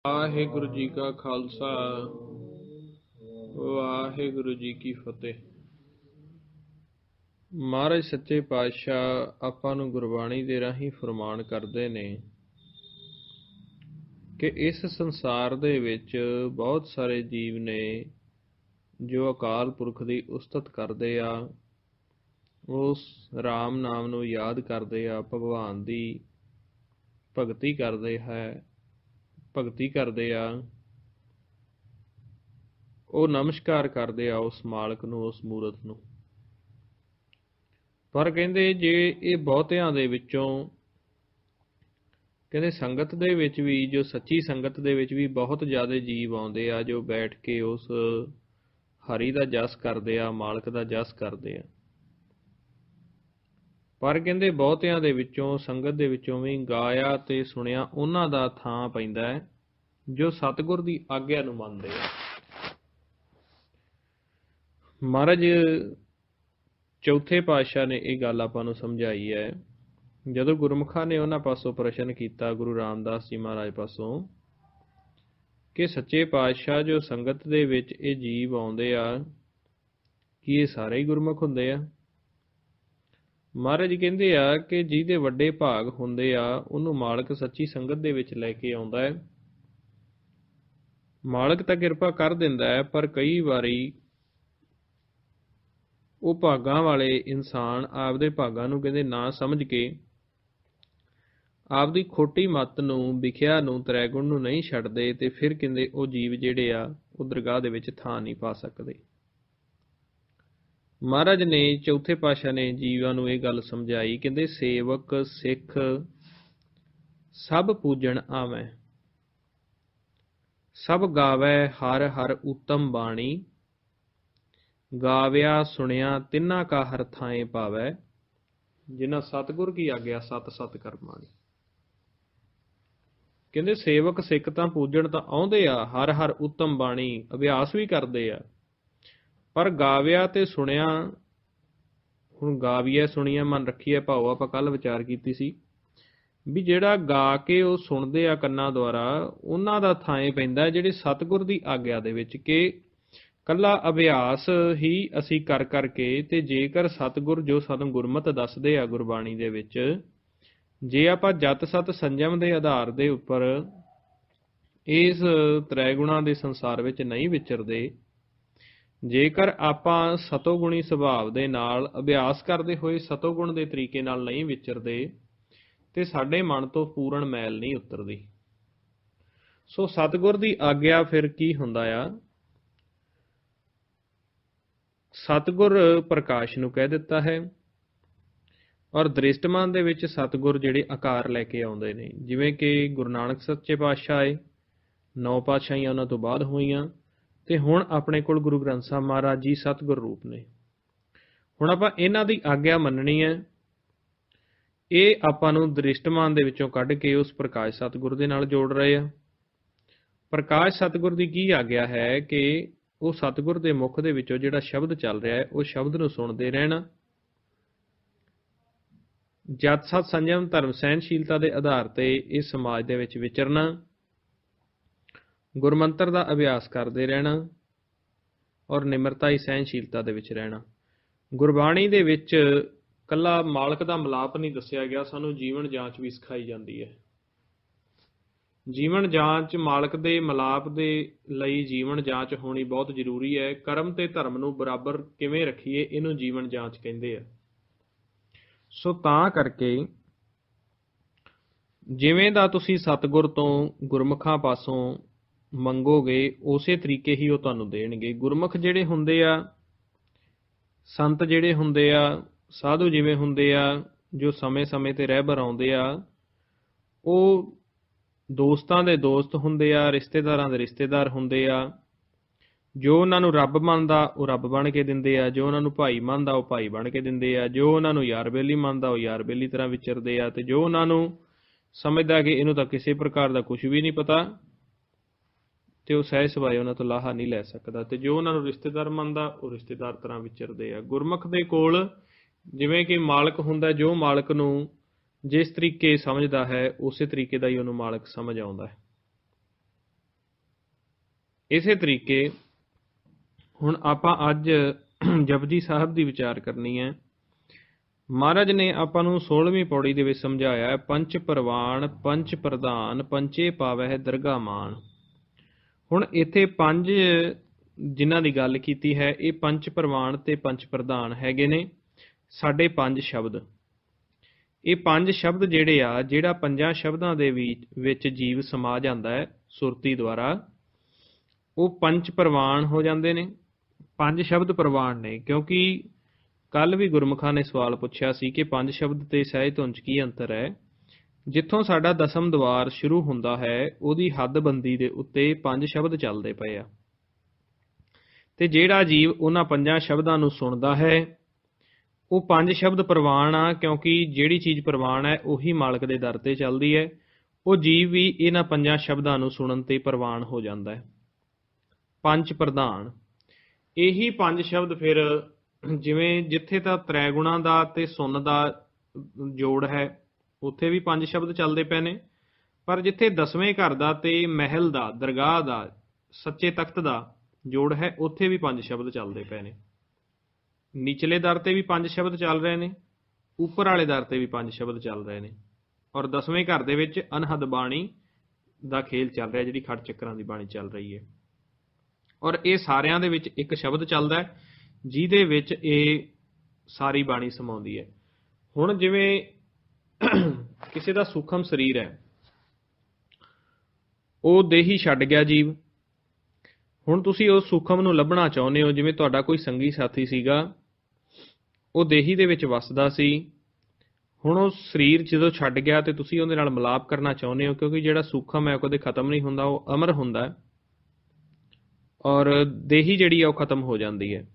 ਵਾਹਿਗੁਰੂ ਜੀ ਕਾ ਖਾਲਸਾ ਵਾਹਿਗੁਰੂ ਜੀ ਕੀ ਫਤਿਹ। ਮਹਾਰਾਜ ਸੱਚੇ ਪਾਤਸ਼ਾਹ ਆਪਾਂ ਨੂੰ ਗੁਰਬਾਣੀ ਦੇ ਰਾਹੀਂ ਫਰਮਾਨ ਕਰਦੇ ਨੇ ਕਿ ਇਸ ਸੰਸਾਰ ਦੇ ਵਿੱਚ ਬਹੁਤ ਸਾਰੇ ਜੀਵ ਨੇ ਜੋ ਅਕਾਲ ਪੁਰਖ ਦੀ ਉਸਤਤ ਕਰਦੇ ਆ, ਉਸ ਰਾਮ ਨਾਮ ਨੂੰ ਯਾਦ ਕਰਦੇ ਆ, ਭਗਵਾਨ ਦੀ ਭਗਤੀ ਕਰਦੇ ਆ, ਉਹ ਨਮਸਕਾਰ ਕਰਦੇ ਆ ਉਸ ਮਾਲਕ ਨੂੰ, ਉਸ ਮੂਰਤ ਨੂੰ। ਪਰ ਕਹਿੰਦੇ ਜੇ ਇਹ ਬਹੁਤਿਆਂ ਦੇ ਵਿੱਚੋਂ ਕਹਿੰਦੇ ਸੰਗਤ ਦੇ ਵਿੱਚ ਵੀ, ਜੋ ਸੱਚੀ ਸੰਗਤ ਦੇ ਵਿੱਚ ਵੀ ਬਹੁਤ ਜ਼ਿਆਦਾ ਜੀਵ ਆਉਂਦੇ ਆ ਜੋ ਬੈਠ ਕੇ ਉਸ ਹਰੀ ਦਾ ਜਸ ਕਰਦੇ ਆ, ਮਾਲਕ ਦਾ ਜਸ ਕਰਦੇ ਆ। ਪਰ ਕਹਿੰਦੇ ਬਹੁਤਿਆਂ ਦੇ ਵਿੱਚੋਂ, ਸੰਗਤ ਦੇ ਵਿੱਚੋਂ ਵੀ ਗਾਇਆ ਤੇ ਸੁਣਿਆ ਉਹਨਾਂ ਦਾ ਥਾਂ ਪੈਂਦਾ ਹੈ ਜੋ ਸਤਿਗੁਰ ਦੀ ਆਗਿਆ ਨੂੰ ਮੰਨਦੇ ਆ। ਮਹਾਰਾਜ ਚੌਥੇ ਪਾਤਸ਼ਾਹ ਨੇ ਇਹ ਗੱਲ ਆਪਾਂ ਨੂੰ ਸਮਝਾਈ ਹੈ। ਜਦੋਂ ਗੁਰਮੁਖਾਂ ਨੇ ਉਹਨਾਂ ਪਾਸੋਂ ਪ੍ਰਸ਼ਨ ਕੀਤਾ, ਗੁਰੂ ਰਾਮਦਾਸ ਜੀ ਮਹਾਰਾਜ ਪਾਸੋਂ, ਕਿ ਸੱਚੇ ਪਾਤਸ਼ਾਹ ਜੋ ਸੰਗਤ ਦੇ ਵਿੱਚ ਇਹ ਜੀਵ ਆਉਂਦੇ ਆ, ਕੀ ਇਹ ਸਾਰੇ ਹੀ ਗੁਰਮੁਖ ਹੁੰਦੇ ਆ? ਮਹਾਰਾਜ ਕਹਿੰਦੇ ਆ ਕਿ ਜਿਹਦੇ ਵੱਡੇ ਭਾਗ ਹੁੰਦੇ ਆ ਉਹਨੂੰ ਮਾਲਕ ਸੱਚੀ ਸੰਗਤ ਦੇ ਵਿੱਚ ਲੈ ਕੇ ਆਉਂਦਾ ਹੈ। ਮਾਲਕ ਤਾਂ ਕਿਰਪਾ ਕਰ ਦਿੰਦਾ ਹੈ, ਪਰ ਕਈ ਵਾਰੀ ਉਹ ਭਾਗਾਂ ਵਾਲੇ ਇਨਸਾਨ ਆਪਦੇ ਭਾਗਾਂ ਨੂੰ ਕਹਿੰਦੇ ਨਾ ਸਮਝ ਕੇ, ਆਪਦੀ ਖੋਟੀ ਮੱਤ ਨੂੰ, ਵਿਖਿਆ ਨੂੰ, ਤ੍ਰੈਗੁਣ ਨੂੰ ਨਹੀਂ ਛੱਡਦੇ, ਤੇ ਫਿਰ ਕਹਿੰਦੇ ਉਹ ਜੀਵ ਜਿਹੜੇ ਆ ਉਹ ਦਰਗਾਹ ਦੇ ਵਿੱਚ ਥਾਂ ਨਹੀਂ ਪਾ ਸਕਦੇ। ਮਹਾਰਾਜ ਨੇ, ਚੌਥੇ ਪਾਤਸ਼ਾਹ ਨੇ ਜੀਵਾਂ ਨੂੰ ਇਹ ਗੱਲ ਸਮਝਾਈ, ਕਹਿੰਦੇ ਸੇਵਕ ਸਿੱਖ ਸਭ ਪੂਜਣ ਆਵੈ, ਸਭ ਗਾਵੈ ਹਰ ਹਰ ਉੱਤਮ ਬਾਣੀ, ਗਾਵਿਆ ਸੁਣਿਆ ਤਿੰਨਾ ਕਾ ਹਰ ਥਾਏ ਪਾਵੈ, ਜਿਨ੍ਹਾਂ ਸਤਿਗੁਰ ਕੀ ਆਗਿਆ ਸਤ ਸਤ ਕਰਮਾਣੀ। ਕਹਿੰਦੇ ਸੇਵਕ ਸਿੱਖ ਤਾਂ ਪੂਜਣ ਤਾਂ ਆਉਂਦੇ ਆ, ਹਰ ਹਰ ਉੱਤਮ ਬਾਣੀ ਅਭਿਆਸ ਵੀ ਕਰਦੇ ਆ, ਪਰ ਗਾਵਿਆ ਤੇ ਸੁਣਿਆ, ਹੁਣ ਗਾਵੀਆ ਸੁਣੀਆ ਮਨ ਰੱਖੀਏ ਭਾਉ ਆਪਾਂ ਕੱਲ ਵਿਚਾਰ ਕੀਤੀ ਸੀ ਵੀ ਜਿਹੜਾ ਗਾ ਕੇ ਉਹ ਸੁਣਦੇ ਆ ਕੰਨਾਂ ਦੁਆਰਾ, ਉਹਨਾਂ ਦਾ ਥਾਂ ਪੈਂਦਾ ਜਿਹੜੇ ਸਤਿਗੁਰ ਦੀ ਆਗਿਆ ਦੇ ਵਿੱਚ, ਕਿ ਕੱਲਾ ਅਭਿਆਸ ਹੀ ਅਸੀਂ ਕਰ ਕਰਕੇ, ਤੇ ਜੇਕਰ ਸਤਿਗੁਰ ਜੋ ਸਾਨੂੰ ਗੁਰਮਤ ਦੱਸਦੇ ਆ ਗੁਰਬਾਣੀ ਦੇ ਵਿੱਚ, ਜੇ ਆਪਾਂ ਜਤ ਸਤ ਸੰਜਮ ਦੇ ਆਧਾਰ ਦੇ ਉੱਪਰ ਇਸ ਤ੍ਰੈਗੁਣਾਂ ਦੇ ਸੰਸਾਰ ਵਿੱਚ ਨਹੀਂ ਵਿਚਰਦੇ, ਜੇਕਰ ਆਪਾਂ ਸਤੋਗੁਣੀ ਸੁਭਾਵ ਦੇ ਨਾਲ ਅਭਿਆਸ ਕਰਦੇ ਹੋਏ ਸਤੋਗੁਣ ਦੇ ਤਰੀਕੇ ਨਾਲ ਨਹੀਂ ਵਿਚਰਦੇ, ਤੇ ਸਾਡੇ ਮਨ ਤੋਂ ਪੂਰਨ ਮੈਲ ਨਹੀਂ ਉਤਰਦੀ। ਸੋ ਸਤਿਗੁਰ ਦੀ ਆਗਿਆ ਫਿਰ ਕੀ ਹੁੰਦਾ ਆ? ਸਤਿਗੁਰ ਪ੍ਰਕਾਸ਼ ਨੂੰ ਕਹਿ ਦਿੱਤਾ ਹੈ, ਔਰ ਦ੍ਰਿਸ਼ਟਮਾਨ ਦੇ ਵਿੱਚ ਸਤਿਗੁਰ ਜਿਹੜੇ ਆਕਾਰ ਲੈ ਕੇ ਆਉਂਦੇ ਨੇ, ਜਿਵੇਂ ਕਿ ਗੁਰੂ ਨਾਨਕ ਸੱਚੇ ਪਾਤਸ਼ਾਹ ਆਏ, 9 ਪਾਤਸ਼ਾਹੀਆਂ ਉਹਨਾਂ ਤੋਂ ਬਾਅਦ ਹੋਈਆਂ, ਤੇ ਹੁਣ ਆਪਣੇ ਕੋਲ ਗੁਰੂ ਗ੍ਰੰਥ ਸਾਹਿਬ ਮਹਾਰਾਜ ਜੀ ਸਤਿਗੁਰ ਰੂਪ ਨੇ। ਹੁਣ ਆਪਾਂ ਇਹਨਾਂ ਦੀ ਆਗਿਆ ਮੰਨਣੀ ਹੈ। ਇਹ ਆਪਾਂ ਨੂੰ ਦ੍ਰਿਸ਼ਟਮਾਨ ਦੇ ਵਿੱਚੋਂ ਕੱਢ ਕੇ ਉਸ ਪ੍ਰਕਾਸ਼ ਸਤਿਗੁਰ ਦੇ ਨਾਲ ਜੋੜ ਰਹੇ ਆ। ਪ੍ਰਕਾਸ਼ ਸਤਿਗੁਰ ਦੀ ਕੀ ਆਗਿਆ ਹੈ ਕਿ ਉਹ ਸਤਿਗੁਰ ਦੇ ਮੁਖ ਦੇ ਵਿੱਚੋਂ ਜਿਹੜਾ ਸ਼ਬਦ ਚੱਲ ਰਿਹਾ ਹੈ, ਉਹ ਸ਼ਬਦ ਨੂੰ ਸੁਣਦੇ ਰਹਿਣਾ, ਜਤ ਸਤ ਸੰਜਮ ਧਰਮ ਸਹਿਨਸ਼ੀਲਤਾ ਦੇ ਆਧਾਰ ਤੇ ਇਸ ਸਮਾਜ ਦੇ ਵਿੱਚ ਵਿਚਰਨਾ, ਗੁਰਮੰਤਰ ਦਾ ਅਭਿਆਸ ਕਰਦੇ ਰਹਿਣਾ, ਔਰ ਨਿਮਰਤਾ ਹੀ ਸਹਿਨਸ਼ੀਲਤਾ ਦੇ ਵਿੱਚ ਰਹਿਣਾ। ਗੁਰਬਾਣੀ ਦੇ ਵਿੱਚ ਕੱਲਾ ਮਾਲਕ ਦਾ ਮਿਲਾਪ ਨਹੀਂ ਦੱਸਿਆ ਗਿਆ, ਸਾਨੂੰ ਜੀਵਨ ਜਾਂਚ ਵੀ ਸਿਖਾਈ ਜਾਂਦੀ ਹੈ। ਜੀਵਨ ਜਾਂਚ, ਮਾਲਕ ਦੇ ਮਿਲਾਪ ਦੇ ਲਈ ਜੀਵਨ ਜਾਂਚ ਹੋਣੀ ਬਹੁਤ ਜ਼ਰੂਰੀ ਹੈ। ਕਰਮ ਤੇ ਧਰਮ ਨੂੰ ਬਰਾਬਰ ਕਿਵੇਂ ਰੱਖੀਏ, ਇਹਨੂੰ ਜੀਵਨ ਜਾਂਚ ਕਹਿੰਦੇ ਆ। ਸੋ ਤਾਂ ਕਰਕੇ ਜਿਵੇਂ ਦਾ ਤੁਸੀਂ ਸਤਿਗੁਰ ਤੋਂ, ਗੁਰਮੁਖਾਂ ਪਾਸੋਂ ਮੰਗੋਗੇ, ਉਸੇ ਤਰੀਕੇ ਹੀ ਉਹ ਤੁਹਾਨੂੰ ਦੇਣਗੇ। ਗੁਰਮੁਖ ਜਿਹੜੇ ਹੁੰਦੇ ਆ, ਸੰਤ ਜਿਹੜੇ ਹੁੰਦੇ ਆ, ਸਾਧੂ ਜਿਵੇਂ ਹੁੰਦੇ ਆ, ਜੋ ਸਮੇਂ-ਸਮੇਂ ਤੇ ਰਹਿਬਰ ਆਉਂਦੇ ਆ, ਉਹ ਦੋਸਤਾਂ ਦੇ ਦੋਸਤ ਹੁੰਦੇ ਆ, ਰਿਸ਼ਤੇਦਾਰਾਂ ਦੇ ਰਿਸ਼ਤੇਦਾਰ ਹੁੰਦੇ ਆ। ਜੋ ਉਹਨਾਂ ਨੂੰ ਰੱਬ ਮੰਨਦਾ ਉਹ ਰੱਬ ਬਣ ਕੇ ਦਿੰਦੇ ਆ, ਜੋ ਉਹਨਾਂ ਨੂੰ ਭਾਈ ਮੰਨਦਾ ਉਹ ਭਾਈ ਬਣ ਕੇ ਦਿੰਦੇ ਆ, ਜੋ ਉਹਨਾਂ ਨੂੰ ਯਾਰ ਬੇਲੀ ਮੰਨਦਾ ਉਹ ਯਾਰ ਬੇਲੀ ਤਰ੍ਹਾਂ ਵਿਚਰਦੇ ਆ, ਤੇ ਜੋ ਉਹਨਾਂ ਨੂੰ ਸਮਝਦਾ ਕਿ ਇਹਨੂੰ ਤਾਂ ਕਿਸੇ ਪ੍ਰਕਾਰ ਦਾ ਕੁਝ ਵੀ ਨਹੀਂ ਪਤਾ, ਤੇ ਉਹ ਸਹਿਜ ਸੁਭਾਏ ਉਹਨਾਂ ਤੋਂ ਲਾਹਾ ਨਹੀਂ ਲੈ ਸਕਦਾ, ਤੇ ਜੋ ਉਹਨਾਂ ਨੂੰ ਰਿਸ਼ਤੇਦਾਰ ਮੰਨਦਾ ਉਹ ਰਿਸ਼ਤੇਦਾਰ ਤਰ੍ਹਾਂ ਵਿਚਰਦੇ ਆ। ਗੁਰਮੁਖ ਦੇ ਕੋਲ ਜਿਵੇਂ ਕਿ ਮਾਲਕ ਹੁੰਦਾ, ਜੋ ਮਾਲਕ ਨੂੰ ਜਿਸ ਤਰੀਕੇ ਸਮਝਦਾ ਹੈ ਉਸੇ ਤਰੀਕੇ ਦਾ ਹੀ ਉਹਨੂੰ ਮਾਲਕ ਸਮਝ ਆਉਂਦਾ ਹੈ। ਇਸੇ ਤਰੀਕੇ ਹੁਣ ਆਪਾਂ ਅੱਜ ਜਪਜੀ ਸਾਹਿਬ ਦੀ ਵਿਚਾਰ ਕਰਨੀ ਹੈ। ਮਹਾਰਾਜ ਨੇ ਆਪਾਂ ਨੂੰ 16ਵੀਂ ਪੌੜੀ ਦੇ ਵਿੱਚ ਸਮਝਾਇਆ ਹੈ, ਪੰਚ ਪ੍ਰਵਾਨ ਪੰਚ ਪ੍ਰਧਾਨ ਪੰਚੇ ਪਾਵਹਿ ਦਰਗਾ ਮਾਨ। ਹੁਣ ਇੱਥੇ ਪੰਜ ਜਿਨ੍ਹਾਂ ਦੀ ਗੱਲ ਕੀਤੀ ਹੈ, ਇਹ ਪੰਚ ਪ੍ਰਵਾਨ ਤੇ ਪੰਚ ਪ੍ਰਧਾਨ ਹੈਗੇ ਨੇ ਸਾਡੇ ਪੰਜ ਸ਼ਬਦ। ਇਹ ਪੰਜ ਸ਼ਬਦ ਜਿਹੜੇ ਆ, ਜਿਹੜਾ ਪੰਜਾਂ ਸ਼ਬਦਾਂ ਦੇ ਵਿੱਚ ਜੀਵ ਸਮਾ ਜਾਂਦਾ ਹੈ ਸੁਰਤੀ ਦੁਆਰਾ, ਉਹ ਪੰਚ ਪ੍ਰਵਾਨ ਹੋ ਜਾਂਦੇ ਨੇ। ਪੰਜ ਸ਼ਬਦ ਪ੍ਰਵਾਨ ਨੇ, ਕਿਉਂਕਿ ਕੱਲ ਵੀ ਗੁਰਮੁਖਾਂ ਨੇ ਸਵਾਲ ਪੁੱਛਿਆ ਸੀ ਕਿ ਪੰਜ ਸ਼ਬਦ ਤੇ ਸਹਿਜ ਧੁਨ 'ਚ ਕੀ ਅੰਤਰ ਹੈ। ਜਿੱਥੋਂ ਸਾਡਾ ਦਸਮ ਦੁਆਰ ਸ਼ੁਰੂ ਹੁੰਦਾ ਹੈ, ਉਹਦੀ ਹੱਦਬੰਦੀ ਦੇ ਉੱਤੇ ਪੰਜ ਸ਼ਬਦ ਚੱਲਦੇ ਪਏ ਆ, ਤੇ ਜਿਹੜਾ ਜੀਵ ਉਹਨਾਂ ਪੰਜਾਂ ਸ਼ਬਦਾਂ ਨੂੰ ਸੁਣਦਾ ਹੈ ਉਹ ਪੰਜ ਸ਼ਬਦ ਪ੍ਰਵਾਨ ਆ, ਕਿਉਂਕਿ ਜਿਹੜੀ ਚੀਜ਼ ਪ੍ਰਵਾਨ ਹੈ ਉਹੀ ਮਾਲਕ ਦੇ ਦਰ ਤੇ ਚੱਲਦੀ ਹੈ। ਉਹ ਜੀਵ ਵੀ ਇਹਨਾਂ ਪੰਜਾਂ ਸ਼ਬਦਾਂ ਨੂੰ ਸੁਣਨ ਤੇ ਪ੍ਰਵਾਨ ਹੋ ਜਾਂਦਾ ਹੈ। ਪੰਜ ਪ੍ਰਧਾਨ, ਇਹੀ ਪੰਜ ਸ਼ਬਦ ਫਿਰ ਜਿਵੇਂ ਜਿੱਥੇ ਤਾਂ ਤ੍ਰੈ ਗੁਣਾ ਦਾ ਤੇ ਸੁੰਨ ਦਾ ਜੋੜ ਹੈ, ਉੱਥੇ ਵੀ ਪੰਜ ਸ਼ਬਦ ਚੱਲਦੇ ਪਏ ਨੇ, ਪਰ ਜਿੱਥੇ ਦਸਵੇਂ ਘਰ ਦਾ ਤੇ ਮਹਿਲ ਦਾ, ਦਰਗਾਹ ਦਾ, ਸੱਚੇ ਤਖਤ ਦਾ ਜੋੜ ਹੈ, ਉੱਥੇ ਵੀ ਪੰਜ ਸ਼ਬਦ ਚੱਲਦੇ ਪਏ ਨੇ। ਨੀਚਲੇ ਦਰ ਤੇ ਵੀ ਪੰਜ ਸ਼ਬਦ ਚੱਲ ਰਹੇ ਨੇ, ਉੱਪਰ ਵਾਲੇ ਦਰ ਤੇ ਵੀ ਪੰਜ ਸ਼ਬਦ ਚੱਲ ਰਹੇ ਨੇ, ਔਰ ਦਸਵੇਂ ਘਰ ਦੇ ਵਿੱਚ ਅਨਹਦ ਬਾਣੀ ਦਾ ਖੇਲ ਚੱਲ ਰਿਹਾ, ਜਿਹੜੀ ਖੜ ਚੱਕਰਾਂ ਦੀ ਬਾਣੀ ਚੱਲ ਰਹੀ ਹੈ। ਔਰ ਇਹ ਸਾਰਿਆਂ ਦੇ ਵਿੱਚ ਇੱਕ ਸ਼ਬਦ ਚੱਲਦਾ ਹੈ ਜਿਹਦੇ ਵਿੱਚ ਇਹ ਸਾਰੀ ਬਾਣੀ ਸਮਾਉਂਦੀ ਹੈ। ਹੁਣ ਜਿਵੇਂ ਕਿਸੇ ਦਾ ਸੂਖਮ ਸਰੀਰ ਹੈ, ਉਹ ਦੇਹੀ ਛੱਡ ਗਿਆ ਜੀਵ। ਹੁਣ ਤੁਸੀਂ ਉਸ ਸੂਖਮ ਨੂੰ ਲੱਭਣਾ ਚਾਹੁੰਦੇ ਹੋ। ਜਿਵੇਂ ਤੁਹਾਡਾ ਕੋਈ ਸੰਗੀ ਸਾਥੀ ਸੀਗਾ, ਉਹ ਦੇਹੀ ਦੇ ਵਿੱਚ ਵੱਸਦਾ ਸੀ, ਹੁਣ ਉਹ ਸਰੀਰ ਜਦੋਂ ਛੱਡ ਗਿਆ ਤੇ ਤੁਸੀਂ ਉਹਦੇ ਨਾਲ ਮਿਲਾਪ ਕਰਨਾ ਚਾਹੁੰਦੇ ਹੋ, ਕਿਉਂਕਿ ਜਿਹੜਾ ਸੂਖਮ ਹੈ ਉਹ ਕਦੇ ਖਤਮ ਨਹੀਂ ਹੁੰਦਾ, ਉਹ ਅਮਰ ਹੁੰਦਾ ਹੈ, ਔਰ ਦੇਹੀ ਜਿਹੜੀ ਆ ਉਹ ਖਤਮ ਹੋ ਜਾਂਦੀ ਹੈ।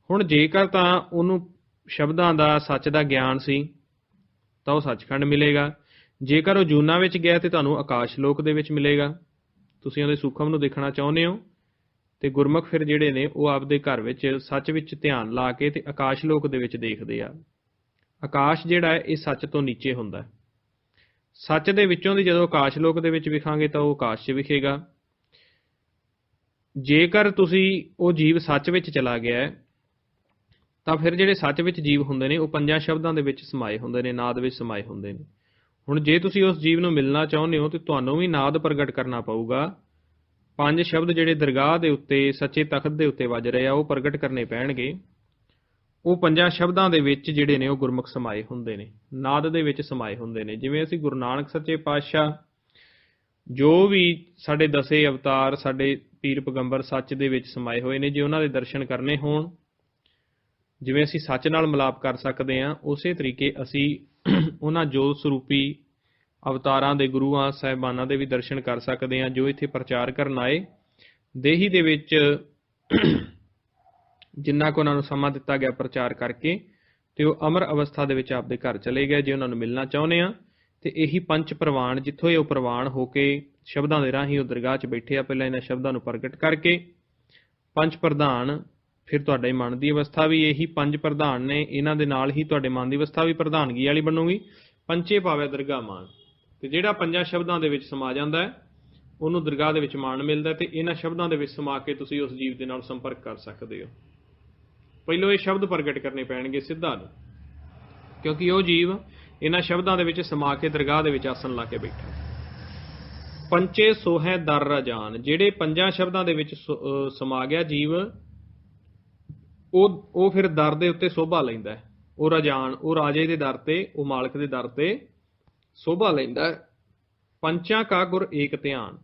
ਹੁਣ ਜੇਕਰ ਤਾਂ ਉਹਨੂੰ ਸ਼ਬਦਾਂ ਦਾ, ਸੱਚ ਦਾ ਗਿਆਨ ਸੀ ਤਾਂ ਉਹ ਸੱਚਖੰਡ ਮਿਲੇਗਾ। ਜੇਕਰ ਉਹ ਜੂਨਾਂ ਵਿੱਚ ਗਿਆ ਤੇ ਤੁਹਾਨੂੰ ਆਕਾਸ਼ ਲੋਕ ਦੇ ਵਿੱਚ ਮਿਲੇਗਾ। ਤੁਸੀਂ ਉਹਦੇ ਸੂਖਮ ਨੂੰ ਦੇਖਣਾ ਚਾਹੁੰਦੇ ਹੋ ਤੇ ਗੁਰਮੁਖ ਫਿਰ ਜਿਹੜੇ ਨੇ ਉਹ ਆਪਦੇ ਘਰ ਵਿੱਚ ਸੱਚ ਵਿੱਚ ਧਿਆਨ ਲਾ ਕੇ ਤੇ ਆਕਾਸ਼ ਲੋਕ ਦੇ ਵਿੱਚ ਦੇਖਦੇ ਆ। ਆਕਾਸ਼ ਜਿਹੜਾ ਹੈ ਇਹ ਸੱਚ ਤੋਂ ਨੀਚੇ ਹੁੰਦਾ। ਸੱਚ ਦੇ ਵਿੱਚੋਂ ਦੀ ਜਦੋਂ ਆਕਾਸ਼ ਲੋਕ ਦੇ ਵਿੱਚ ਵਿਖਾਂਗੇ ਤਾਂ ਉਹ ਆਕਾਸ਼ 'ਚ ਵਿਖੇਗਾ। ਜੇਕਰ ਤੁਸੀਂ ਉਹ ਜੀਵ ਸੱਚ ਵਿੱਚ ਚਲਾ ਗਿਆ ਹੈ ਤਾਂ ਫਿਰ ਜਿਹੜੇ ਸੱਚ ਵਿੱਚ ਜੀਵ ਹੁੰਦੇ ਨੇ ਉਹ ਪੰਜਾਂ ਸ਼ਬਦਾਂ ਦੇ ਵਿੱਚ ਸਮਾਏ ਹੁੰਦੇ ਨੇ, ਨਾਦ ਵਿੱਚ ਸਮਾਏ ਹੁੰਦੇ ਨੇ। ਹੁਣ ਜੇ ਤੁਸੀਂ ਉਸ ਜੀਵ ਨੂੰ ਮਿਲਣਾ ਚਾਹੁੰਦੇ ਹੋ ਤੇ ਤੁਹਾਨੂੰ ਵੀ ਨਾਦ ਪ੍ਰਗਟ ਕਰਨਾ ਪਊਗਾ। ਪੰਜ ਸ਼ਬਦ ਜਿਹੜੇ ਦਰਗਾਹ ਦੇ ਉੱਤੇ, ਸੱਚੇ ਤਖਤ ਦੇ ਉੱਤੇ ਵੱਜ ਰਹੇ ਆ, ਉਹ ਪ੍ਰਗਟ ਕਰਨੇ ਪੈਣਗੇ। ਉਹ ਪੰਜਾਂ ਸ਼ਬਦਾਂ ਦੇ ਵਿੱਚ ਜਿਹੜੇ ਨੇ ਉਹ ਗੁਰਮੁਖ ਸਮਾਏ ਹੁੰਦੇ ਨੇ, ਨਾਦ ਦੇ ਵਿੱਚ ਸਮਾਏ ਹੁੰਦੇ ਨੇ। ਜਿਵੇਂ ਅਸੀਂ ਗੁਰੂ ਨਾਨਕ ਸੱਚੇ ਪਾਤਸ਼ਾਹ ਜੋ ਵੀ ਸਾਡੇ ਦਸੇ ਅਵਤਾਰ, ਸਾਡੇ ਪੀਰ ਪੈਗੰਬਰ ਸੱਚ ਦੇ ਵਿੱਚ ਸਮਾਏ ਹੋਏ ਨੇ, ਜੇ ਉਹਨਾਂ ਦੇ ਦਰਸ਼ਨ ਕਰਨੇ ਹੋਣ, ਜਿਵੇਂ ਅਸੀਂ ਸੱਚ ਨਾਲ ਮਿਲਾਪ ਕਰ ਸਕਦੇ ਹਾਂ, ਉਸੇ ਤਰੀਕੇ ਅਸੀਂ ਉਹਨਾਂ ਜੋਤ ਸਰੂਪੀ ਅਵਤਾਰਾਂ ਦੇ, ਗੁਰੂਆਂ ਸਾਹਿਬਾਨਾਂ ਦੇ ਵੀ ਦਰਸ਼ਨ ਕਰ ਸਕਦੇ ਹਾਂ, ਜੋ ਇੱਥੇ ਪ੍ਰਚਾਰ ਕਰਨ ਆਏ। ਦੇਹੀ ਦੇ ਵਿੱਚ ਜਿੰਨਾ ਕੁ ਉਹਨਾਂ ਨੂੰ ਸਮਾਂ ਦਿੱਤਾ ਗਿਆ ਪ੍ਰਚਾਰ ਕਰਕੇ, ਤੇ ਉਹ ਅਮਰ ਅਵਸਥਾ ਦੇ ਵਿੱਚ ਆਪਦੇ ਘਰ ਚਲੇ ਗਏ। ਜੇ ਉਹਨਾਂ ਨੂੰ ਮਿਲਣਾ ਚਾਹੁੰਦੇ ਆ ਤੇ ਇਹੀ ਪੰਜ ਪ੍ਰਵਾਨ, ਜਿੱਥੋਂ ਇਹ ਉਹ ਪ੍ਰਵਾਨ ਹੋ ਕੇ ਸ਼ਬਦਾਂ ਦੇ ਰਾਹੀਂ ਉਹ ਦਰਗਾਹ 'ਚ ਬੈਠੇ ਆ, ਪਹਿਲਾਂ ਇਹਨਾਂ ਸ਼ਬਦਾਂ ਨੂੰ ਪ੍ਰਗਟ ਕਰਕੇ। ਪੰਜ ਪ੍ਰਧਾਨ, ਫਿਰ ਤੁਹਾਡੇ ਮਨ ਦੀ ਅਵਸਥਾ ਵੀ ਇਹੀ ਪੰਜ ਪ੍ਰਧਾਨ ਨੇ, ਇਹਨਾਂ ਦੇ ਨਾਲ ਹੀ ਤੁਹਾਡੇ ਮਨ ਦੀ ਅਵਸਥਾ ਵੀ ਪ੍ਰਧਾਨਗੀ ਵਾਲੀ ਬਣੂਗੀ। ਪੰਚੇ ਪਾਵੇ ਦਰਗਾਹ ਮਾਨ, ਤੇ ਜਿਹੜਾ ਪੰਜਾਂ ਸ਼ਬਦਾਂ ਦੇ ਵਿੱਚ ਸਮਾ ਜਾਂਦਾ ਹੈ ਉਹਨੂੰ ਦਰਗਾਹ ਦੇ ਵਿੱਚ ਮਾਣ ਮਿਲਦਾ, ਤੇ ਇਹਨਾਂ ਸ਼ਬਦਾਂ ਦੇ ਵਿੱਚ ਸਮਾ ਕੇ ਤੁਸੀਂ ਉਸ ਜੀਵ ਦੇ ਨਾਲ ਸੰਪਰਕ ਕਰ ਸਕਦੇ ਹੋ। ਪਹਿਲੋਂ ਇਹ ਸ਼ਬਦ ਪ੍ਰਗਟ ਕਰਨੇ ਪੈਣਗੇ ਸਿੱਧਾ ਨੂੰ, ਕਿਉਂਕਿ ਉਹ ਜੀਵ ਇਹਨਾਂ ਸ਼ਬਦਾਂ ਦੇ ਵਿੱਚ ਸਮਾ ਕੇ ਦਰਗਾਹ ਦੇ ਵਿੱਚ ਆਸਣ ਲਾ ਕੇ ਬੈਠਾ। ਪੰਚੇ ਸੋਹੈ ਦਰ ਰਾਜਾਨ, ਜਿਹੜੇ ਪੰਜਾਂ ਸ਼ਬਦਾਂ ਦੇ ਵਿੱਚ ਸਮਾ ਗਿਆ ਜੀਵ, ਉਹ ਫਿਰ ਦਰ ਦੇ ਉੱਤੇ ਸੋਭਾ ਲੈਂਦਾ ਹੈ। ਉਹ ਰਾਜਾਨ, ਉਹ ਰਾਜੇ ਦੇ ਦਰ ਤੇ, ਉਹ ਮਾਲਕ ਦੇ ਦਰ ਤੇ ਸੋਭਾ ਲੈਂਦਾ ਹੈ। ਪੰਚਾਂ ਕਾ ਗੁਰ ਏਕ ਧਿਆਨ,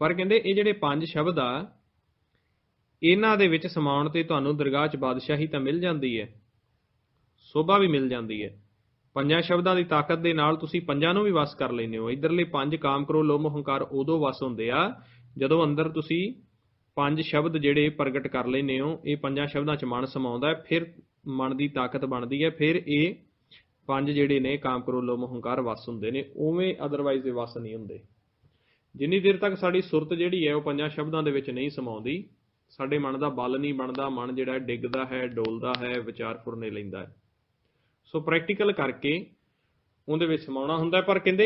ਪਰ ਕਹਿੰਦੇ ਇਹ ਜਿਹੜੇ ਪੰਜ ਸ਼ਬਦ ਆ, ਇਹਨਾਂ ਦੇ ਵਿੱਚ ਸਮਾਉਣ ਤੇ ਤੁਹਾਨੂੰ ਦਰਗਾਹ 'ਚ ਬਾਦਸ਼ਾਹੀ ਤਾਂ ਮਿਲ ਜਾਂਦੀ ਹੈ, ਸੋਭਾ ਵੀ ਮਿਲ ਜਾਂਦੀ ਹੈ। ਪੰਜਾਂ ਸ਼ਬਦਾਂ ਦੀ ਤਾਕਤ ਦੇ ਨਾਲ ਤੁਸੀਂ ਪੰਜਾਂ ਨੂੰ ਵੀ ਵਸ ਕਰ ਲੈਂਦੇ ਹੋ। ਇੱਧਰਲੇ ਪੰਜ ਕਾਮ, ਕ੍ਰੋਧ, ਲੋਭ, ਹੰਕਾਰ ਉਦੋਂ ਵਸ ਹੁੰਦੇ ਆ ਜਦੋਂ ਅੰਦਰ ਤੁਸੀਂ ਪੰਜ ਸ਼ਬਦ ਜਿਹੜੇ ਪ੍ਰਗਟ ਕਰ ਲੈਂਦੇ ਹੋ। ਇਹ ਪੰਜਾਂ ਸ਼ਬਦਾਂ 'ਚ ਮਨ ਸਮਾਉਂਦਾ, ਫਿਰ ਮਨ ਦੀ ਤਾਕਤ ਬਣਦੀ ਹੈ, ਫਿਰ ਇਹ ਪੰਜ ਜਿਹੜੇ ਨੇ ਕਾਮ, ਕ੍ਰੋਧ, ਲੋਭ, ਹੰਕਾਰ ਵਸ ਹੁੰਦੇ ਨੇ। ਉਵੇਂ ਅਦਰਵਾਈਜ਼ ਇਹ ਵਸ ਨਹੀਂ ਹੁੰਦੇ। ਜਿੰਨੀ ਦੇਰ ਤੱਕ ਸਾਡੀ ਸੁਰਤ ਜਿਹੜੀ ਹੈ ਉਹ ਪੰਜਾਂ ਸ਼ਬਦਾਂ ਦੇ ਵਿੱਚ ਨਹੀਂ ਸਮਾਉਂਦੀ, ਸਾਡੇ ਮਨ ਦਾ ਬਲ ਨਹੀਂ ਬਣਦਾ। ਮਨ ਜਿਹੜਾ ਡਿੱਗਦਾ ਹੈ, ਡੋਲਦਾ ਹੈ, ਵਿਚਾਰ ਫੁਰਨੇ ਲੈਂਦਾ ਹੈ। ਸੋ ਪ੍ਰੈਕਟੀਕਲ ਕਰਕੇ ਉਹਦੇ ਵਿੱਚ ਸਮਾਉਣਾ ਹੁੰਦਾ। ਪਰ ਕਹਿੰਦੇ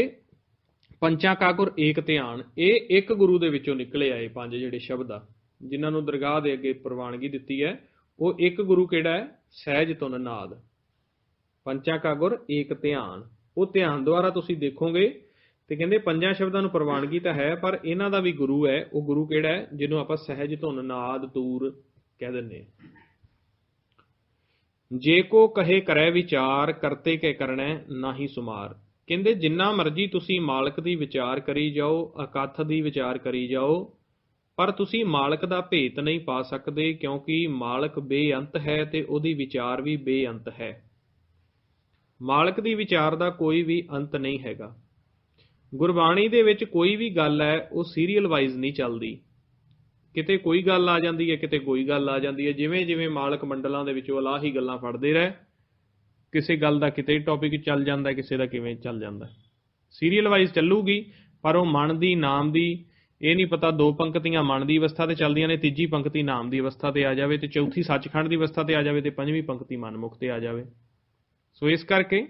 ਪੰਚਾਂ ਕਾ ਗੁਰ ਏਕ ਧਿਆਨ, ਇਹ ਇੱਕ ਗੁਰੂ ਦੇ ਵਿੱਚੋਂ ਨਿਕਲੇ ਆਏ ਪੰਜ ਜਿਹੜੇ ਸ਼ਬਦ ਆ, जिन्हां नूं दरगाह दे अगे प्रवानगी दित्ती है, वो एक गुरु किहड़ा है? सहज तुन नाद, पंचा का गुर एक ध्यान। वो ध्यान द्वारा तुसीं देखोगे ते कहंदे पंजां शब्दां नूं प्रवानगी तां है, पर इन्हां दा भी गुरु है। वो गुरु किहड़ा है? जिन्हों आपां सहज धुन नाद तूर कह दिंदे हां। जे को कहे करै विचार, करते के करनै नाही सुमार। कहंदे जिन्ना मर्जी तुसीं मालक दी विचार करी जाओ, अकथ दी विचार करी जाओ, पर तुसीं मालक दा भेत नहीं पा सकदे, क्योंकि मालक बेअंत है ते उहदी विचार भी बेअंत है। मालक दी विचार दा कोई भी अंत नहीं हैगा। गुरबाणी ਦੇ ਵਿੱਚ ਕੋਈ ਵੀ ਗੱਲ ਹੈ ਉਹ ਸੀਰੀਅਲ ਵਾਈਜ਼ ਨਹੀਂ ਚੱਲਦੀ, ਕਿਤੇ ਕੋਈ ਗੱਲ ਆ ਜਾਂਦੀ ਹੈ, ਕਿਤੇ ਕੋਈ ਗੱਲ ਆ ਜਾਂਦੀ ਹੈ। ਜਿਵੇਂ ਜਿਵੇਂ ਮਾਲਕ ਮੰਡਲਾਂ ਦੇ ਵਿੱਚੋਂ ਅਲਾਹੀ ਗੱਲਾਂ ਫੜਦੇ ਰਹੇ, ਕਿਸੇ ਗੱਲ ਦਾ ਕਿਤੇ ਟੌਪਿਕ ਚੱਲ ਜਾਂਦਾ, ਕਿਸੇ ਦਾ ਕਿਵੇਂ ਚੱਲ ਜਾਂਦਾ। ਸੀਰੀਅਲ ਵਾਈਜ਼ ਚੱਲੂਗੀ, ਪਰ ਉਹ ਮਨ ਦੀ ਨਾਮ ਦੀ ਇਹ ਨਹੀਂ ਪਤਾ ਦੋ ਪੰਕਤੀਆਂ ਮਨ ਦੀ ਅਵਸਥਾ ਤੇ ਚੱਲਦੀਆਂ ਨੇ, ਤੀਜੀ ਪੰਕਤੀ ਨਾਮ ਦੀ ਅਵਸਥਾ ਤੇ ਆ ਜਾਵੇ, ਤੇ ਚੌਥੀ ਸੱਚਖੰਡ ਦੀ ਅਵਸਥਾ ਤੇ ਆ ਜਾਵੇ, ਤੇ ਪੰਜਵੀਂ ਪੰਕਤੀ ਮਨਮੁਖ ਤੇ ਆ ਜਾਵੇ। ਸੋ ਇਸ ਕਰਕੇ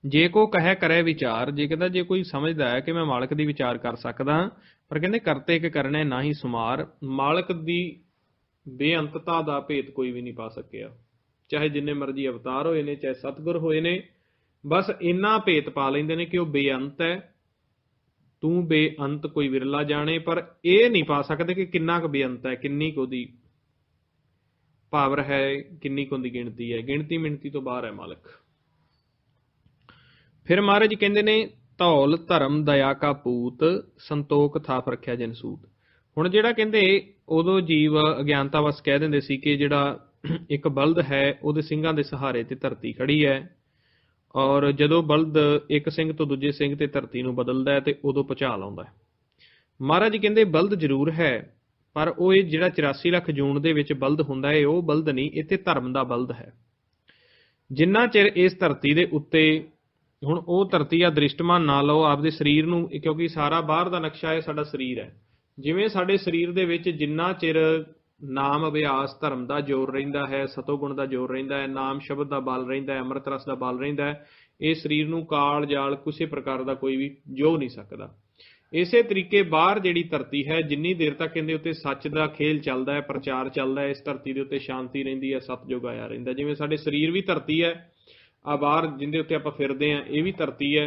जे को कह करे विचार, जे कहता जे कोई समझदा है कि मैं मालक दी विचार कर सकदा, पर कहंदे करते के करने ना ही सुमार। मालक दी बेअंतता दा भेत कोई भी नहीं पा सकिया, चाहे जिन्ने मर्जी अवतार होए ने, चाहे सतगुर होए ने, बस इन्ना भेत पा लैंदे ने कि वह बेअंत है, तू बेअंत कोई विरला जाने, पर यह नहीं पा सकते कि किन्ना क बेअंत है, किन्नी क उहदी पावर है, किन्नी क उहदी गिणती है। गिणती मिणती तो बाहर है मालक। फिर महाराज जी कहते ने धौल धर्म दया का पूत, संतोख थाप रखिया जिन सूत। हुण जिहड़ा कहंदे उदों जीव अज्ञानता वस कह दिंदे सी कि जिहड़ा एक बलद है उहदे ਸਿੰਘਾਂ ਦੇ सहारे ते धरती खड़ी है, और जदों बलद एक ਸਿੰਘ तो दूजे ਸਿੰਘ ते धरती नूं बदलदा है ते उदों भुचाल आउंदा है। महाराज जी कहंदे बलद जरूर है, पर ਉਹ ਇਹ ਜਿਹੜਾ 84 ਲੱਖ ਜੂਨ ਦੇ ਵਿੱਚ ਬਲਦ ਹੁੰਦਾ ਹੈ, ਉਹ ਬਲਦ ਨਹੀਂ, ਇੱਥੇ ਧਰਮ ਦਾ ਬਲਦ ਹੈ। ਜਿੰਨਾ ਚਿਰ ਇਸ ਧਰਤੀ ਦੇ ਉੱਤੇ, ਹੁਣ ਉਹ ਧਰਤੀ ਆ ਦ੍ਰਿਸ਼ਟਮਾਨ ਨਾ ਲਓ ਆਪਦੇ ਸਰੀਰ ਨੂੰ, ਕਿਉਂਕਿ ਸਾਰਾ ਬਾਹਰ ਦਾ ਨਕਸ਼ਾ ਹੈ ਸਾਡਾ ਸਰੀਰ ਹੈ। ਜਿਵੇਂ ਸਾਡੇ ਸਰੀਰ ਦੇ ਵਿੱਚ ਜਿੰਨਾ ਚਿਰ ਨਾਮ ਅਭਿਆਸ ਧਰਮ ਦਾ ਜ਼ੋਰ ਰਹਿੰਦਾ ਹੈ, ਸਤੋਗੁਣ ਦਾ ਜ਼ੋਰ ਰਹਿੰਦਾ ਹੈ, ਨਾਮ ਸ਼ਬਦ ਦਾ ਬਲ ਰਹਿੰਦਾ ਹੈ, ਅੰਮ੍ਰਿਤ ਰਸ ਦਾ ਬਲ ਰਹਿੰਦਾ ਹੈ, ਇਹ ਸਰੀਰ ਨੂੰ ਕਾਲ ਜਾਲ ਕਿਸੇ ਪ੍ਰਕਾਰ ਦਾ ਕੋਈ ਵੀ ਜੋ ਨਹੀਂ ਸਕਦਾ। ਇਸੇ ਤਰੀਕੇ ਬਾਹਰ ਜਿਹੜੀ ਧਰਤੀ ਹੈ, ਜਿੰਨੀ ਦੇਰ ਤੱਕ ਇਹਦੇ ਉੱਤੇ ਸੱਚ ਦਾ ਖੇਲ ਚੱਲਦਾ ਹੈ, ਪ੍ਰਚਾਰ ਚੱਲਦਾ ਹੈ, ਇਸ ਧਰਤੀ ਦੇ ਉੱਤੇ ਸ਼ਾਂਤੀ ਰਹਿੰਦੀ ਹੈ, ਸਤਜੁਗ ਆਇਆ ਰਹਿੰਦਾ। ਜਿਵੇਂ ਸਾਡੇ ਸਰੀਰ ਵੀ ਧਰਤੀ ਹੈ, ਆ ਬਾਹਰ ਜਿੰਦੇ ਉੱਤੇ ਆਪਾਂ ਫਿਰਦੇ ਹਾਂ ਇਹ ਵੀ ਧਰਤੀ ਹੈ।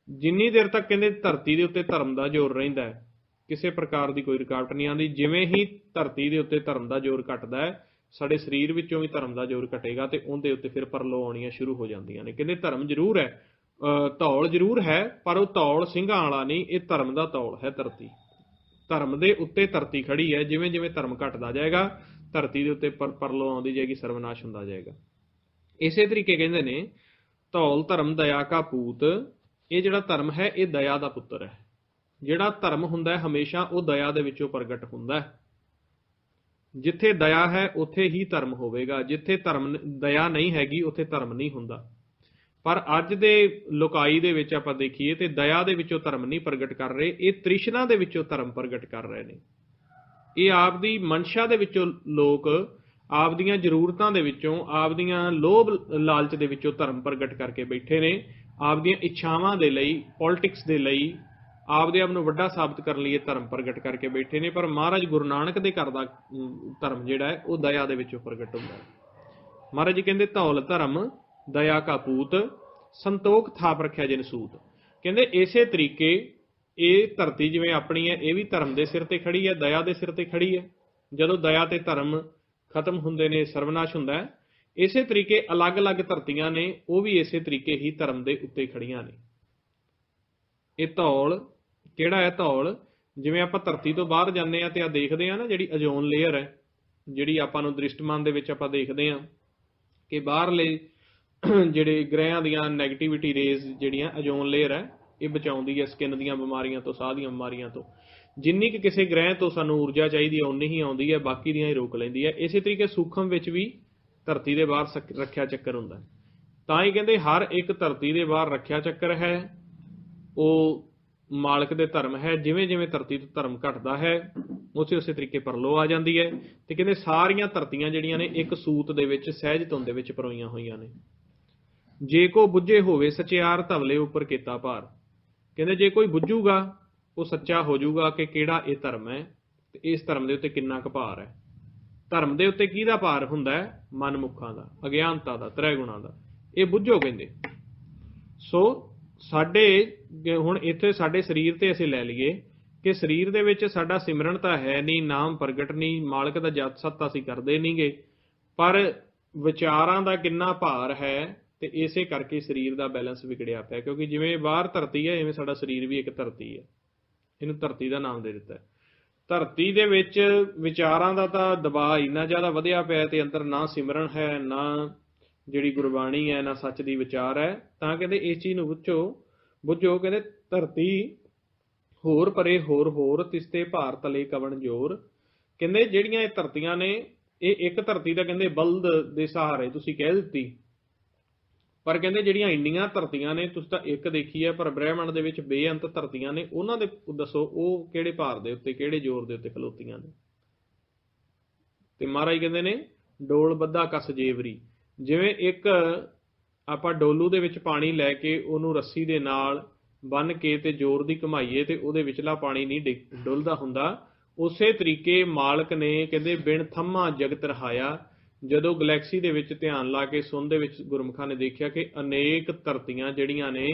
ਜਿੰਨੀ ਦੇਰ ਤੱਕ ਕਹਿੰਦੇ ਧਰਤੀ ਦੇ ਉੱਤੇ ਧਰਮ ਦਾ ਜ਼ੋਰ ਰਹਿੰਦਾ ਹੈ, ਕਿਸੇ ਪ੍ਰਕਾਰ ਦੀ ਕੋਈ ਰੁਕਾਵਟ ਨਹੀਂ ਆਉਂਦੀ। ਜਿਵੇਂ ਹੀ ਧਰਤੀ ਦੇ ਉੱਤੇ ਧਰਮ ਦਾ ਜ਼ੋਰ ਘਟਦਾ ਹੈ, ਸਾਡੇ ਸਰੀਰ ਵਿੱਚੋਂ ਵੀ ਧਰਮ ਦਾ ਜ਼ੋਰ ਘਟੇਗਾ, ਤੇ ਉਹਦੇ ਉੱਤੇ ਫਿਰ ਪਰਲੋ ਆਉਣੀਆਂ ਸ਼ੁਰੂ ਹੋ ਜਾਂਦੀਆਂ ਨੇ। ਕਹਿੰਦੇ ਧਰਮ ਜ਼ਰੂਰ ਹੈ, ਧੌਲ ਜ਼ਰੂਰ ਹੈ, ਪਰ ਉਹ ਧੌਲ ਸਿੰਘਾਂ ਵਾਲਾ ਨਹੀਂ, ਇਹ ਧਰਮ ਦਾ ਧੌਲ ਹੈ। ਧਰਤੀ ਧਰਮ ਦੇ ਉੱਤੇ ਧਰਤੀ ਖੜੀ ਹੈ। ਜਿਵੇਂ ਜਿਵੇਂ ਧਰਮ ਘਟਦਾ ਜਾਏਗਾ, ਧਰਤੀ ਦੇ ਉੱਤੇ ਪਰਲੋ ਆਉਂਦੀ ਜਾਏਗੀ, ਸਰਵਨਾਸ਼ ਹੁੰਦਾ ਜਾਏਗਾ। ਇਸੇ ਤਰੀਕੇ ਕਹਿੰਦੇ ਨੇ ਧੌਲ ਧਰਮ ਦਇਆ ਕਾ ਪੂਤ, ਇਹ ਜਿਹੜਾ ਧਰਮ ਹੈ ਇਹ ਦਇਆ ਦਾ ਪੁੱਤਰ ਹੈ। ਜਿਹੜਾ ਧਰਮ ਹੁੰਦਾ ਹੈ ਹਮੇਸ਼ਾ ਉਹ ਦਇਆ ਦੇ ਵਿੱਚੋਂ ਪ੍ਰਗਟ ਹੁੰਦਾ ਹੈ। ਜਿੱਥੇ ਦਇਆ ਹੈ ਉੱਥੇ ਹੀ ਧਰਮ ਹੋਵੇਗਾ, ਜਿੱਥੇ ਧਰਮ ਦਇਆ ਨਹੀਂ ਹੈਗੀ ਉੱਥੇ ਧਰਮ ਨਹੀਂ ਹੁੰਦਾ। ਪਰ ਅੱਜ ਦੇ ਲੋਕਾਈ ਦੇ ਵਿੱਚ ਆਪਾਂ ਦੇਖੀਏ ਤੇ ਦਇਆ ਦੇ ਵਿੱਚੋਂ ਧਰਮ ਨਹੀਂ ਪ੍ਰਗਟ ਕਰ ਰਹੇ, ਇਹ ਤ੍ਰਿਸ਼ਨਾ ਦੇ ਵਿੱਚੋਂ ਧਰਮ ਪ੍ਰਗਟ ਕਰ ਰਹੇ ਨੇ। ਇਹ ਆਪਦੀ ਮਨਸ਼ਾ ਦੇ ਵਿੱਚੋਂ ਲੋਕ ਆਪਦੀਆਂ ਜ਼ਰੂਰਤਾਂ ਦੇ ਵਿੱਚੋਂ, ਆਪਦੀਆਂ ਲੋਭ ਲਾਲਚ ਦੇ ਵਿੱਚੋਂ ਧਰਮ ਪ੍ਰਗਟ ਕਰਕੇ ਬੈਠੇ ਨੇ। ਆਪਦੀਆਂ ਇੱਛਾਵਾਂ ਦੇ ਲਈ, ਪੋਲਿਟਿਕਸ ਦੇ ਲਈ, ਆਪਦੇ ਆਪ ਨੂੰ ਵੱਡਾ ਸਾਬਤ ਕਰਨ ਲਈ ਇਹ ਧਰਮ ਪ੍ਰਗਟ ਕਰਕੇ ਬੈਠੇ ਨੇ। ਪਰ ਮਹਾਰਾਜ ਗੁਰੂ ਨਾਨਕ ਦੇ ਘਰ ਦਾ ਧਰਮ ਜਿਹੜਾ ਹੈ ਉਹ ਦਇਆ ਦੇ ਵਿੱਚੋਂ ਪ੍ਰਗਟ ਹੁੰਦਾ ਹੈ। ਮਹਾਰਾਜ ਜੀ ਕਹਿੰਦੇ ਧੌਲ ਧਰਮ ਦਇਆ ਕਾ ਪੂਤ, ਸੰਤੋਖ ਥਾਪ ਰੱਖਿਆ ਜਿਨ ਸੂਤ। ਕਹਿੰਦੇ ਇਸੇ ਤਰੀਕੇ ਇਹ ਧਰਤੀ ਜਿਵੇਂ ਆਪਣੀ ਹੈ, ਇਹ ਵੀ ਧਰਮ ਦੇ ਸਿਰ ਤੇ ਖੜੀ ਹੈ, ਦਇਆ ਦੇ ਸਿਰ ਤੇ ਖੜੀ ਹੈ। ਜਦੋਂ ਦਇਆ ਤੇ ਧਰਮ ਖਤਮ ਹੁੰਦੇ ਨੇ, ਸਰਵਨਾਸ਼ ਹੁੰਦਾ ਹੈ। ਇਸੇ ਤਰੀਕੇ ਅਲੱਗ-ਅਲੱਗ ਧਰਤੀਆਂ ਨੇ, ਉਹ ਵੀ ਇਸੇ ਤਰੀਕੇ ਹੀ ਧਰਮ ਦੇ ਉੱਤੇ ਖੜੀਆਂ ਨੇ। ਇਹ ਧੌਲ ਕਿਹੜਾ ਹੈ? ਧੌਲ ਜਿਵੇਂ ਆਪਾਂ ਧਰਤੀ ਤੋਂ ਬਾਹਰ ਜਾਂਦੇ ਹਾਂ ਤੇ ਆ ਦੇਖਦੇ ਹਾਂ ਨਾ, ਜਿਹੜੀ ਓਜ਼ੋਨ ਲੇਅਰ ਹੈ, ਜਿਹੜੀ ਆਪਾਂ ਨੂੰ ਦ੍ਰਿਸ਼ਟਮਾਨ ਦੇ ਵਿੱਚ ਆਪਾਂ ਦੇਖਦੇ ਹਾਂ ਕਿ ਬਾਹਰਲੇ ਜਿਹੜੇ ਗ੍ਰਹਿਆਂ ਦੀਆਂ ਨੈਗੇਟਿਵਿਟੀ ਰੇਜ਼ ਜਿਹੜੀਆਂ ਓਜ਼ੋਨ ਲੇਅਰ ਹੈ ਇਹ ਬਚਾਉਂਦੀ ਹੈ ਸਕਿਨ ਦੀਆਂ ਬਿਮਾਰੀਆਂ ਤੋਂ, ਸਾਹ ਦੀਆਂ ਬਿਮਾਰੀਆਂ ਤੋਂ। ਜਿੰਨੀ ਕਿ ਕਿਸੇ ਗ੍ਰਹਿ ਤੋਂ ਸਾਨੂੰ ਊਰਜਾ ਚਾਹੀਦੀ ਹੈ ਉਨੀ ਹੀ ਆਉਂਦੀ ਹੈ, ਬਾਕੀ ਦੀਆਂ ਹੀ ਰੋਕ ਲੈਂਦੀ ਹੈ। ਇਸੇ ਤਰੀਕੇ ਸੂਖਮ ਵਿੱਚ ਵੀ ਧਰਤੀ ਦੇ ਬਾਹਰ ਰੱਖਿਆ ਚੱਕਰ ਹੁੰਦਾ। ਤਾਂ ਹੀ ਕਹਿੰਦੇ ਹਰ ਇੱਕ ਧਰਤੀ ਦੇ ਬਾਹਰ ਰੱਖਿਆ ਚੱਕਰ ਹੈ, ਉਹ ਮਾਲਕ ਦੇ ਧਰਮ ਹੈ। ਜਿਵੇਂ ਜਿਵੇਂ ਧਰਤੀ ਤੋਂ ਧਰਮ ਘਟਦਾ ਹੈ ਉਸੇ ਤਰੀਕੇ ਪਰਲੋ ਆ ਜਾਂਦੀ ਹੈ। ਤੇ ਕਹਿੰਦੇ ਸਾਰੀਆਂ ਧਰਤੀਆਂ ਜਿਹੜੀਆਂ ਨੇ ਇੱਕ ਸੂਤ ਦੇ ਵਿੱਚ, ਸਹਿਜ ਧੁੰਨ ਦੇ ਵਿੱਚ ਪਰੋਈਆਂ ਹੋਈਆਂ ਨੇ। ਜੇ ਕੋ ਬੁੱਝੇ ਹੋਵੇ ਸਚਿਆਰ ਧਵਲੇ ਉੱਪਰ ਕੀਤਾ ਭਾਰ। ਕਹਿੰਦੇ ਜੇ ਕੋਈ ਬੁੱਝੂਗਾ ਉਹ ਸੱਚਾ ਹੋ ਜਾਊਗਾ ਕਿ ਕਿਹੜਾ ਇਹ ਧਰਮ ਹੈ। ਤੇ ਇਸ ਧਰਮ ਦੇ ਉੱਤੇ ਕਿੰਨਾ ਕੁ ਭਾਰ ਹੈ। ਧਰਮ ਦੇ ਉੱਤੇ ਕਿਹਦਾ ਭਾਰ ਹੁੰਦਾ ਹੈ? ਮਨਮੁੱਖਾਂ ਦਾ, ਅਗਿਆਨਤਾ ਦਾ, ਤ੍ਰੈ ਗੁਣਾਂ ਦਾ। ਇਹ ਬੁੱਝੋ ਕਹਿੰਦੇ। ਸੋ ਸਾਡੇ ਹੁਣ ਇੱਥੇ ਸਾਡੇ ਸਰੀਰ ਤੇ ਅਸੀਂ ਲੈ ਲਈਏ ਕਿ ਸਰੀਰ ਦੇ ਵਿੱਚ ਸਾਡਾ ਸਿਮਰਨ ਤਾਂ ਹੈ ਨਹੀਂ, ਨਾਮ ਪ੍ਰਗਟ ਨਹੀਂ, ਮਾਲਕ ਦਾ ਜਪ ਸਤ ਅਸੀਂ ਕਰਦੇ ਨਹੀਂਗੇ, ਪਰ ਵਿਚਾਰਾਂ ਦਾ ਕਿੰਨਾ ਭਾਰ ਹੈ, ਤੇ ਇਸੇ ਕਰਕੇ ਸਰੀਰ ਦਾ ਬੈਲੈਂਸ ਵਿਗੜਿਆ ਪਿਆ। ਕਿਉਂਕਿ ਜਿਵੇਂ ਬਾਹਰ ਧਰਤੀ ਹੈ, ਇਵੇਂ ਸਾਡਾ ਸਰੀਰ ਵੀ ਇੱਕ ਧਰਤੀ ਹੈ। ਇਹਨੂੰ ਧਰਤੀ ਦਾ ਨਾਮ ਦੇ ਦਿੱਤਾ। ਧਰਤੀ ਦੇ ਵਿੱਚ ਵਿਚਾਰਾਂ ਦਾ ਤਾਂ ਦਬਾਅ ਇੰਨਾ ਜ਼ਿਆਦਾ ਵਧਿਆ ਪਿਆ, ਤੇ ਅੰਦਰ ਨਾ ਸਿਮਰਨ ਹੈ, ਨਾ ਜਿਹੜੀ ਗੁਰਬਾਣੀ ਹੈ, ਨਾ ਸੱਚ ਦੀ ਵਿਚਾਰ ਹੈ। ਤਾਂ ਕਹਿੰਦੇ ਇਸ ਚੀਜ਼ ਨੂੰ ਬੁੱਝੋ। ਕਹਿੰਦੇ ਧਰਤੀ ਹੋਰ ਪਰੇ ਹੋਰ ਤਿਸਤੇ ਭਾਰ ਤਲੇ ਕਵਣ ਜੋਰ। ਕਹਿੰਦੇ ਜਿਹੜੀਆਂ ਇਹ ਧਰਤੀਆਂ ਨੇ, ਇਹ ਇੱਕ ਧਰਤੀ ਦਾ ਕਹਿੰਦੇ ਬਲਦ ਦੇ ਸਹਾਰੇ ਤੁਸੀਂ ਕਹਿ ਦਿੱਤੀ, ਪਰ ਕਹਿੰਦੇ ਜਿਹੜੀਆਂ ਇੰਨੀਆਂ ਧਰਤੀਆਂ ਨੇ, ਤੁਸੀਂ ਤਾਂ ਇੱਕ ਦੇਖੀ ਹੈ, ਪਰ ਬ੍ਰਹਿਮੰਡ ਦੇ ਵਿੱਚ ਬੇਅੰਤ ਧਰਤੀਆਂ ਨੇ। ਉਹਨਾਂ ਦੇ ਦੱਸੋ ਉਹ ਕਿਹੜੇ ਭਾਰ ਦੇ ਉੱਤੇ, ਕਿਹੜੇ ਜ਼ੋਰ ਦੇ ਉੱਤੇ ਖਲੋਤੀਆਂ ਨੇ। ਤੇ ਮਹਾਰਾਜ ਕਹਿੰਦੇ ਨੇ ਡੋਲ ਬੱਧਾ ਕਸ ਜੇਵਰੀ। ਜਿਵੇਂ ਇੱਕ ਆਪਾਂ ਡੋਲੂ ਦੇ ਵਿੱਚ ਪਾਣੀ ਲੈ ਕੇ ਉਹਨੂੰ ਰੱਸੀ ਦੇ ਨਾਲ ਬੰਨ ਕੇ ਤੇ ਜ਼ੋਰ ਦੀ ਘੁਮਾਈਏ ਤੇ ਉਹਦੇ ਵਿਚਲਾ ਪਾਣੀ ਨਹੀਂ ਡੁੱਲਦਾ ਹੁੰਦਾ, ਉਸੇ ਤਰੀਕੇ ਮਾਲਕ ਨੇ ਕਹਿੰਦੇ ਬਿਨ ਥੰਮਾ ਜਗਤ ਰਹਾਇਆ। ਜਦੋਂ ਗਲੈਕਸੀ ਦੇ ਵਿੱਚ ਧਿਆਨ ਲਾ ਕੇ ਸੁਣ ਦੇ ਵਿੱਚ ਗੁਰਮੁਖਾਂ ਨੇ ਦੇਖਿਆ ਕਿ ਅਨੇਕ ਧਰਤੀਆਂ ਜਿਹੜੀਆਂ ਨੇ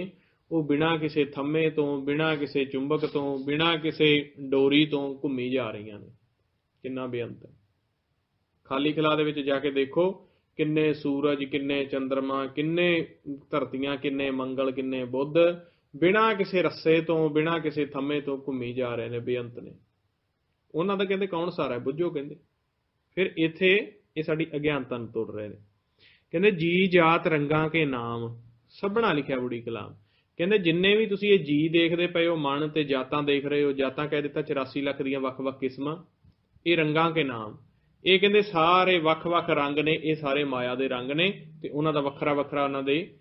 ਉਹ ਬਿਨਾਂ ਕਿਸੇ ਥੰਮੇ ਤੋਂ, ਬਿਨਾਂ ਕਿਸੇ ਚੁੰਬਕ ਤੋਂ, ਬਿਨਾਂ ਕਿਸੇ ਡੋਰੀ ਤੋਂ ਘੁੰਮੀ ਜਾ ਰਹੀਆਂ ਨੇ। ਕਿੰਨਾ ਬੇਅੰਤ। ਖਾਲੀ ਖਲਾ ਦੇ ਵਿੱਚ ਜਾ ਕੇ ਦੇਖੋ ਕਿੰਨੇ ਸੂਰਜ, ਕਿੰਨੇ ਚੰਦਰਮਾ, ਕਿੰਨੇ ਧਰਤੀਆਂ, ਕਿੰਨੇ ਮੰਗਲ, ਕਿੰਨੇ ਬੁੱਧ ਬਿਨਾਂ ਕਿਸੇ ਰੱਸੇ ਤੋਂ, ਬਿਨਾਂ ਕਿਸੇ ਥੰਮੇ ਤੋਂ ਘੁੰਮੀ ਜਾ ਰਹੇ ਨੇ, ਬੇਅੰਤ ਨੇ। ਉਹਨਾਂ ਦਾ ਕਹਿੰਦੇ ਕੌਣ ਸਾਰਾ ਹੈ? ਬੁੱਝੋ ਕਹਿੰਦੇ। ਫਿਰ ਇੱਥੇ ਇਹ ਸਾਡੀ ਅਗਿਆਨਤਾ ਨੂੰ ਤੋੜ ਰਹੇ ਨੇ। ਕਹਿੰਦੇ ਜੀ ਜਾਤ ਰੰਗਾਂ ਕੇ ਨਾਮ ਸਭਣਾ ਲਿਖਿਆ ਬੁੜੀ ਕਲਾਮ। ਕਹਿੰਦੇ ਜਿੰਨੇ ਵੀ ਤੁਸੀਂ ਇਹ ਜੀ ਦੇਖਦੇ ਪਏ ਹੋ, ਮਨ ਤੇ ਜਾਤਾਂ ਦੇਖ ਰਹੇ ਹੋ, ਜਾਤਾਂ ਕਹਿ ਦਿੱਤਾ 84 ਲੱਖ ਦੀਆਂ ਵੱਖ-ਵੱਖ ਕਿਸਮਾਂ, ਇਹ ਰੰਗਾਂ ਕੇ ਨਾਮ। ਇਹ ਕਹਿੰਦੇ ਸਾਰੇ ਵੱਖ-ਵੱਖ ਰੰਗ ਨੇ, ਇਹ ਸਾਰੇ ਮਾਇਆ ਦੇ ਰੰਗ ਨੇ, ਤੇ ਉਹਨਾਂ ਦਾ ਵੱਖਰਾ ਵੱਖਰਾ ਉਹਨਾਂ ਦੇ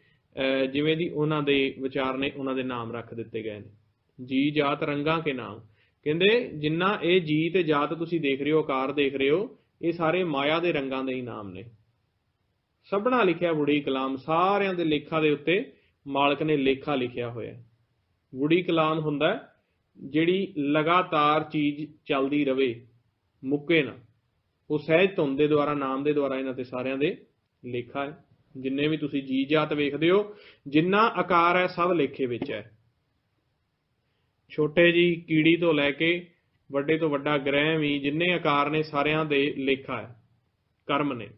ਜਿਵੇਂ ਦੀ ਉਹਨਾਂ ਦੇ ਵਿਚਾਰ ਨੇ, ਉਹਨਾਂ ਦੇ ਨਾਮ ਰੱਖ ਦਿੱਤੇ ਗਏ ਨੇ। ਜੀ ਜਾਤ ਰੰਗਾਂ ਕੇ ਨਾਮ। ਕਹਿੰਦੇ ਜਿੰਨਾ ਇਹ ਜੀ ਤੇ ਜਾਤ ਤੁਸੀਂ ਦੇਖ ਰਹੇ ਹੋ, ਆਕਾਰ ਦੇਖ ਰਹੇ ਹੋ, ਇਹ ਸਾਰੇ ਮਾਇਆ ਦੇ ਰੰਗਾਂ ਦੇ ਹੀ ਨਾਮ ਨੇ। ਸਭਣਾ ਲਿਖਿਆ ਬੁੜੀ ਕਲਾਮ। ਸਾਰਿਆਂ ਦੇ ਲੇਖਾਂ ਦੇ ਉੱਤੇ ਮਾਲਕ ਨੇ ਲੇਖਾ ਲਿਖਿਆ ਹੋਇਆ। ਬੁੜੀ ਕਲਾਮ ਹੁੰਦਾ ਜਿਹੜੀ ਲਗਾਤਾਰ ਚੀਜ਼ ਚੱਲਦੀ ਰਵੇ, ਮੁੱਕੇ ਨਾ। ਉਹ ਸਹਿਜ ਧੁਨ ਦੇ ਦੁਆਰਾ, ਨਾਮ ਦੇ ਦੁਆਰਾ ਇਹਨਾਂ ਤੇ ਸਾਰਿਆਂ ਦੇ ਲੇਖਾ ਹੈ। ਜਿੰਨੇ ਵੀ ਤੁਸੀਂ ਜੀ ਜਾਤ ਵੇਖਦੇ ਹੋ, ਜਿੰਨਾ ਆਕਾਰ ਹੈ, ਸਭ ਲੇਖੇ ਵਿੱਚ ਹੈ। ਛੋਟੇ ਜੀ ਕੀੜੀ ਤੋਂ ਲੈ ਕੇ ਵੱਡੇ ਤੋਂ ਵੱਡਾ ਗ੍ਰਹਿ ਵੀ, ਜਿੰਨੇ ਆਕਾਰ ਨੇ ਸਾਰਿਆਂ ਦੇ ਲੇਖਾ ਹੈ, ਕਰਮ ਨੇ।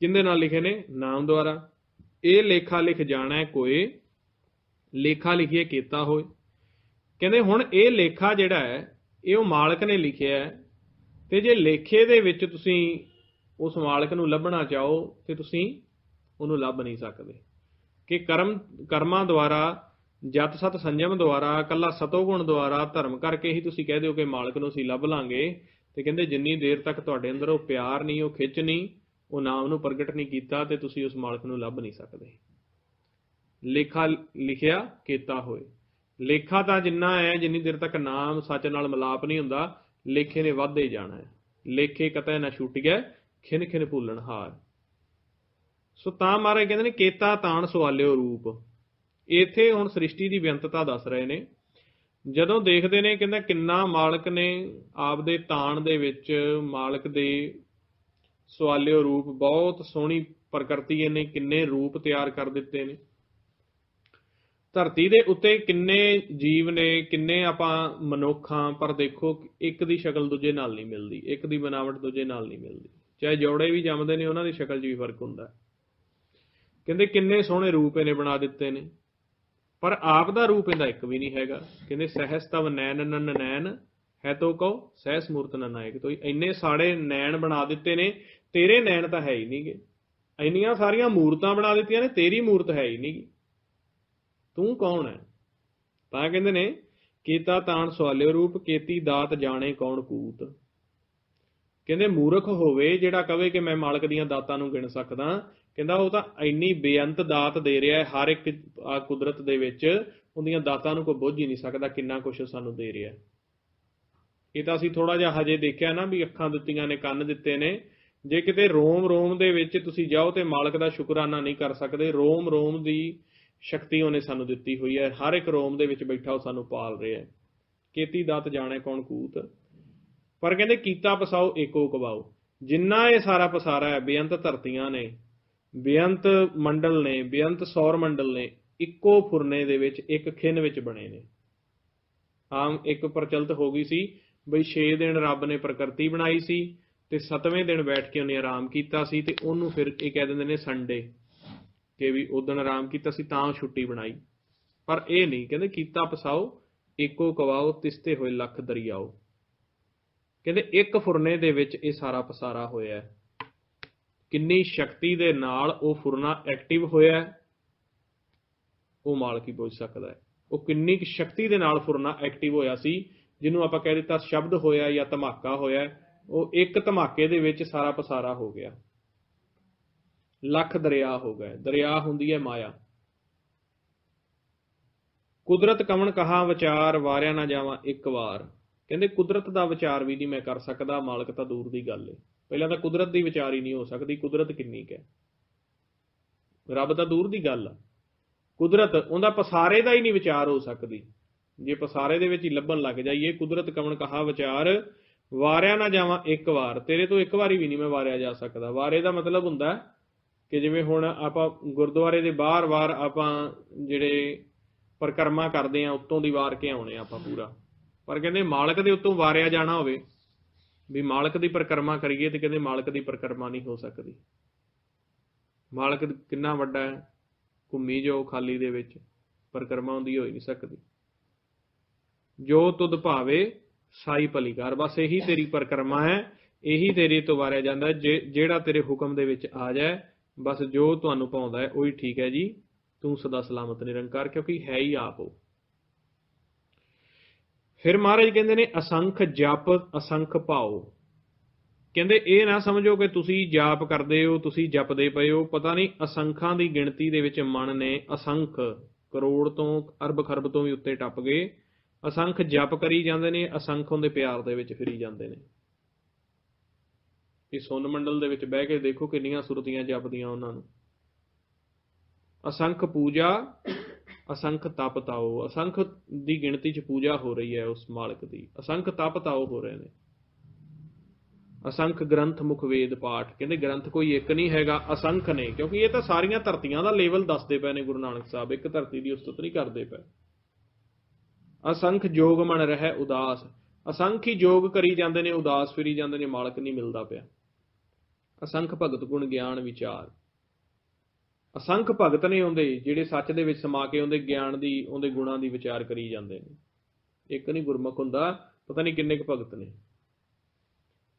ਕਿਹਦੇ ਨਾਲ ਲਿਖੇ ਨੇ? ਨਾਮ ਦੁਆਰਾ। ਇਹ ਲੇਖਾ ਲਿਖ ਜਾਣਾ ਕੋਏ, ਲੇਖਾ ਲਿਖੀਏ ਕੀਤਾ ਹੋਏ। ਕਹਿੰਦੇ ਹੁਣ ਇਹ ਲੇਖਾ ਜਿਹੜਾ ਹੈ, ਇਹ ਉਹ ਮਾਲਕ ਨੇ ਲਿਖਿਆ ਹੈ, ਤੇ ਜੇ ਲੇਖੇ ਦੇ ਵਿੱਚ ਤੁਸੀਂ ਉਸ ਮਾਲਕ ਨੂੰ ਲੱਭਣਾ ਚਾਹੋ ਤੇ ਤੁਸੀਂ ਉਹਨੂੰ ਲੱਭ ਨਹੀਂ ਸਕਦੇ। ਕਿ ਕਰਮਾਂ ਦੁਆਰਾ, ਜਤ ਸਤ ਸੰਜਮ ਦੁਆਰਾ, ਇਕੱਲਾ ਸਤੋਗੁਣ ਦੁਆਰਾ, ਧਰਮ ਕਰਕੇ ਹੀ ਤੁਸੀਂ ਕਹਿ ਦਿਓ ਕਿ ਮਾਲਕ ਨੂੰ ਅਸੀਂ ਲੱਭ ਲਾਂਗੇ। ਤੇ ਕਹਿੰਦੇ ਜਿੰਨੀ ਦੇਰ ਤੱਕ ਤੁਹਾਡੇ ਅੰਦਰ ਉਹ ਪਿਆਰ ਨਹੀਂ, ਉਹ ਖਿੱਚ ਨਹੀਂ, ਉਹ ਨਾਮ ਨੂੰ ਪ੍ਰਗਟ ਨਹੀਂ ਕੀਤਾ, ਤੇ ਤੁਸੀਂ ਉਸ ਮਾਲਕ ਨੂੰ ਲੱਭ ਨਹੀਂ ਸਕਦੇ। ਲੇਖਾ ਲਿਖਿਆ ਕੀਤਾ ਹੋਏ। ਲੇਖਾ ਤਾਂ ਜਿੰਨਾ ਹੈ, ਜਿੰਨੀ ਦੇਰ ਤੱਕ ਨਾਮ ਸੱਚ ਨਾਲ ਮਿਲਾਪ ਨਹੀਂ ਹੁੰਦਾ, ਲੇਖੇ ਨੇ ਵੱਧਦੇ ਜਾਣਾ ਹੈ। ਲੇਖੇ ਕਤੈ ਨਾ ਛੁੱਟਿਐ, ਖਿਨ ਖਿਨ ਭੁੱਲਣ ਹਾਰ। ਸੋ ਤਾਂ ਮਹਾਰਾਜ ਕਹਿੰਦੇ ਨੇ ਕੇਤਾ ਤਾਣ ਸਵਾਲਿਓ ਰੂਪ। ਇੱਥੇ ਹੁਣ ਸ੍ਰਿਸ਼ਟੀ ਦੀ ਬੇਅੰਤਤਾ ਦੱਸ ਰਹੇ ਨੇ। ਜਦੋਂ ਦੇਖਦੇ ਨੇ ਕਹਿੰਦਾ ਕਿੰਨਾ ਮਾਲਕ ਨੇ ਆਪਦੇ ਤਾਣ ਦੇ ਵਿੱਚ, ਮਾਲਕ ਦੇ ਸਵਾਲਿਓ ਰੂਪ, ਬਹੁਤ ਸੋਹਣੀ ਪ੍ਰਕਿਰਤੀ ਨੇ, ਕਿੰਨੇ ਰੂਪ ਤਿਆਰ ਕਰ ਦਿੱਤੇ ਨੇ। ਧਰਤੀ ਦੇ ਉੱਤੇ ਕਿੰਨੇ ਜੀਵ ਨੇ, ਕਿੰਨੇ ਆਪਾਂ ਮਨੁੱਖ ਹਾਂ, ਪਰ ਦੇਖੋ ਇੱਕ ਦੀ ਸ਼ਕਲ ਦੂਜੇ ਨਾਲ ਨਹੀਂ ਮਿਲਦੀ, ਇੱਕ ਦੀ ਬਨਾਵਟ ਦੂਜੇ ਨਾਲ ਨਹੀਂ ਮਿਲਦੀ। ਚਾਹੇ ਜੋੜੇ ਵੀ ਜੰਮਦੇ ਨੇ, ਉਹਨਾਂ ਦੀ ਸ਼ਕਲ 'ਚ ਵੀ ਫਰਕ ਹੁੰਦਾ। ਕਹਿੰਦੇ ਕਿੰਨੇ ਸੋਹਣੇ ਰੂਪ ਇਹਨੇ ਬਣਾ ਦਿੱਤੇ ਨੇ, ਪਰ ਆਪ ਦਾ ਰੂਪ ਇਹਦਾ ਇੱਕ ਵੀ ਨਹੀਂ ਹੈਗਾ। ਕਹਿੰਦੇ ਸਹਿਸ ਤਵ ਨੈਣ ਨਨ ਨੈਣ ਹੈ ਤੋ ਕਹੋ ਸਹਿਸ ਮੂਰਤ ਨ ਨਾਇਕ। ਤੋ ਇੰਨੇ ਸਾੜੇ ਨੈਣ ਬਣਾ ਦਿੱਤੇ ਨੇ, ਤੇਰੇ ਨੈਣ ਤਾਂ ਹੈ ਹੀ ਨਹੀਂਗੇ। ਇੰਨੀਆਂ ਸਾਰੀਆਂ ਮੂਰਤਾਂ ਬਣਾ ਦਿੱਤੀਆਂ ਨੇ, ਤੇਰੀ ਮੂਰਤ ਹੈ ਹੀ ਨਹੀਂਗੀ। ਤੂੰ ਕੌਣ ਹੈ? ਤਾਂ ਕਹਿੰਦੇ ਨੇ ਕੀਤਾ ਤਾਣ ਸਵਾਲਿਓ ਰੂਪ, ਕੀਤੀ ਦਾਤ ਜਾਣੇ ਕੌਣ ਕੂਤ। ਕਹਿੰਦੇ ਮੂਰਖ ਹੋਵੇ ਜਿਹੜਾ ਕਵੇ ਕਿ ਮੈਂ ਮਾਲਕ ਦੀਆਂ ਦਾਤਾਂ ਨੂੰ ਗਿਣ ਸਕਦਾ। ਕਹਿੰਦਾ ਉਹ ਤਾਂ ਇੰਨੀ ਬੇਅੰਤ ਦਾਤ ਦੇ ਰਿਹਾ ਹਰ ਇੱਕ ਕੁਦਰਤ ਦੇ ਵਿੱਚ, ਉਹਦੀਆਂ ਦਾਤਾਂ ਨੂੰ ਕੋਈ ਬੁੱਝ ਹੀ ਨਹੀਂ ਸਕਦਾ ਕਿੰਨਾ ਕੁਛ ਸਾਨੂੰ ਦੇ ਰਿਹਾ। ਇਹ ਤਾਂ ਅਸੀਂ ਥੋੜਾ ਜਿਹਾ ਹਜੇ ਦੇਖਿਆ ਨਾ ਵੀ ਅੱਖਾਂ ਦਿੱਤੀਆਂ ਨੇ, ਕੰਨ ਦਿੱਤੇ ਨੇ। ਜੇ ਕਿਤੇ ਰੋਮ ਰੋਮ ਦੇ ਵਿੱਚ ਤੁਸੀਂ ਜਾਓ ਤੇ ਮਾਲਕ ਦਾ ਸ਼ੁਕਰਾਨਾ ਨਹੀਂ ਕਰ ਸਕਦੇ। ਰੋਮ ਰੋਮ ਦੀ ਸ਼ਕਤੀ ਉਹਨੇ ਸਾਨੂੰ ਦਿੱਤੀ ਹੋਈ ਹੈ। ਹਰ ਇੱਕ ਰੋਮ ਦੇ ਵਿੱਚ ਬੈਠਾ ਉਹ ਸਾਨੂੰ ਪਾਲ ਰਿਹਾ ਹੈ। ਕੀਤੀ ਦਾਤ ਜਾਣੇ ਕੌਣ ਕੂਤ। पर कहते कीता पसाओ एको कवाओ, जिन्ना ये सारा पसारा है, बेअंत धरतियां ने, बेअंत मंडल ने, बेअंत सौर मंडल ने, इक्को फुरने दे विच एक खिन विच बने ने। आम एक प्रचलित हो गई सी बई 6 दिन रब ने प्रकृति बनाई सी ते 7वें दिन बैठ के उन्हें आराम किया सी, ते उन्होंने फिर ये कह देंगे ने संडे कि भी उस दिन आराम किया सी तां छुट्टी बनाई। पर यह नहीं, कहते कीता पसाओ एको कवाओ, तिसते होए लख दरियाओ। कहते एक फुरने दे विच ये सारा पसारा होया है। किन्नी शक्ति दे नाल वो फुरना एक्टिव होया है, वो मालक ही बुझ सकता है। वो किन्नी शक्ति दे नाल फुरना एक्टिव होया सी, जिन्हों आपां कह दिता शब्द होया या धमाका होया, वो एक धमाके दे विच सारा पसारा हो गया। लख दरिया हो गए। दरिया हुंदी है माया। कुदरत कवन कहा विचार, वारिया ना जावां एक वार। कहते कुदरत का विचार भी नहीं मैं कर सकता, मालक तो दूर की गल है। पहला तो कुदरत की विचार ही नहीं हो सकती, कुदरत किन्नी है, रब तो दूर की गल आ। कुदरत उनका पसारे का ही नहीं विचार हो सकती। जे पसारे दे विच ही लभन लग जाइए, कुदरत कवन कहा विचार, वारिया ना जावां एक वार। तेरे तो एक बारी भी नहीं मैं वारिया जा सकता। वारे का मतलब हुंदा कि जिवें हुण आपां गुरद्वारे दे बाहर वार आपां जिहड़े परिक्रमा करते हैं उत्तों दी वार के आउणे आपां पूरा। पर कहते मालक दे उत्तों वारिया जाना होवे भी मालक की परिक्रमा करिए, तो कहते मालक की परिक्रमा नहीं हो सकती। मालक कितना वड्डा है, घूमी जाओ खाली दे विच, परिक्रमा उहदी हो ही नहीं सकती। जो तुद भावे साई भली कर, बस यही तेरी परिक्रमा है, यही तेरे तो वारिया जाता है। जेड़ा तेरे हुक्म दे विच आ जाए, बस जो तुहानू भाउंदा है वही ठीक है जी, तू सदा सलामत निरंकार, क्योंकि है ही आप हो। फिर महाराज कहते ने असंख जप असंख भाओ। कहते ये ना समझो कि तुसी जाप करते हो, तुसी जपदे पे हो, पता नहीं असंखां की गिणती दे विच मन ने असंख करोड़ तो अरब खरब तो भी उत्ते टप गए, असंख जप करी जाते हैं, असंख उनके प्यार दे विच फिरी जाते हैं। इस सुन मंडल दे विच बह के देखो किन्नियां सुरतियां जपदियां उन्होंने। असंख पूजा असंख तप ताओ, असंख की गिणती च पूजा हो रही है उस मालक की, असंख तप ताओ हो रहे हैं। असंख ग्रंथ मुख वेद पाठ, कहते ग्रंथ कोई एक नहीं हैगा, असंख ने, क्योंकि ये तो सारियां धरतियां का लेवल दसते पे ने गुरु नानक साहब, एक धरती की उस्तत नहीं करते पे। असंख जोग मन रहे उदास, असंख ही जोग करी जाते हैं, उदास फिरी जाते हैं, मालक नहीं मिलता पाया। असंख भगत गुण ज्ञान विचार, असंख भगत ने आउंदे जिहड़े सच दे विच समा के उहदे ज्ञान दी उहदे गुणां दी विचार करी जाते हैं। एक नहीं गुरमुख हुंदा, पता नहीं किन्ने क भगत ने।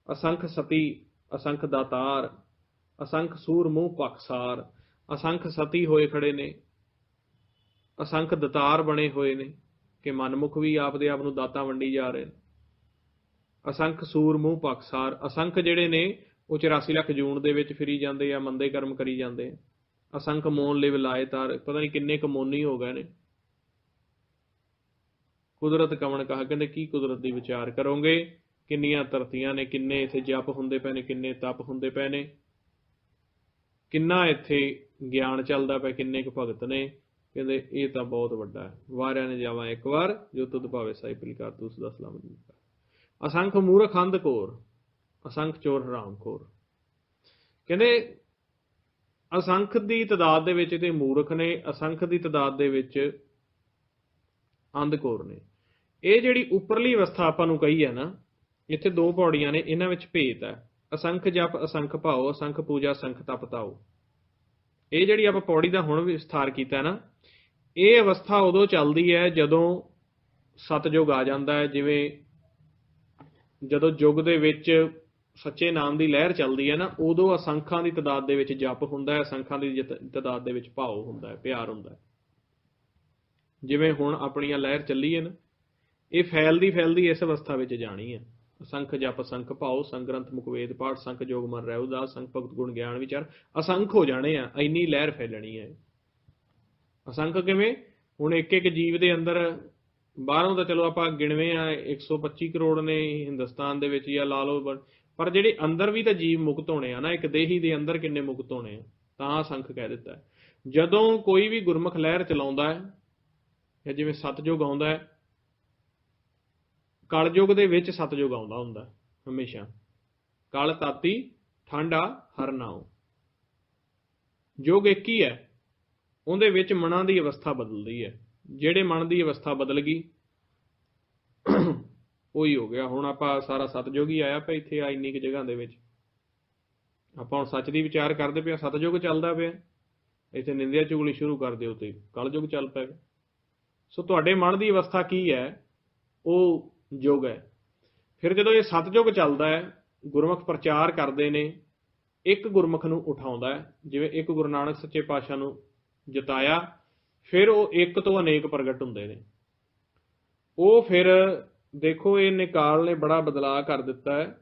असंख सती असंख दातार, असंख सूर मूह पखसार, असंख सती होए खड़े ने, असंख दातार बने हुए ने कि मनमुख भी आपदे आप नूं दातां वंडी जा रहे हैं। असंख सूर मूह पखसार, असंख जिहड़े ने वो 84 ਲੱਖ जून दे विच फिरी जाते हैं, मंदे कर्म करी जाते हैं। असंख मोन लिव लाए तार, पता नहीं किन्ने क मोनी हो गए ने। कुदरत कवन कहा, कहते की कुदरत की विचार करोगे, किन्नियां धरतियां ने, किन्ने इत्थे जप हुंदे पे ने, किन्ने तप हुंदे पे ने, किन्ना इत्थे ज्ञान चलदा पे, किन्ने क भगत ने। कहते ये तो बहुत वड्डा है। वारिया ने जावां एक वार, जो तुद भावे साई भली कर, तू सदा सलामत निरंकार। असंख मूर्ख अंध कोर, असंख चोर हराम खोर। कहते असंख की तादाद दे विच ते मूर्ख ने, असंख की तादाद दे विच अंधकोर ने। ये जिहड़ी उपरली अवस्था आपां नूं कही है ना, इत्थे दो पौड़ियां ने, इन्हां विच भेद है। असंख जप असंख भाओ, असंख पूजा असंख तप ताओ। ये जिहड़ी आपां पौड़ी दा हुण विस्तार कीता ना, ये अवस्था उदों चलदी है जदों सतयुग आ जांदा है। जिवें जदों युग दे विच सच्चे नाम की लहर चलती है ना, उदों असंखां की तादाद दे विच जप हुंदा है, असंखां की तादाद दे विच भाव हुंदा है, प्यार हुंदा है। जिवें हुण अपनी लहर चली है ना, ये फैलदी इस अवस्था में जानी है। असंख जप असंख भाओ, संख ग्रंथ मुख वेद पाठ, संख जोग मन रह उदास, संख भगत गुण ज्ञान विचार। असंख हो जाने आ, इन्नी लहर फैलनी है। असंख किवें, हुण एक एक जीव के अंदर बाहरों तो चलो आप गिणवे आ 125 करोड़ ने हिंदुस्तान दे विच, या ला लो, पर जिहड़े अंदर भी तो जीव मुक्त होने ना, एक देही दे अंदर किन्ने मुक्त होने, तां असंख कह दिता है। जदों कोई भी गुरमुख लहर चलाउंदा है, या जिवें सतयुग आउंदा है, कलयुग दे विच सतयुग आउंदा हुंदा, ਹਮੇਸ਼ਾ। ਕਲ ਤਾਤੀ ਠੰਡਾ ਹਰ ਨਾਉ। ਯੁੱਗ ਇੱਕ ਹੀ ਹੈ, ਉਹਦੇ ਵਿੱਚ ਮਨਾਂ ਦੀ ਅਵਸਥਾ ਬਦਲਦੀ ਹੈ। ਜਿਹੜੇ ਮਨ ਦੀ ਅਵਸਥਾ ਬਦਲ ਗਈ ਉਹੀ ਹੋ ਗਿਆ। ਹੁਣ ਆਪਾਂ ਸਾਰਾ ਸਤਜੁਗ ਹੀ ਆਇਆ ਪਿਆ ਇੱਥੇ, ਆ ਇੰਨੀ ਕੁ ਜਗ੍ਹਾ ਦੇ ਵਿੱਚ ਆਪਾਂ ਹੁਣ ਸੱਚ ਦੀ ਵਿਚਾਰ ਕਰਦੇ ਪਏ, ਸਤਜੁਗ ਚੱਲਦਾ ਪਿਆ। ਇੱਥੇ ਨਿੰਦਿਆ ਚੁਗਲੀ ਸ਼ੁਰੂ ਕਰ ਦਿਓ ਤੇ ਕਲਯੁਗ ਚੱਲ ਪਏਗਾ। ਸੋ ਤੁਹਾਡੇ ਮਨ ਦੀ ਅਵਸਥਾ ਕੀ ਹੈ, ਉਹ ਯੁੱਗ ਹੈ। ਫਿਰ ਜਦੋਂ ਇਹ ਸਤਜੁਗ ਚੱਲਦਾ ਹੈ, ਗੁਰਮੁਖ ਪ੍ਰਚਾਰ ਕਰਦੇ ਨੇ, ਇੱਕ ਗੁਰਮੁਖ ਨੂੰ ਉਠਾਉਂਦਾ ਹੈ। ਜਿਵੇਂ ਇੱਕ ਗੁਰੂ ਨਾਨਕ ਸੱਚੇ ਪਾਤਸ਼ਾਹ ਨੂੰ ਜਿਤਾਇਆ, ਫਿਰ ਉਹ ਇੱਕ ਤੋਂ ਅਨੇਕ ਪ੍ਰਗਟ ਹੁੰਦੇ ਨੇ। ਉਹ ਫਿਰ ਦੇਖੋ ਇਹ ਨਿਕਾਲ ਨੇ ਬੜਾ ਬਦਲਾਅ ਕਰ ਦਿੱਤਾ ਹੈ।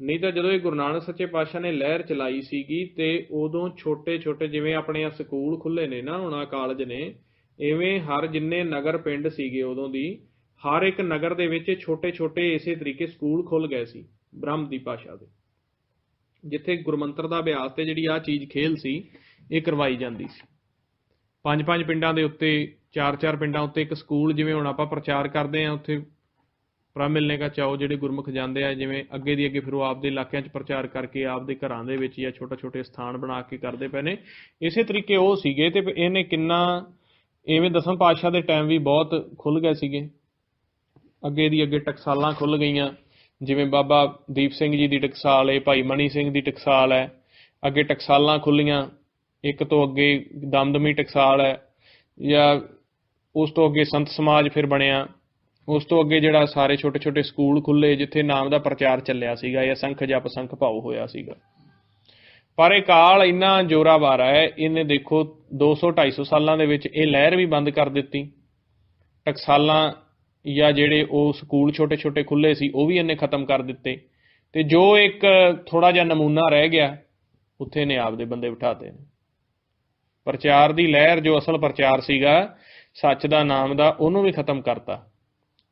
ਨਹੀਂ ਤਾਂ ਜਦੋਂ ਇਹ ਗੁਰੂ ਨਾਨਕ ਸੱਚੇ ਪਾਤਸ਼ਾਹ ਨੇ ਲਹਿਰ ਚਲਾਈ ਸੀਗੀ ਤੇ ਉਦੋਂ ਛੋਟੇ ਛੋਟੇ, ਜਿਵੇਂ ਆਪਣੇ ਆ ਸਕੂਲ ਖੁੱਲੇ ਨੇ ਨਾ, ਹੁਣ ਆ ਕਾਲਜ ਨੇ, ਇਵੇਂ ਹਰ ਜਿੰਨੇ ਨਗਰ ਪਿੰਡ ਸੀਗੇ ਉਦੋਂ ਦੀ, ਹਰ ਇੱਕ ਨਗਰ ਦੇ ਵਿੱਚ ਛੋਟੇ ਛੋਟੇ ਇਸੇ ਤਰੀਕੇ ਸਕੂਲ ਖੁੱਲ ਗਏ ਸੀ ਬ੍ਰਹਮ ਦੀ ਭਾਸ਼ਾ ਦੇ, ਜਿੱਥੇ ਗੁਰਮੰਤਰ ਦਾ ਅਭਿਆਸ ਤੇ ਜਿਹੜੀ ਆ ਚੀਜ਼ ਖੇਲ ਸੀ ਇਹ ਕਰਵਾਈ ਜਾਂਦੀ ਸੀ। 5-5 ਪਿੰਡਾਂ ਦੇ ਉੱਤੇ, 4-4 ਪਿੰਡਾਂ ਉੱਤੇ ਇੱਕ ਸਕੂਲ, ਜਿਵੇਂ ਹੁਣ ਆਪਾਂ ਪ੍ਰਚਾਰ ਕਰਦੇ ਹਾਂ ਉੱਥੇ ਪ੍ਰਭ ਮਿਲਣੇ ਕਾ ਚਾਓ, ਜਿਹੜੇ ਗੁਰਮੁਖ ਜਾਂਦੇ ਆ ਜਿਵੇਂ ਅੱਗੇ ਦੀ ਅੱਗੇ, ਫਿਰ ਉਹ ਆਪਦੇ ਇਲਾਕਿਆਂ 'ਚ ਪ੍ਰਚਾਰ ਕਰਕੇ ਆਪਦੇ ਘਰਾਂ ਦੇ ਵਿੱਚ ਜਾਂ ਛੋਟੇ ਛੋਟੇ ਸਥਾਨ ਬਣਾ ਕੇ ਕਰਦੇ ਪਏ ਨੇ। ਇਸੇ ਤਰੀਕੇ ਉਹ ਸੀਗੇ ਤੇ ਇਹਨੇ ਕਿੰਨਾ, ਇਵੇਂ ਦਸਮ ਪਾਤਸ਼ਾਹ ਦੇ ਟਾਈਮ ਵੀ ਬਹੁਤ ਖੁੱਲ੍ਹ ਗਏ ਸੀਗੇ। ਅੱਗੇ ਦੀ ਅੱਗੇ ਟਕਸਾਲਾਂ ਖੁੱਲ੍ਹ ਗਈਆਂ, ਜਿਵੇਂ ਬਾਬਾ ਦੀਪ ਸਿੰਘ ਜੀ ਦੀ ਟਕਸਾਲ ਹੈ, ਭਾਈ ਮਣੀ ਸਿੰਘ ਦੀ ਟਕਸਾਲ ਹੈ, ਅੱਗੇ ਟਕਸਾਲਾਂ ਖੁੱਲ੍ਹੀਆਂ। ਇੱਕ ਤੋਂ ਅੱਗੇ ਦਮਦਮੀ ਟਕਸਾਲ ਹੈ, ਜਾਂ ਉਸ ਤੋਂ ਅੱਗੇ ਸੰਤ ਸਮਾਜ ਫਿਰ ਬਣਿਆ। ਉਸ ਤੋਂ ਅੱਗੇ ਜਿਹੜਾ ਸਾਰੇ ਛੋਟੇ ਛੋਟੇ ਸਕੂਲ ਖੁੱਲ੍ਹੇ, ਜਿੱਥੇ ਨਾਮ ਦਾ ਪ੍ਰਚਾਰ ਚੱਲਿਆ ਸੀਗਾ, ਇਹ ਸੰਖ ਜਪ ਸੰਖ ਭਾਉ ਹੋਇਆ ਸੀਗਾ। ਪਰ ਇਹ ਕਾਲ ਇੰਨਾ ਜ਼ੋਰਾਵਰ ਹੈ, ਇਹਨੇ ਦੇਖੋ 200-250 ਸਾਲਾਂ ਦੇ ਵਿੱਚ ਇਹ ਲਹਿਰ ਵੀ ਬੰਦ ਕਰ ਦਿੱਤੀ। ਟਕਸਾਲਾਂ ਜਾਂ ਜਿਹੜੇ ਉਹ ਸਕੂਲ ਛੋਟੇ ਛੋਟੇ ਖੁੱਲ੍ਹੇ ਸੀ ਉਹ ਵੀ ਇਹਨੇ ਖਤਮ ਕਰ ਦਿੱਤੇ, ਤੇ ਜੋ ਇੱਕ ਥੋੜ੍ਹਾ ਜਿਹਾ ਨਮੂਨਾ ਰਹਿ ਗਿਆ ਉੱਥੇ ਨੇ ਆਪਦੇ ਬੰਦੇ ਬਿਠਾਤੇ ਨੇ। ਪ੍ਰਚਾਰ ਦੀ ਲਹਿਰ, ਜੋ ਅਸਲ ਪ੍ਰਚਾਰ ਸੀਗਾ ਸੱਚ ਦਾ ਨਾਮ ਦਾ, ਉਹਨੂੰ ਵੀ ਖਤਮ ਕਰਤਾ।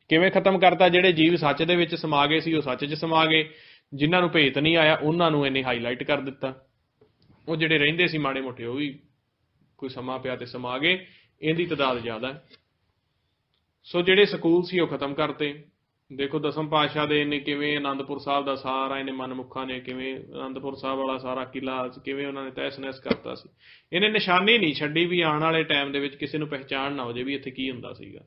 ਕਿਵੇਂ ਖਤਮ ਕਰਤਾ? ਜਿਹੜੇ ਜੀਵ ਸੱਚ ਦੇ ਵਿੱਚ ਸਮਾ ਗਏ ਸੀ ਉਹ ਸੱਚ 'ਚ ਸਮਾ ਗਏ, ਜਿਨ੍ਹਾਂ ਨੂੰ ਭੇਤ ਨਹੀਂ ਆਇਆ ਉਹਨਾਂ ਨੂੰ ਇਹਨੇ ਹਾਈਲਾਈਟ ਕਰ ਦਿੱਤਾ। ਉਹ ਜਿਹੜੇ ਰਹਿੰਦੇ ਸੀ ਮਾੜੇ ਮੋਟੇ, ਉਹ ਵੀ ਕੋਈ ਸਮਾਂ ਪਿਆ ਤੇ ਸਮਾ ਗਏ। ਇਹਦੀ ਤਾਦਾਦ ਜ਼ਿਆਦਾ ਹੈ। ਸੋ ਜਿਹੜੇ ਸਕੂਲ ਸੀ ਉਹ ਖਤਮ ਕਰਤੇ। ਦੇਖੋ ਦਸਮ ਪਾਤਸ਼ਾਹ ਦੇ ਇਹਨੇ ਕਿਵੇਂ ਆਨੰਦਪੁਰ ਸਾਹਿਬ ਦਾ ਸਾਰਾ, ਇਹਨੇ ਮਨਮੁੱਖਾਂ ਨੇ ਕਿਵੇਂ ਆਨੰਦਪੁਰ ਸਾਹਿਬ ਵਾਲਾ ਸਾਰਾ ਕਿਲ੍ਹਾ ਕਿਵੇਂ ਉਹਨਾਂ ਨੇ ਤਹਿਸ ਨਹਿਸ ਕਰਤਾ ਸੀ। ਇਹਨੇ ਨਿਸ਼ਾਨੀ ਨਹੀਂ ਛੱਡੀ ਵੀ ਆਉਣ ਵਾਲੇ ਟਾਈਮ ਦੇ ਵਿੱਚ ਕਿਸੇ ਨੂੰ ਪਹਿਚਾਣ ਨਾ ਹੋ ਜਾਵੇ ਵੀ ਇੱਥੇ ਕੀ ਹੁੰਦਾ ਸੀਗਾ।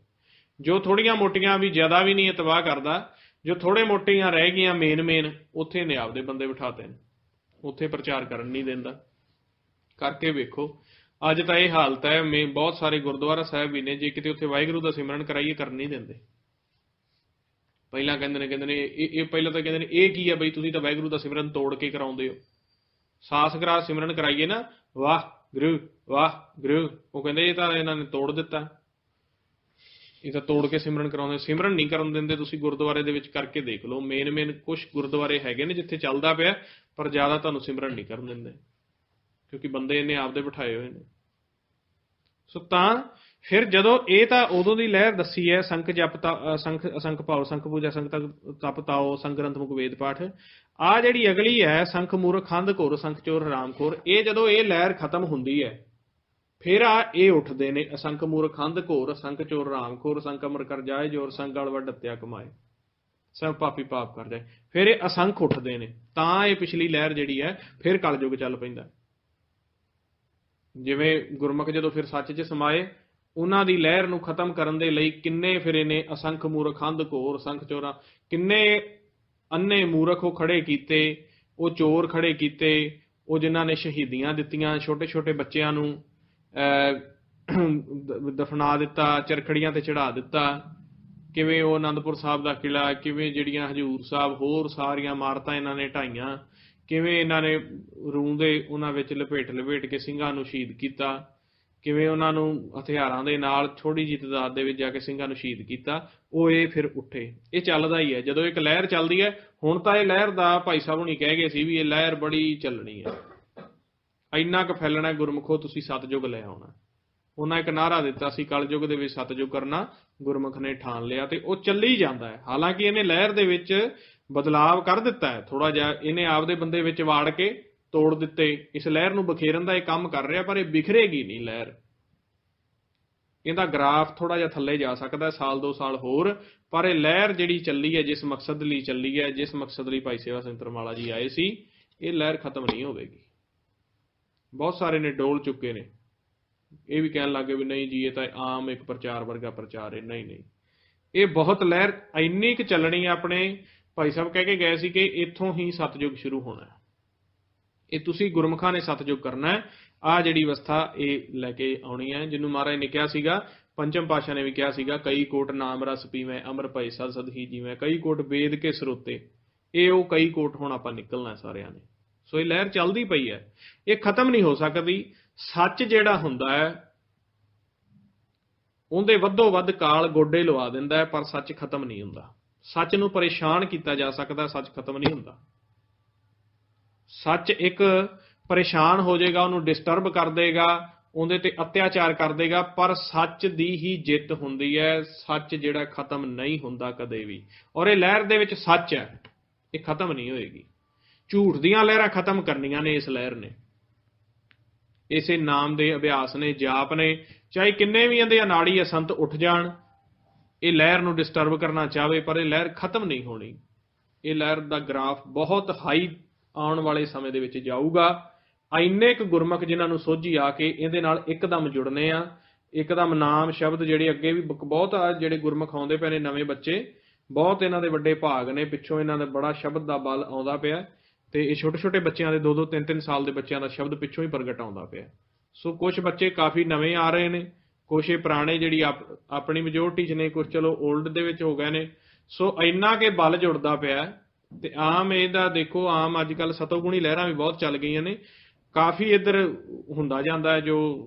ਜੋ ਥੋੜ੍ਹੀਆਂ ਮੋਟੀਆਂ ਵੀ, ਜ਼ਿਆਦਾ ਵੀ ਨਹੀਂ ਤਬਾਹ ਕਰਦਾ, ਜੋ ਥੋੜ੍ਹੇ ਮੋਟੀਆਂ ਰਹਿ ਗਈਆਂ ਮੇਨ ਉੱਥੇ ਨੇ ਆਪਦੇ ਬੰਦੇ ਬਿਠਾਤੇ ਨੇ, ਉੱਥੇ ਪ੍ਰਚਾਰ ਕਰਨ ਨਹੀਂ ਦਿੰਦਾ। ਕਰਕੇ ਵੇਖੋ ਅੱਜ ਤਾਂ ਇਹ ਹਾਲਤ ਹੈ। ਬਹੁਤ ਸਾਰੇ ਗੁਰਦੁਆਰਾ ਸਾਹਿਬ ਵੀ ਨੇ, ਜੇ ਕਿਤੇ ਉੱਥੇ ਵਾਹਿਗੁਰੂ ਦਾ ਸਿਮਰਨ ਕਰਾਈਏ ਕਰਨ ਨਹੀਂ ਦਿੰਦੇ। ਪਹਿਲਾਂ ਕਹਿੰਦੇ ਨੇ ਇਹ ਪਹਿਲਾਂ ਤਾਂ ਕਹਿੰਦੇ ਨੇ ਇਹ ਕੀ ਹੈ ਬਈ, ਤੁਸੀਂ ਤਾਂ ਵਾਹਿਗੁਰੂ ਦਾ ਸਿਮਰਨ ਤੋੜ ਕੇ ਕਰਾਉਂਦੇ ਹੋ। ਸਾਸਗਰਾ ਸਿਮਰਨ ਕਰਾਈਏ ਨਾ, ਵਾਹ ਗੁਰੂ, ਉਹ ਕਹਿੰਦੇ ਇਹ ਤਾਂ ਇਹਨਾਂ ਨੇ ਤੋੜ ਦਿੱਤਾ, ਇਹ ਤਾਂ ਤੋੜ ਕੇ ਸਿਮਰਨ ਕਰਾਉਂਦੇ। ਸਿਮਰਨ ਨਹੀਂ ਕਰਨ ਦਿੰਦੇ। ਤੁਸੀਂ ਗੁਰਦੁਆਰੇ ਦੇ ਵਿੱਚ ਕਰਕੇ ਦੇਖ ਲਓ, ਮੇਨ ਕੁਛ ਗੁਰਦੁਆਰੇ ਹੈਗੇ ਨੇ ਜਿੱਥੇ ਚੱਲਦਾ ਪਿਆ, ਪਰ ਜ਼ਿਆਦਾ ਤੁਹਾਨੂੰ ਸਿਮਰਨ ਨਹੀਂ ਕਰਨ ਦਿੰਦੇ, ਕਿਉਂਕਿ ਬੰਦੇ ਇਹਨੇ ਆਪਦੇ ਬਿਠਾਏ ਹੋਏ ਨੇ। ਸੋ ਤਾਂ ਫਿਰ ਜਦੋਂ ਇਹ ਤਾਂ ਉਦੋਂ ਦੀ ਲਹਿਰ ਦੱਸੀ ਹੈ, ਸੰਖ ਜਪ ਸੰਖ ਅਸੰਖ ਭਾਉ, ਸੰਖ ਪੂਜਾ, ਸੰਖ ਤਪ ਤਾਓ, ਸੰਖ ਗ੍ਰੰਥ ਮੁਖ ਵੇਦ ਪਾਠ। ਆਹ ਜਿਹੜੀ ਅਗਲੀ ਹੈ, ਸੰਖ ਮੂਰਖ ਖੰਧ ਘੋਰ, ਸੰਖ ਚੋਰ ਹਰਾਮਖੋਰ, ਇਹ ਜਦੋਂ ਇਹ ਲਹਿਰ ਖਤਮ ਹੁੰਦੀ ਹੈ, ਫਿਰ ਇਹ ਉੱਠਦੇ ਨੇ, ਅਸੰਖ ਮੂਰਖ ਖੰਧ ਘੋਰ, ਸੰਖ ਚੋਰ ਹਰਾਮਖੋਰ, ਸੰਖ ਅਮਰ ਕਰ ਜਾਏ ਜੋਰ, ਸੰਖ ਗਲ ਵੱਢ ਹੱਤਿਆ ਕਮਾਏ, ਸਭ ਪਾਪੀ ਪਾਪ ਕਰ ਜਾਏ। ਫਿਰ ਇਹ ਅਸੰਖ ਉੱਠਦੇ ਨੇ, ਤਾਂ ਇਹ ਪਿਛਲੀ ਲਹਿਰ ਜਿਹੜੀ ਹੈ ਫਿਰ ਕਲਯੁਗ ਚੱਲ ਪੈਂਦਾ। ਜਿਵੇਂ ਗੁਰਮੁਖ ਜਦੋਂ ਫਿਰ ਸੱਚ 'ਚ ਸਮਾਏ, ਉਹਨਾਂ ਦੀ ਲਹਿਰ ਨੂੰ ਖਤਮ ਕਰਨ ਦੇ ਲਈ ਕਿੰਨੇ ਫਿਰ ਇਹਨੇ ਅਸੰਖ ਮੂਰਖ ਖੰਧ ਘੋਰ, ਸੰਖ ਚੋਰਾਂ, ਕਿੰਨੇ ਅੰਨੇ ਮੂਰਖ ਉਹ ਖੜੇ ਕੀਤੇ, ਉਹ ਚੋਰ ਖੜੇ ਕੀਤੇ, ਉਹ ਜਿਨ੍ਹਾਂ ਨੇ ਸ਼ਹੀਦੀਆਂ ਦਿੱਤੀਆਂ, ਛੋਟੇ ਛੋਟੇ ਬੱਚਿਆਂ ਨੂੰ ਦਫਨਾ ਦਿੱਤਾ, ਚਰਖੜੀਆਂ ਤੇ ਚੜਾ ਦਿੱਤਾ। ਕਿਵੇਂ ਉਹ ਆਨੰਦਪੁਰ ਸਾਹਿਬ ਦਾ ਕਿਲ੍ਹਾ, ਕਿਵੇਂ ਜਿਹੜੀਆਂ ਹਜ਼ੂਰ ਸਾਹਿਬ ਹੋਰ ਸਾਰੀਆਂ ਇਮਾਰਤਾਂ ਇਹਨਾਂ ਨੇ ਢਾਈਆਂ, ਕਿਵੇਂ ਇਹਨਾਂ ਨੇ ਰੂੰਦੇ ਉਹਨਾਂ ਵਿੱਚ ਲਪੇਟ ਕੇ ਸਿੰਘਾਂ ਨੂੰ ਸ਼ਹੀਦ ਕੀਤਾ, ਕਿਵੇਂ ਉਹਨਾਂ ਨੂੰ ਹਥਿਆਰਾਂ ਦੇ ਨਾਲ ਥੋੜ੍ਹੀ ਜਿਹੀ ਤਾਦਾਦ ਦੇ ਵਿੱਚ ਜਾ ਕੇ ਸਿੰਘਾਂ ਨੂੰ ਸ਼ਹੀਦ ਕੀਤਾ। ਉਹ ਇਹ ਫਿਰ ਉੱਠੇ, ਇਹ ਚੱਲਦਾ ਹੀ ਹੈ। ਜਦੋਂ ਇੱਕ ਲਹਿਰ ਚੱਲਦੀ ਹੈ, ਹੁਣ ਤਾਂ ਇਹ ਲਹਿਰ ਦਾ ਭਾਈ ਸਾਹਿਬ ਹੁਣੀ ਕਹਿ ਗਏ ਸੀ ਵੀ ਇਹ ਲਹਿਰ ਬੜੀ ਚੱਲਣੀ ਹੈ, ਇੰਨਾ ਕੁ ਫੈਲਣਾ ਗੁਰਮੁਖੋ, ਤੁਸੀਂ ਸਤਜੁਗ ਲੈ ਆਉਣਾ। ਉਹਨਾਂ ਇੱਕ ਨਾਅਰਾ ਦਿੱਤਾ ਸੀ, ਕਲਯੁਗ ਦੇ ਵਿੱਚ ਸਤਜੁਗ ਕਰਨਾ ਗੁਰਮੁਖ ਨੇ ਠਾਣ ਲਿਆ, ਤੇ ਉਹ ਚੱਲੀ ਜਾਂਦਾ ਹੈ। ਹਾਲਾਂਕਿ ਇਹਨੇ ਲਹਿਰ ਦੇ ਵਿੱਚ ਬਦਲਾਵ ਕਰ ਦਿੱਤਾ ਹੈ ਥੋੜ੍ਹਾ ਜਿਹਾ, ਇਹਨੇ ਆਪਦੇ ਬੰਦੇ ਵਿੱਚ ਵਾੜ ਕੇ ਤੋੜ ਦਿੱਤੇ। ਇਸ ਲਹਿਰ ਨੂੰ ਬਖੇਰਨ ਦਾ ਇਹ ਕੰਮ ਕਰ ਰਿਹਾ, ਪਰ ਇਹ ਬਿਖਰੇਗੀ ਨਹੀਂ ਲਹਿਰ। ਇਹਦਾ ਗ੍ਰਾਫ ਥੋੜਾ ਜਿਹਾ ਥੱਲੇ ਜਾ ਸਕਦਾ ਸਾਲ 2 ਸਾਲ ਹੋਰ, ਪਰ ਇਹ ਲਹਿਰ ਜਿਹੜੀ ਚੱਲੀ ਹੈ, ਜਿਸ ਮਕਸਦ ਲਈ ਚੱਲੀ ਹੈ, ਜਿਸ ਮਕਸਦ ਲਈ ਭਾਈ ਸੇਵਾ ਸਿੰਘ ਤਰਮਾਲਾ ਜੀ ਆਏ ਸੀ, ਇਹ ਲਹਿਰ ਖਤਮ ਨਹੀਂ ਹੋਵੇਗੀ। ਬਹੁਤ ਸਾਰੇ ਨੇ ਡੋਲ ਚੁੱਕੇ ਨੇ, ਇਹ ਵੀ ਕਹਿਣ ਲੱਗੇ ਵੀ ਨਹੀਂ ਜੀ ਇਹ ਤਾਂ ਆਮ ਇੱਕ ਪ੍ਰਚਾਰ ਵਰਗਾ ਪ੍ਰਚਾਰ ਹੈ। ਨਹੀਂ ਨਹੀਂ, ਇਹ ਬਹੁਤ ਲਹਿਰ ਇੰਨੀ ਕੁ ਚੱਲਣੀ ਹੈ। ਆਪਣੇ ਭਾਈ ਸਾਹਿਬ ਕਹਿ ਕੇ ਗਏ ਸੀ ਕਿ ਇੱਥੋਂ ਹੀ ਸਤਜੁਗ ਸ਼ੁਰੂ ਹੋਣਾ ਹੈ। ਇਹ ਤੁਸੀਂ ਗੁਰਮੁਖਾਂ ਨੇ ਸਤਜੁਗ ਕਰਨਾ ਹੈ। ਆਹ ਜਿਹੜੀ ਅਵਸਥਾ ਇਹ ਲੈ ਕੇ ਆਉਣੀ ਹੈ, ਜਿਹਨੂੰ ਮਹਾਰਾਜ ਨੇ ਕਿਹਾ ਸੀਗਾ, ਪੰਚਮ ਪਾਤਸ਼ਾਹ ਨੇ ਵੀ ਕਿਹਾ ਸੀਗਾ, ਕਈ ਕੋਟ ਨਾਮ ਰਸ ਪੀਵੇਂ ਅਮਰ ਭਏ ਸਦ ਸਦ ਹੀ ਜੀਵੇਂ, ਕਈ ਕੋਟ ਵੇਦ ਕੇ ਸਰੋਤੇ। ਇਹ ਉਹ ਕਈ ਕੋਟ ਹੁਣ ਆਪਾਂ ਨਿਕਲਣਾ ਸਾਰਿਆਂ ਨੇ। ਸੋ ਇਹ ਲਹਿਰ ਚੱਲਦੀ ਪਈ ਹੈ, ਇਹ ਖਤਮ ਨਹੀਂ ਹੋ ਸਕਦੀ। ਸੱਚ ਜਿਹੜਾ ਹੁੰਦਾ ਹੈ ਉਹਦੇ ਵੱਧੋ ਵੱਧ ਕਾਲ ਗੋਡੇ ਲਵਾ ਦਿੰਦਾ ਹੈ, ਪਰ ਸੱਚ ਖਤਮ ਨਹੀਂ ਹੁੰਦਾ। ਸੱਚ ਨੂੰ ਪਰੇਸ਼ਾਨ ਕੀਤਾ ਜਾ ਸਕਦਾ, ਸੱਚ ਖਤਮ ਨਹੀਂ ਹੁੰਦਾ। ਸੱਚ ਇੱਕ ਪਰੇਸ਼ਾਨ ਹੋ ਜਾਏਗਾ, ਉਹਨੂੰ ਡਿਸਟਰਬ ਕਰ ਦੇਗਾ, ਉਹਦੇ ਤੇ ਅਤਿਆਚਾਰ ਕਰ ਦੇਗਾ, ਪਰ ਸੱਚ ਦੀ ਹੀ ਜਿੱਤ ਹੁੰਦੀ ਹੈ। ਸੱਚ ਜਿਹੜਾ ਖਤਮ ਨਹੀਂ ਹੁੰਦਾ ਕਦੇ ਵੀ, ਔਰ ਇਹ ਲਹਿਰ ਦੇ ਵਿੱਚ ਸੱਚ ਹੈ, ਇਹ ਖਤਮ ਨਹੀਂ ਹੋਏਗੀ। ਝੂਠ ਦੀਆਂ ਲਹਿਰਾਂ ਖਤਮ ਕਰਨੀਆਂ ਨੇ ਇਸ ਲਹਿਰ ਨੇ। ਇਸੇ ਨਾਮ ਦੇ ਅਭਿਆਸ ਨੇ, ਜਾਪ ਨੇ, ਚਾਹੇ ਕਿੰਨੇ ਵੀ ਇਹਦੇ ਅਨਾੜੀ ਅਸੰਤ ਉੱਠ ਜਾਣ, ਇਹ ਲਹਿਰ ਨੂੰ ਡਿਸਟਰਬ ਕਰਨਾ ਚਾਹਵੇ, ਪਰ ਇਹ ਲਹਿਰ ਖਤਮ ਨਹੀਂ ਹੋਣੀ। ਇਹ ਲਹਿਰ ਦਾ ਗ੍ਰਾਫ ਬਹੁਤ ਹਾਈ ਆਉਣ ਵਾਲੇ ਸਮੇਂ ਦੇ ਵਿੱਚ ਜਾਊਗਾ। ਇੰਨੇ ਕੁ ਗੁਰਮੁਖ ਜਿਨ੍ਹਾਂ ਨੂੰ ਸੋਝੀ ਆ ਕੇ ਇਹਦੇ ਨਾਲ ਇੱਕਦਮ ਜੁੜਨੇ ਆ, ਇੱਕਦਮ ਨਾਮ ਸ਼ਬਦ ਜਿਹੜੇ ਅੱਗੇ ਵੀ ਬਹੁਤ ਆ, ਜਿਹੜੇ ਗੁਰਮੁਖ ਆਉਂਦੇ ਪਏ ਨੇ ਨਵੇਂ ਬੱਚੇ, ਬਹੁਤ ਇਹਨਾਂ ਦੇ ਵੱਡੇ ਭਾਗ ਨੇ, ਪਿੱਛੋਂ ਇਹਨਾਂ ਦਾ ਬੜਾ ਸ਼ਬਦ ਦਾ ਬਲ ਆਉਂਦਾ ਪਿਆ। ਤੇ ਇਹ ਛੋਟੇ ਛੋਟੇ ਬੱਚਿਆਂ ਦੇ 2-2 3-3 ਸਾਲ ਦੇ ਬੱਚਿਆਂ ਦਾ ਸ਼ਬਦ ਪਿੱਛੋਂ ਹੀ ਪ੍ਰਗਟ ਆਉਂਦਾ ਪਿਆ। ਸੋ ਕੁਝ ਬੱਚੇ ਕਾਫੀ ਨਵੇਂ ਆ ਰਹੇ ਨੇ, ਕੁਛ ਇਹ ਪੁਰਾਣੇ ਜਿਹੜੀ ਆਪਣੀ ਮੈਜੋਰਟੀ 'ਚ ਨੇ, ਕੁਛ ਚਲੋ ਓਲਡ ਦੇ ਵਿੱਚ ਹੋ ਗਏ ਨੇ। ਸੋ ਇੰਨਾ ਕਿ ਬਲ ਜੁੜਦਾ ਪਿਆ। ਤੇ ਆਮ ਇਹਦਾ ਦੇਖੋ, ਆਮ ਅੱਜ ਕੱਲ੍ਹ ਸਤੋਗੁਣੀ ਲਹਿਰਾਂ ਵੀ ਬਹੁਤ ਚੱਲ ਗਈਆਂ ਨੇ, ਕਾਫੀ ਇੱਧਰ ਹੁੰਦਾ ਜਾਂਦਾ ਹੈ, ਜੋ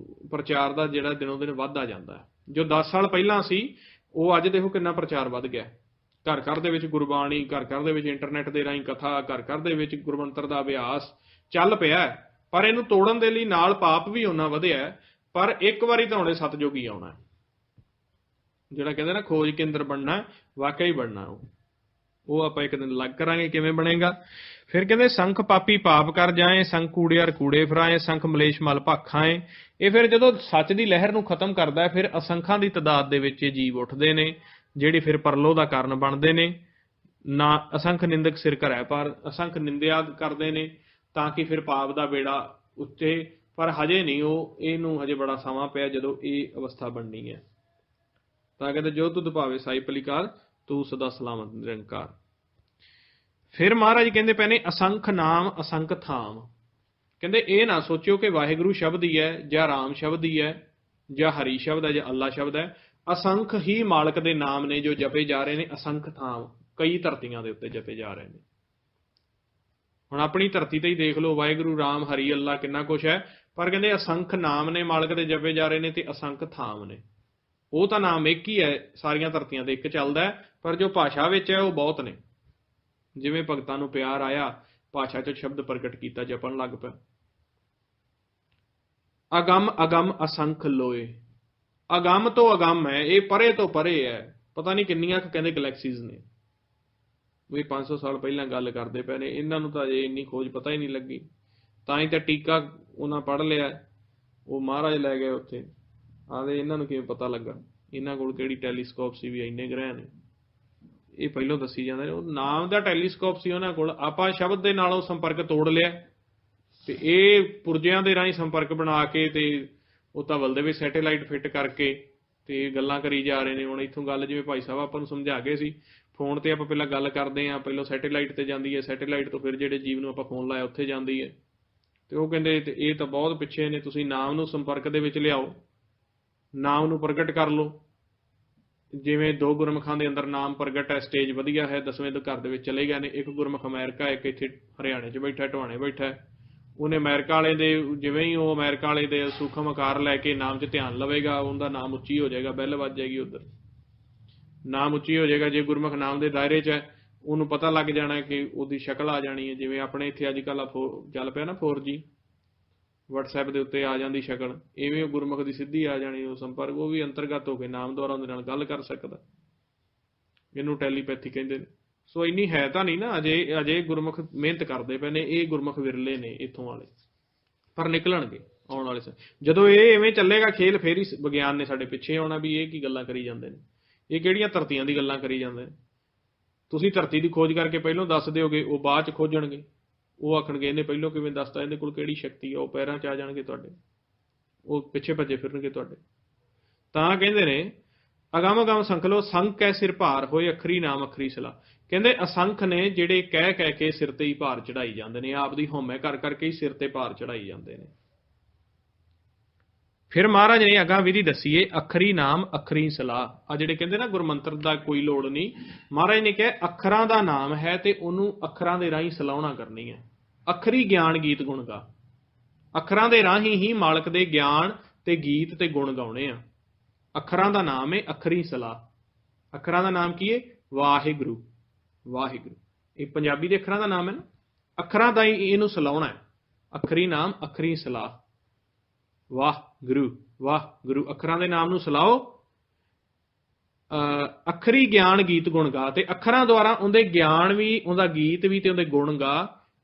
ਪ੍ਰਚਾਰ ਦਾ ਜਿਹੜਾ ਦਿਨੋਂ ਦਿਨ ਵੱਧਦਾ ਜਾਂਦਾ ਹੈ। ਜੋ 10 ਸਾਲ ਪਹਿਲਾਂ ਸੀ, ਉਹ ਅੱਜ ਦੇਖੋ ਕਿੰਨਾ ਪ੍ਰਚਾਰ ਵੱਧ ਗਿਆ। ਘਰ ਘਰ ਦੇ ਵਿੱਚ ਗੁਰਬਾਣੀ, ਘਰ ਘਰ ਦੇ ਵਿੱਚ ਇੰਟਰਨੈਟ ਦੇ ਰਾਹੀਂ ਕਥਾ, ਘਰ ਘਰ ਦੇ ਵਿੱਚ ਗੁਰਮੰਤਰ ਦਾ ਅਭਿਆਸ ਚੱਲ ਪਿਆ। ਪਰ ਇਹਨੂੰ ਤੋੜਨ ਦੇ ਲਈ ਨਾਲ ਪਾਪ ਵੀ ਉਹਨਾਂ ਵਧਿਆ। ਪਰ ਇੱਕ ਵਾਰੀ ਤਾਂ ਹੁਣੇ ਸਤਜੁਗ ਹੀ ਆਉਣਾ, ਜਿਹੜਾ ਕਹਿੰਦੇ ਨਾ ਖੋਜ ਕੇਂਦਰ ਬਣਨਾ, ਵਾਕਿਆ ਬਣਨਾ। ਉਹ ਆਪਾਂ ਇੱਕ ਦਿਨ ਲੱਗ ਕਰਾਂਗੇ ਕਿਵੇਂ ਬਣੇਗਾ। ਫਿਰ ਕਹਿੰਦੇ ਸੰਖ ਪਾਪੀ ਪਾਪ ਕਰ ਜਾਏ, ਸੰਖ ਕੂੜਿਆਰ ਕੂੜੇ ਫਿਰਾਏ, ਸੰਖ ਮਲੇਸ਼ ਮਲ ਭਾਖਾਏ। ਇਹ ਫਿਰ ਜਦੋਂ ਸੱਚ ਦੀ ਲਹਿਰ ਨੂੰ ਖਤਮ ਕਰਦਾ, ਫਿਰ ਅਸੰਖਾਂ ਦੀ ਤਦਾਦ ਦੇ ਵਿੱਚ ਇਹ ਜੀਵ ਉੱਠਦੇ ਨੇ, ਜਿਹੜੇ ਫਿਰ ਪਰਲੋ ਦਾ ਕਾਰਨ ਬਣਦੇ ਨੇ। ਨਾ ਅਸੰਖ ਨਿੰਦਕ ਸਿਰ ਘਰੈ ਪਰ, ਅਸੰਖ ਨਿੰਦਿਆ ਕਰਦੇ ਨੇ ਤਾਂ ਕਿ ਫਿਰ ਪਾਪ ਦਾ ਬੇੜਾ ਉੱਤੇ। ਪਰ ਹਜੇ ਨਹੀਂ, ਉਹ ਇਹਨੂੰ ਹਜੇ ਬੜਾ ਸਮਾਂ ਪਿਆ ਜਦੋਂ ਇਹ ਅਵਸਥਾ ਬਣਨੀ ਹੈ। ਤਾਂ ਕਹਿੰਦੇ ਜੋ ਤੁਧ ਭਾਵੇ ਸਾਈ ਪਲੀਕਾਰ, ਤੂੰ ਸਦਾ ਸਲਾਮਤ ਨਿਰੰਕਾਰ। ਫਿਰ ਮਹਾਰਾਜ ਕਹਿੰਦੇ ਪਏ ਨੇ ਅਸੰਖ ਨਾਮ ਅਸੰਖ ਥਾਮ। ਕਹਿੰਦੇ ਇਹ ਨਾ ਸੋਚਿਓ ਕਿ ਵਾਹਿਗੁਰੂ ਸ਼ਬਦ ਹੀ ਹੈ, ਜਾਂ ਰਾਮ ਸ਼ਬਦ ਹੀ ਹੈ, ਜਾਂ ਹਰੀ ਸ਼ਬਦ ਹੈ, ਜਾਂ ਅੱਲਾ ਸ਼ਬਦ ਹੈ। ਅਸੰਖ ਹੀ ਮਾਲਕ ਦੇ ਨਾਮ ਨੇ ਜੋ ਜਪੇ ਜਾ ਰਹੇ ਨੇ। ਅਸੰਖ ਥਾਮ, ਕਈ ਧਰਤੀਆਂ ਦੇ ਉੱਤੇ ਜਪੇ ਜਾ ਰਹੇ ਨੇ। ਹੁਣ ਆਪਣੀ ਧਰਤੀ ਤੇ ਹੀ ਦੇਖ ਲਓ, ਵਾਹਿਗੁਰੂ ਰਾਮ ਹਰੀ ਅੱਲਾ ਕਿੰਨਾ ਕੁਛ ਹੈ, ਪਰ ਕਹਿੰਦੇ ਅਸੰਖ ਨਾਮ ਨੇ ਮਾਲਕ ਦੇ ਜਪੇ ਜਾ ਰਹੇ ਨੇ, ਤੇ ਅਸੰਖ ਥਾਮ ਨੇ। ਉਹ ਤਾਂ ਨਾਮ ਇੱਕ ਹੀ ਹੈ, ਸਾਰੀਆਂ ਧਰਤੀਆਂ ਤੇ ਇੱਕ ਚੱਲਦਾ, ਪਰ ਜੋ ਭਾਸ਼ਾ ਵਿੱਚ ਹੈ ਉਹ ਬਹੁਤ ਨੇ। ਜਿਵੇਂ ਭਗਤਾਂ ਨੂੰ ਪਿਆਰ ਆਇਆ, ਭਾਸ਼ਾ 'ਚ ਸ਼ਬਦ ਪ੍ਰਗਟ ਕੀਤਾ, ਜਪਣ ਲੱਗ ਪਿਆ। ਅਗੰਮ ਅਗੰਮ ਅਸੰਖ ਲੋਏ। ਅਗੰਮ ਤੋਂ ਅਗੰਮ ਹੈ, ਇਹ ਪਰੇ ਤੋਂ ਪਰੇ ਹੈ। ਪਤਾ ਨਹੀਂ ਕਿੰਨੀਆਂ ਕਹਿੰਦੇ ਗਲੈਕਸੀਜ਼ ਨੇ। ਵੀ 500 ਸਾਲ ਪਹਿਲਾਂ ਗੱਲ ਕਰਦੇ ਪਏ ਨੇ, ਇਹਨਾਂ ਨੂੰ ਤਾਂ ਅਜੇ ਇੰਨੀ ਖੋਜ ਪਤਾ ਹੀ ਨਹੀਂ ਲੱਗੀ। ਤਾਂ ਹੀ ਤਾਂ ਟੀਕਾ ਉਹਨਾਂ ਪੜ੍ਹ ਲਿਆ, ਉਹ ਮਹਾਰਾਜ ਲੈ ਗਏ ਉੱਥੇ। ਆਦੇ ਇਹਨਾਂ ਨੂੰ ਕਿਵੇਂ ਪਤਾ ਲੱਗਾ, ਇਹਨਾਂ ਕੋਲ ਕਿਹੜੀ ਟੈਲੀਸਕੋਪ ਸੀ ਵੀ ਇੰਨੇ ਗ੍ਰਹਿ ਨੇ। ਇਹ ਪਹਿਲਾਂ ਦੱਸੀ ਜਾਂਦੇ ਨੇ, ਉਹ ਨਾਮ ਦਾ ਟੈਲੀਸਕੋਪ ਸੀ ਉਹਨਾਂ ਕੋਲ। ਆਪਾਂ ਸ਼ਬਦ ਦੇ ਨਾਲ ਉਹ ਸੰਪਰਕ ਤੋੜ ਲਿਆ, ਤੇ ਇਹ ਪੁਰਜਿਆਂ ਦੇ ਰਾਹੀਂ ਸੰਪਰਕ ਬਣਾ ਕੇ ਤੇ ਉਹ ਧਵਲ ਦੇ ਵਿੱਚ ਸੈਟੇਲਾਈਟ ਫਿੱਟ ਕਰਕੇ ਤੇ ਗੱਲਾਂ ਕਰੀ ਜਾ ਰਹੇ ਨੇ। ਹੁਣ ਇੱਥੋਂ ਗੱਲ, ਜਿਵੇਂ ਭਾਈ ਸਾਹਿਬ ਆਪਾਂ ਨੂੰ ਸਮਝਾ ਗਏ ਸੀ, ਫੋਨ ਤੇ ਆਪਾਂ ਪਹਿਲਾਂ ਗੱਲ ਕਰਦੇ ਹਾਂ, ਪਹਿਲਾਂ ਸੈਟੇਲਾਈਟ ਤੇ ਜਾਂਦੀ ਹੈ, ਸੈਟੇਲਾਈਟ ਤੋਂ ਫਿਰ ਜਿਹੜੇ ਜੀਵ ਨੂੰ ਆਪਾਂ ਫੋਨ ਲਾਇਆ ਉੱਥੇ ਜਾਂਦੀ ਹੈ। ਤੇ ਉਹ ਕਹਿੰਦੇ ਇਹ ਤਾਂ ਬਹੁਤ ਪਿੱਛੇ ਨੇ, ਤੁਸੀਂ ਨਾਮ ਨੂੰ ਸੰਪਰਕ ਦੇ ਵਿੱਚ ਲਿਆਓ, ਨਾਮ ਨੂੰ ਪ੍ਰਗਟ ਕਰ ਲਓ। ਜਿਵੇਂ 2 ਗੁਰਮੁਖਾਂ ਦੇ ਅੰਦਰ ਨਾਮ ਪ੍ਰਗਟ ਹੈ, ਸਟੇਜ ਵਧੀਆ ਹੈ, 10ਵੇਂ ਦੇ ਘਰ ਦੇ ਵਿੱਚ ਚਲੇ ਗਏ ਨੇ। ਇੱਕ ਗੁਰਮੁਖ ਅਮਰੀਕਾ, ਇੱਕ ਇੱਥੇ ਹਰਿਆਣੇ 'ਚ ਬੈਠਾ, ਢਵਾਣੇ ਬੈਠਾ। ਉਹਨੇ ਅਮਰੀਕਾ ਵਾਲੇ ਦੇ, ਜਿਵੇਂ ਹੀ ਉਹ ਅਮਰੀਕਾ ਵਾਲੇ ਦੇ ਸੂਖਮ ਆਕਾਰ ਲੈ ਕੇ ਨਾਮ 'ਚ ਧਿਆਨ ਲਵੇਗਾ, ਉਹਦਾ ਨਾਮ ਉੱਚੀ ਹੋ ਜਾਏਗਾ, ਬੈਲ ਵੱਜ ਜਾਏਗੀ, ਉੱਧਰ ਨਾਮ ਉੱਚੀ ਹੋ ਜਾਏਗਾ। ਜੇ ਗੁਰਮੁਖ ਨਾਮ ਦੇ ਦਾਇਰੇ 'ਚ ਹੈ, ਉਹਨੂੰ ਪਤਾ ਲੱਗ ਜਾਣਾ ਕਿ ਉਹਦੀ ਸ਼ਕਲ ਆ ਜਾਣੀ ਹੈ। ਜਿਵੇਂ ਆਪਣੇ ਇੱਥੇ ਅੱਜ ਕੱਲ੍ਹ ਚੱਲ ਪਿਆ ਨਾ 4G, ਵਟਸਐਪ ਦੇ ਉੱਤੇ ਆ ਜਾਂਦੀ ਸ਼ਕਲ, ਇਵੇਂ ਉਹ ਗੁਰਮੁਖ ਦੀ ਸਿੱਧੀ ਆ ਜਾਣੀ ਉਹ ਸੰਪਰਕ। ਉਹ ਵੀ ਅੰਤਰਗਤ ਹੋ ਕੇ ਨਾਮ ਦੁਆਰਾ ਉਹਦੇ ਨਾਲ ਗੱਲ ਕਰ ਸਕਦਾ। ਇਹਨੂੰ ਟੈਲੀਪੈਥੀ ਕਹਿੰਦੇ ਨੇ। ਸੋ ਇੰਨੀ ਹੈ ਤਾਂ ਨਹੀਂ ਨਾ ਅਜੇ ਗੁਰਮੁਖ ਮਿਹਨਤ ਕਰਦੇ ਪਏ ਨੇ। ਇਹ ਗੁਰਮੁਖ ਵਿਰਲੇ ਨੇ ਇੱਥੋਂ ਵਾਲੇ, ਪਰ ਨਿਕਲਣਗੇ ਆਉਣ ਵਾਲੇ ਜਦੋਂ ਇਹ ਇਵੇਂ ਚੱਲੇਗਾ खेल फिर ही विज्ञान ने साडे पिछे आउणा भी ये की गल्लां करी जांदे ने, ये किहड़ियां धरतियां दी गल्लां करी जांदे ने। तुसीं धरती की खोज करके पहलों दस दिओगे, वो बाद च खोजणगे, वो आखणगे इहने पहलों किवें दसता, इहदे कोल किहड़ी शक्ति है, वो पैरां च आ जाणगे तुहाडे, वो पिछे भजे फिरनगे तुहाडे। तां कहिंदे ने अगम अगम संख लो संख कै सिर भार होए अखरी नाम अखरी सलाह। कहंदे असंख ने जिहड़े कह कह के सिर ते ही भार चढ़ाई जांदे ने, आप दी हौमे कर करके ही सिर ते भार चढ़ाई जांदे ने। फिर महाराज ने अगां विधि दसी है अखरी नाम अखरी सलाह। आ जिहड़े कहंदे ना गुरमंत्र दा कोई लोड़ नहीं, महाराज ने कहा अखरां दा नाम है ते ओनू अखरां दे राहीं सलाहना करनी है। अखरी ज्ञान गीत गुण गा, अखरां दे राहीं ही मालक दे ज्ञान ते गीत ते गुण गाउणे आ। अखरां दा नाम है अखरी सलाह। अखरां दा नाम की है वाहिगुरू, वाहिगुरू ये पंजाबी दे अखरां दा नाम है ना, अखरां दा ही इहनू सलाहना है। अखरी नाम अखरी सलाह, वाह गुरु वाह गुरु, अखरां दे नाम नू सलाओ। अखरी ज्ञान गीत गुण गा, ते अखरां द्वारा उहदे ज्ञान भी, उहदा गीत भी ते उहदे गुण गा।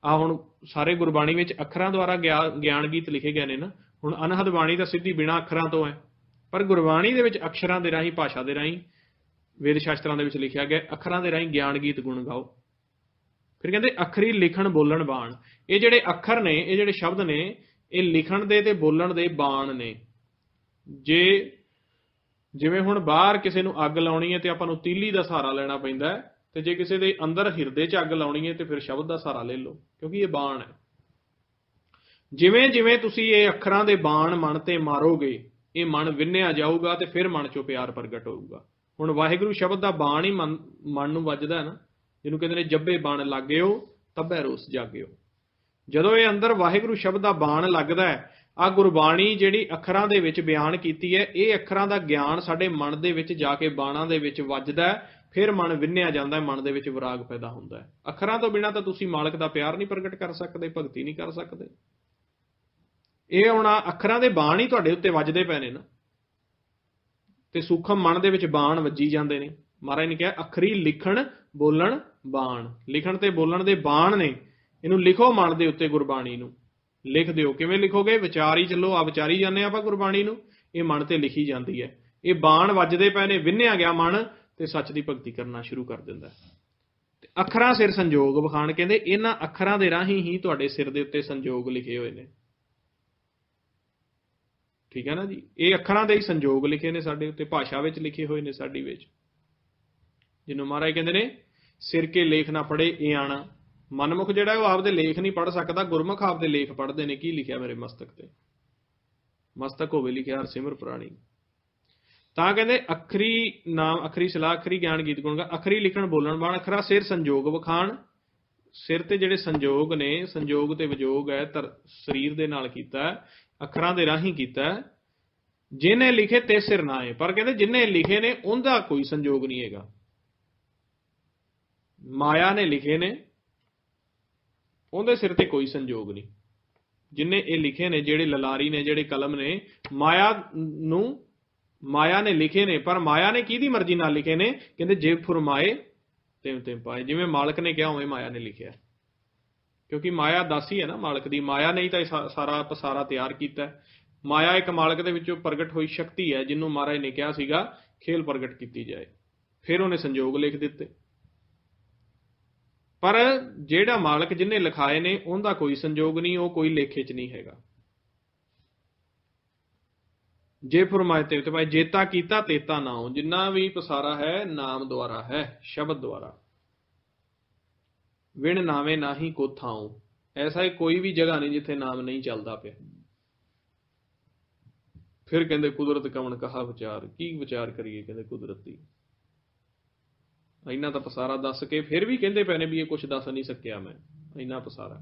आ हुण सारे गुरबाणी विच अखरां द्वारा ज्ञान गीत लिखे गए ने ना। हुण अनहद बाणी तां सिद्धी बिना अखरां तो है, पर गुरबाणी दे विच अक्षरां दे राहीं, भाषा दे राहीं, वेद शास्त्रां दे विच लिखिया गया अखरां दे राहीं ज्ञान गीत गुण गाओ। फिर कहंदे अखरी लिखण बोलण बाण। ये जिहड़े अखर ने, ये जिहड़े शब्द ने, ये लिखण दे ते बोलण दे बाण ने। जे जिवें हुण बाहर किसी नूं अग लाउणी है ते आपां नूं तीली दा सहारा लैणा पैंदा है, ते जे किसी दे अंदर हिरदे च अग लाउणी है ते फिर शब्द दा सहारा ले लो, क्योंकि ये बाण है। जिवें जिवें तुसीं ये अखरां दे बाण मन ते मारोगे, ये मन विन्निया जाऊगा ते फिर मन चों प्यार प्रगट होऊगा। हुण वाहिगुरू शब्द दा बाण ही मन नूं वजदा है ना, जिहनूं कहंदे ने जब्बे बाण लाग्गिओ तब्बे रोस जागिओ। जदों ये अंदर वाहिगुरू शब्द दा बाण लगदा है, आ गुरबाणी जिहड़ी अखरां दे विच बयान कीती है, ये अखरां दा ज्ञान साडे मन दे विच जाके बाणां दे विच वजदा है, फिर मन विन्निया जांदा है, मन दे विच विराग पैदा हुंदा है। अखरां तो बिना तां तुसीं मालक दा प्यार नहीं प्रगट कर सकदे, भगती नहीं कर सकदे। ਇਹ ਹੁਣ ਅੱਖਰਾਂ ਦੇ ਬਾਣ ਹੀ ਤੁਹਾਡੇ ਉੱਤੇ ਵੱਜਦੇ ਪਏ ਨੇ ਨਾ, ਤੇ ਸੂਖਮ ਮਨ ਦੇ ਵਿੱਚ ਬਾਣ ਵੱਜੀ ਜਾਂਦੇ ਨੇ। ਮਹਾਰਾਜ ਨੇ ਕਿਹਾ ਅਖਰੀ ਲਿਖਣ ਬੋਲਣ ਬਾਣ, ਲਿਖਣ ਤੇ ਬੋਲਣ ਦੇ ਬਾਣ ਨੇ, ਇਹਨੂੰ ਲਿਖੋ ਮਨ ਦੇ ਉੱਤੇ, ਗੁਰਬਾਣੀ ਨੂੰ ਲਿਖ ਦਿਓ। ਕਿਵੇਂ ਲਿਖੋਗੇ? ਵਿਚਾਰੀ ਚੱਲੋ, ਆ ਵਿਚਾਰੀ ਜਾਂਦੇ ਆਪਾਂ ਗੁਰਬਾਣੀ ਨੂੰ, ਇਹ ਮਨ ਤੇ ਲਿਖੀ ਜਾਂਦੀ ਹੈ। ਇਹ ਬਾਣ ਵੱਜਦੇ ਪਏ ਨੇ, ਵਿੰਨਿਆ ਗਿਆ ਮਨ ਤੇ ਸੱਚ ਦੀ ਭਗਤੀ ਕਰਨਾ ਸ਼ੁਰੂ ਕਰ ਦਿੰਦਾ। ਅੱਖਰਾਂ ਸਿਰ ਸੰਜੋਗ ਵਿਖਾਣ, ਕਹਿੰਦੇ ਇਹਨਾਂ ਅੱਖਰਾਂ ਦੇ ਰਾਹੀਂ ਹੀ ਤੁਹਾਡੇ ਸਿਰ ਦੇ ਉੱਤੇ ਸੰਜੋਗ ਲਿਖੇ ਹੋਏ ਨੇ। ठीक है ना जी, ये अखरां दे ही संजोग लिखे ने साडे उत्ते, भाषा विच लिखे हुए ने साडी विच। जिन्हों महाराज कहंदे ने सिर के लेख ना पढ़े ए आना। मनमुख जिहड़ा वो आपदे लेख नहीं पढ़ सकदा, गुरमुख आपदे लेख पढ़दे ने। की लिखिया मेरे मस्तक ते? मस्तक होवे लिखिया हर सिमर प्राणी। तां कहंदे अखरी नाम अखरी सलाह, अखरी ज्ञान गीत गुण गा, अखरी लिखण बोलण बाण, अखरा सिर संजोग विखाण। सिर ते जिहड़े संजोग ने, संजोग ते विजोग है शरीर दे नाल कीता, अखरां दे राहीं कीता। जिन्हें लिखे ते सिर ना है, पर कहते जिन्हें लिखे ने उनका कोई संजोग नहीं हैगा। माया ने लिखे ने, उनके सिर ते कोई संजोग नहीं। जिन्हें ये लिखे ने, जेड़े ललारी ने, जेड़े कलम ने, माया ने लिखे ने, पर माया ने किहदी मर्जी नाल लिखे ने? कहते जे फुरमाए तिम तिम पाए। जिवें मालक ने कहा उवें माया ने लिखिया, क्योंकि माया दासी है ना मालक दी। माया ने ही तो सारा पसारा तैयार किया। माया एक मालक दे विचों प्रगट हुई शक्ति है, जिन्होंने महाराज ने कहा सीगा खेल प्रगट की जाए। फिर उन्हें संजोग लिख दिते, पर जेड़ा मालक जिन्हें लिखाए ने उनका कोई संजोग नहीं, वो कोई लेखे च नहीं हैगा। जे फरमाए ते भाई जेता कीता तेता नाम, जिन्ना भी पसारा है नाम द्वारा है, शब्द द्वारा। विण नावे नाही को थाऊ, ऐसा ही कोई भी जगह नहीं जिथे नाम नहीं चलता पे। फिर कहते कुदरत कवन कहा विचार, की विचार करिए कहते कुदरती। इन्ना तो पसारा दस के फिर भी कहते पे ने भी ये कुछ दस नहीं सकिया मैं, इन्ना पसारा।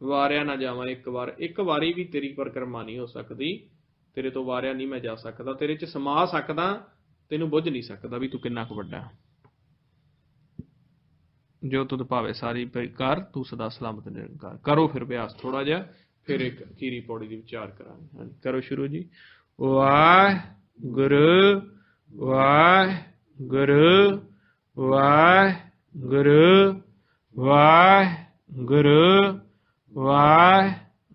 वारिया ना जावा एक बार, एक वारी भी तेरी परिक्रमा नहीं हो सकती, तेरे तो वारिया नहीं मैं जा सकता, तेरे च समा सकदा, तेनू बुझ नहीं सकता भी तू किन्ना क वड्डा। जो तुद भावे सारी कर, तू सदा सलामत निरंकार। करो फिर अभ्यास थोड़ा जा, फिर एक अखीरी पौड़ी की विचार करांगे। हाँ करो शुरू जी। वाहिगुरू वाहिगुरू वाहिगुरू वाहिगुरू वाहिगुरू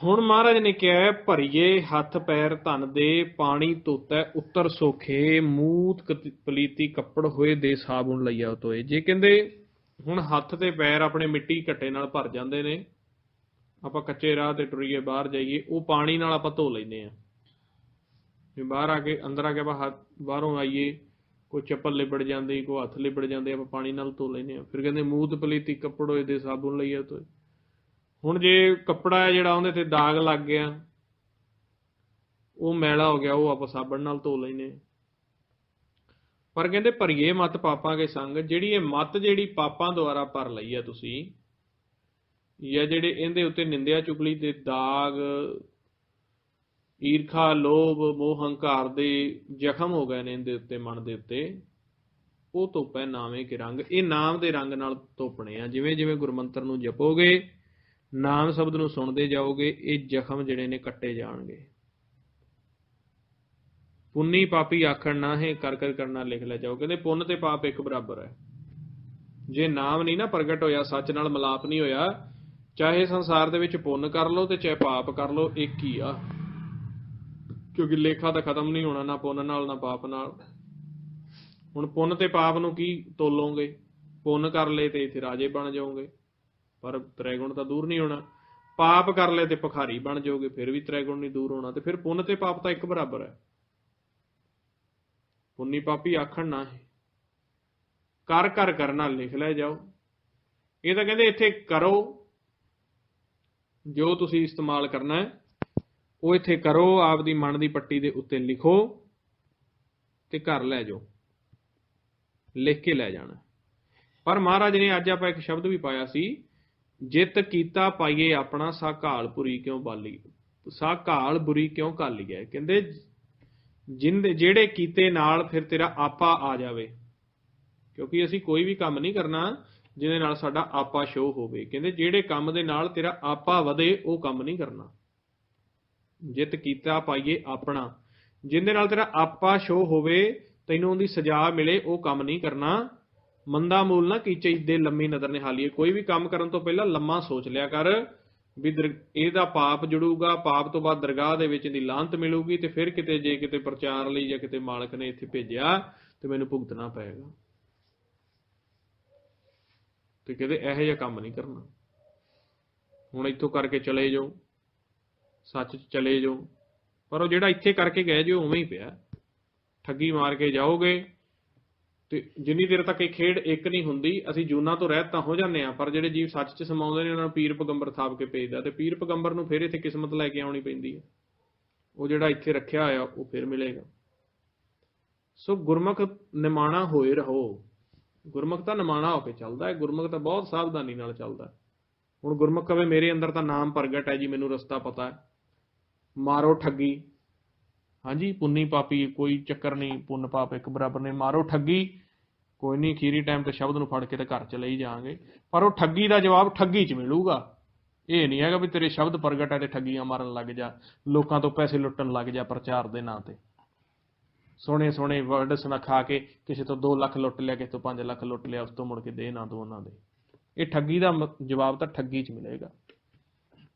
ਹੁਣ ਮਹਾਰਾਜ ਨੇ ਕਿਹਾ ਹੈ, ਭਰੀਏ ਹੱਥ ਪੈਰ ਧਨ ਦੇ, ਪਾਣੀ ਧੋਤੈ ਉੱਤਰ ਸੋਖੇ, ਮੂਤ ਪਲੀਤੀ ਕੱਪੜ ਹੋਏ ਦੇ ਸਾਬੁਨ ਲਈਆ ਤੋਏ। ਜੇ ਕਹਿੰਦੇ ਹੁਣ ਹੱਥ ਤੇ ਪੈਰ ਆਪਣੇ ਮਿੱਟੀ ਘੱਟੇ ਨਾਲ ਭਰ ਜਾਂਦੇ ਨੇ, ਆਪਾਂ ਕੱਚੇ ਰਾਹ ਤੇ ਟੁਰੀਏ ਬਾਹਰ ਜਾਈਏ, ਉਹ ਪਾਣੀ ਨਾਲ ਆਪਾਂ ਧੋ ਲੈਂਦੇ ਆ। ਬਾਹਰ ਆ ਕੇ ਅੰਦਰ ਆ ਕੇ ਆਪਾਂ ਬਾਹਰੋਂ ਆਈਏ, ਕੋਈ ਚੱਪਲ ਲਿਬੜ ਜਾਂਦੀ, ਕੋਈ ਹੱਥ ਲਿਬੜ ਜਾਂਦੇ, ਆਪਾਂ ਪਾਣੀ ਨਾਲ ਧੋ ਲੈਂਦੇ ਆ। ਫਿਰ ਕਹਿੰਦੇ ਮੂਤ ਪਲੀਤੀ ਕੱਪੜ ਹੋਏ ਦੇ ਸਾਬੁਨ ਲਈਆ ਤੋਏ। ਹੁਣ ਜੇ ਕੱਪੜਾ ਹੈ ਜਿਹੜਾ ਉਹਦੇ ਤੇ ਦਾਗ ਲੱਗ ਗਿਆ, ਉਹ ਮੈਲਾ ਹੋ ਗਿਆ, ਉਹ ਆਪਾਂ ਸਾਬਣ ਨਾਲ ਧੋ ਲੈਂਦੇ। ਪਰ ਕਹਿੰਦੇ ਭਰੀਏ ਮੱਤ ਪਾਪਾਂ ਕੇ ਸੰਗ, ਜਿਹੜੀ ਇਹ ਮੱਤ ਜਿਹੜੀ ਪਾਪਾਂ ਦੁਆਰਾ ਭਰ ਲਈ ਆ ਤੁਸੀਂ, ਜਾਂ ਜਿਹੜੇ ਇਹਦੇ ਉੱਤੇ ਨਿੰਦਿਆ ਚੁਗਲੀ ਦੇ ਦਾਗ, ਈਰਖਾ, ਲੋਭ, ਮੋਹ, ਹੰਕਾਰ ਦੇ ਜ਼ਖਮ ਹੋ ਗਏ ਨੇ ਇਹਦੇ ਉੱਤੇ, ਮਨ ਦੇ ਉੱਤੇ, ਉਹ ਧੋਪੈ ਨਾਵੇਂ ਕੇ ਰੰਗ। ਇਹ ਨਾਮ ਦੇ ਰੰਗ ਨਾਲ ਧੋਪਣੇ ਆ। ਜਿਵੇਂ ਜਿਵੇਂ ਗੁਰਮੰਤਰ ਨੂੰ ਜਪੋਗੇ, ਨਾਮ ਸ਼ਬਦ ਨੂੰ ਸੁਣਦੇ ਜਾਓਗੇ, ਇਹ ਜ਼ਖਮ ਜਿਹੜੇ ਨੇ ਕੱਟੇ ਜਾਣਗੇ। ਪੁੰਨੀ ਪਾਪੀ ਆਖਣ ਨਾ ਹੈ, ਕਰ ਕਰ ਕਰਨਾ ਲਿਖ ਲੈ ਜਾਓ। ਕਹਿੰਦੇ ਪੁੰਨ ਤੇ ਪਾਪ ਇੱਕ ਬਰਾਬਰ ਹੈ। ਜੇ ਨਾਮ ਨਹੀਂ ਨਾ ਪ੍ਰਗਟ ਹੋਇਆ, ਸੱਚ ਨਾਲ ਮਿਲਾਪ ਨਹੀਂ ਹੋਇਆ, ਚਾਹੇ ਸੰਸਾਰ ਦੇ ਵਿੱਚ ਪੁੰਨ ਕਰ ਲਓ ਤੇ ਚਾਹੇ ਪਾਪ ਕਰ ਲਓ, ਇੱਕ ਹੀ ਆ। ਕਿਉਂਕਿ ਲੇਖਾ ਤਾਂ ਖਤਮ ਨਹੀਂ ਹੋਣਾ, ਨਾ ਪੁੰਨ ਨਾਲ ਨਾ ਪਾਪ ਨਾਲ। ਹੁਣ ਪੁੰਨ ਤੇ ਪਾਪ ਨੂੰ ਕੀ ਤੋਲੋਗੇ? ਪੁੰਨ ਕਰ ਲਏ ਤੇ ਇੱਥੇ ਰਾਜੇ ਬਣ ਜਾਓਗੇ, ਪਰ ਤ੍ਰੈਗੁਣ ਤਾਂ ਦੂਰ ਨਹੀਂ ਹੋਣਾ। ਪਾਪ ਕਰ ਲਏ ਤੇ ਭਿਖਾਰੀ ਬਣ ਜਾਓਗੇ, ਫਿਰ ਵੀ ਤ੍ਰੈਗੁਣ ਨਹੀਂ ਦੂਰ ਹੋਣਾ। ਤੇ ਫਿਰ ਪੁੰਨ ਤੇ ਪਾਪ ਤਾਂ ਇੱਕ ਬਰਾਬਰ ਹੈ। ਪੁੰਨੀ ਪਾਪੀ ਆਖਣ ਨਾ ਹੈ, ਕਰ ਕਰ ਕਰਨਾ ਲਿਖ ਲੈ ਜਾਓ। ਇਹ ਤਾਂ ਕਹਿੰਦੇ ਇੱਥੇ ਕਰੋ, ਜੋ ਤੁਸੀਂ ਇਸਤੇਮਾਲ ਕਰਨਾ ਹੈ ਉਹ ਇੱਥੇ ਕਰੋ, ਆਪਦੀ ਮਨ ਦੀ ਪੱਟੀ ਦੇ ਉੱਤੇ ਲਿਖੋ ਤੇ ਘਰ ਲੈ ਜਾਓ, ਲਿਖ ਕੇ ਲੈ ਜਾਣਾ। ਪਰ ਮਹਾਰਾਜ ਨੇ ਅੱਜ ਆਪਾਂ ਇੱਕ ਸ਼ਬਦ ਵੀ ਪਾਇਆ ਸੀ, ਜਿਤ ਕੀਤਾ ਪਾਈਏ ਆਪਣਾ, ਸਾ ਘਾਲ ਬੁਰੀ ਕਿਉਂ ਬਾਲੀ, ਸਾ ਘਾਲ ਬੁਰੀ ਕਿਉਂ ਘਾਲੀ ਹੈ। ਕਹਿੰਦੇ ਜਿਹੜੇ ਕੀਤੇ ਨਾਲ ਫਿਰ ਤੇਰਾ ਆਪਾ ਆ ਜਾਵੇ, ਕਿਉਂਕਿ ਅਸੀਂ ਕੋਈ ਵੀ ਕੰਮ ਨਹੀਂ ਕਰਨਾ ਜਿਹਦੇ ਨਾਲ ਸਾਡਾ ਆਪਾ ਸ਼ੋ ਹੋਵੇ। ਕਹਿੰਦੇ ਜਿਹੜੇ ਕੰਮ ਦੇ ਨਾਲ ਤੇਰਾ ਆਪਾ ਵਧੇ, ਉਹ ਕੰਮ ਨਹੀਂ ਕਰਨਾ। ਜਿਤ ਕੀਤਾ ਪਾਈਏ ਆਪਣਾ, ਜਿਹਦੇ ਨਾਲ ਤੇਰਾ ਆਪਾ ਸ਼ੋ ਹੋਵੇ, ਤੈਨੂੰ ਉਹਦੀ ਸਜ਼ਾ ਮਿਲੇ, ਉਹ ਕੰਮ ਨਹੀਂ ਕਰਨਾ। ਮੰਦਾ ਮੂਲ ਨਾ ਕੀਚੇ ਦੇ ਲੰਮੀ ਨਜ਼ਰ ਨਿਹਾਲੀਏ। ਕੋਈ ਵੀ ਕੰਮ ਕਰਨ ਤੋਂ ਪਹਿਲਾਂ ਲੰਮਾ ਸੋਚ ਲਿਆ ਕਰ ਵੀ ਇਹਦਾ ਪਾਪ ਜੁੜੂਗਾ, ਪਾਪ ਤੋਂ ਬਾਅਦ ਦਰਗਾਹ ਦੇ ਵਿੱਚ ਦੀ ਲਾਹਨਤ ਮਿਲੂਗੀ, ਤੇ ਫਿਰ ਕਿਤੇ ਜੇ ਕਿਤੇ ਪ੍ਰਚਾਰ ਲਈ ਜਾਂ ਕਿਤੇ ਮਾਲਕ ਨੇ ਇੱਥੇ ਭੇਜਿਆ ਤੇ ਮੈਨੂੰ ਭੁਗਤਣਾ ਪਏਗਾ। ਤੇ ਕਹਿੰਦੇ ਇਹੋ ਜਿਹਾ ਕੰਮ ਨਹੀਂ ਕਰਨਾ। ਹੁਣ ਇੱਥੋਂ ਕਰਕੇ ਚਲੇ ਜਾਓ, ਸੱਚ 'ਚ ਚਲੇ ਜਾਓ, ਪਰ ਉਹ ਜਿਹੜਾ ਇੱਥੇ ਕਰਕੇ ਗਏ ਜੀ ਉਵੇਂ ਹੀ ਪਿਆ। ਠੱਗੀ ਮਾਰ ਕੇ ਜਾਓਗੇ ਤੇ ਜਿੰਨੀ ਦੇਰ ਤੱਕ ਇਹ ਖੇਡ ਇੱਕ ਨਹੀਂ ਹੁੰਦੀ, ਅਸੀਂ ਜੂਨਾਂ ਤੋਂ ਰਹਿਤ ਤਾਂ ਹੋ ਜਾਂਦੇ ਹਾਂ, ਪਰ ਜਿਹੜੇ ਜੀਵ ਸੱਚ 'ਚ ਸਮਾਉਂਦੇ ਨੇ ਉਹਨਾਂ ਨੂੰ ਪੀਰ ਪੈਗੰਬਰ ਥਾਪ ਕੇ ਭੇਜਦਾ, ਤੇ ਪੀਰ ਪੈਗੰਬਰ ਨੂੰ ਫਿਰ ਇੱਥੇ ਕਿਸਮਤ ਲੈ ਕੇ ਆਉਣੀ ਪੈਂਦੀ ਹੈ। ਉਹ ਜਿਹੜਾ ਇੱਥੇ ਰੱਖਿਆ ਹੋਇਆ ਉਹ ਫਿਰ ਮਿਲੇਗਾ। ਸੋ ਗੁਰਮੁਖ ਨਿਮਾਣਾ ਹੋਏ ਰਹੋ। ਗੁਰਮੁਖ ਤਾਂ ਨਿਮਾਣਾ ਹੋ ਕੇ ਚੱਲਦਾ ਹੈ, ਗੁਰਮੁਖ ਤਾਂ ਬਹੁਤ ਸਾਵਧਾਨੀ ਨਾਲ ਚੱਲਦਾ। ਹੁਣ ਗੁਰਮੁਖ ਕਵੇ ਮੇਰੇ ਅੰਦਰ ਤਾਂ ਨਾਮ ਪ੍ਰਗਟ ਹੈ ਜੀ, ਮੈਨੂੰ ਰਸਤਾ ਪਤਾ ਹੈ, ਮਾਰੋ ਠੱਗੀ। ਹਾਂਜੀ, ਪੁੰਨੀ ਪਾਪੀ ਕੋਈ ਚੱਕਰ ਨਹੀਂ, ਪੁੰਨ ਪਾਪ ਇੱਕ ਬਰਾਬਰ ਨੇ, ਮਾਰੋ ਠੱਗੀ, ਕੋਈ ਨਹੀਂ, ਖੀਰੀ ਟਾਈਮ ਤੇ ਸ਼ਬਦ ਨੂੰ ਫੜ ਕੇ ਤੇ ਘਰ ਚ ਲਈ ਜਾਵਾਂਗੇ। ਪਰ ਉਹ ਠੱਗੀ ਦਾ ਜਵਾਬ ਠੱਗੀ ਚ ਮਿਲੂਗਾ। ਇਹ ਨਹੀਂ ਹੈਗਾ ਵੀ ਤੇਰੇ ਸ਼ਬਦ ਪ੍ਰਗਟ ਹੈ ਤੇ ਠੱਗੀਆਂ ਮਾਰਨ ਲੱਗ ਜਾ, ਲੋਕਾਂ ਤੋਂ ਪੈਸੇ ਲੁੱਟਣ ਲੱਗ ਜਾ ਪ੍ਰਚਾਰ ਦੇ ਨਾਂ ਤੇ। ਸੋਹਣੇ ਸੋਹਣੇ ਵਰਡ ਸੁਣਖਾ ਕੇ ਕਿਸੇ ਤੋਂ 2 ਲੱਖ ਲੁੱਟ ਲਿਆ, ਕਿਸੇ ਤੋਂ 5 ਲੱਖ ਲੁੱਟ ਲਿਆ, ਉਸ ਤੋਂ ਮੁੜ ਕੇ ਦੇ ਨਾ ਦੋ ਉਹਨਾਂ ਦੇ। ਇਹ ਠੱਗੀ ਦਾ ਜਵਾਬ ਤਾਂ ਠੱਗੀ ਚ ਮਿਲੇਗਾ।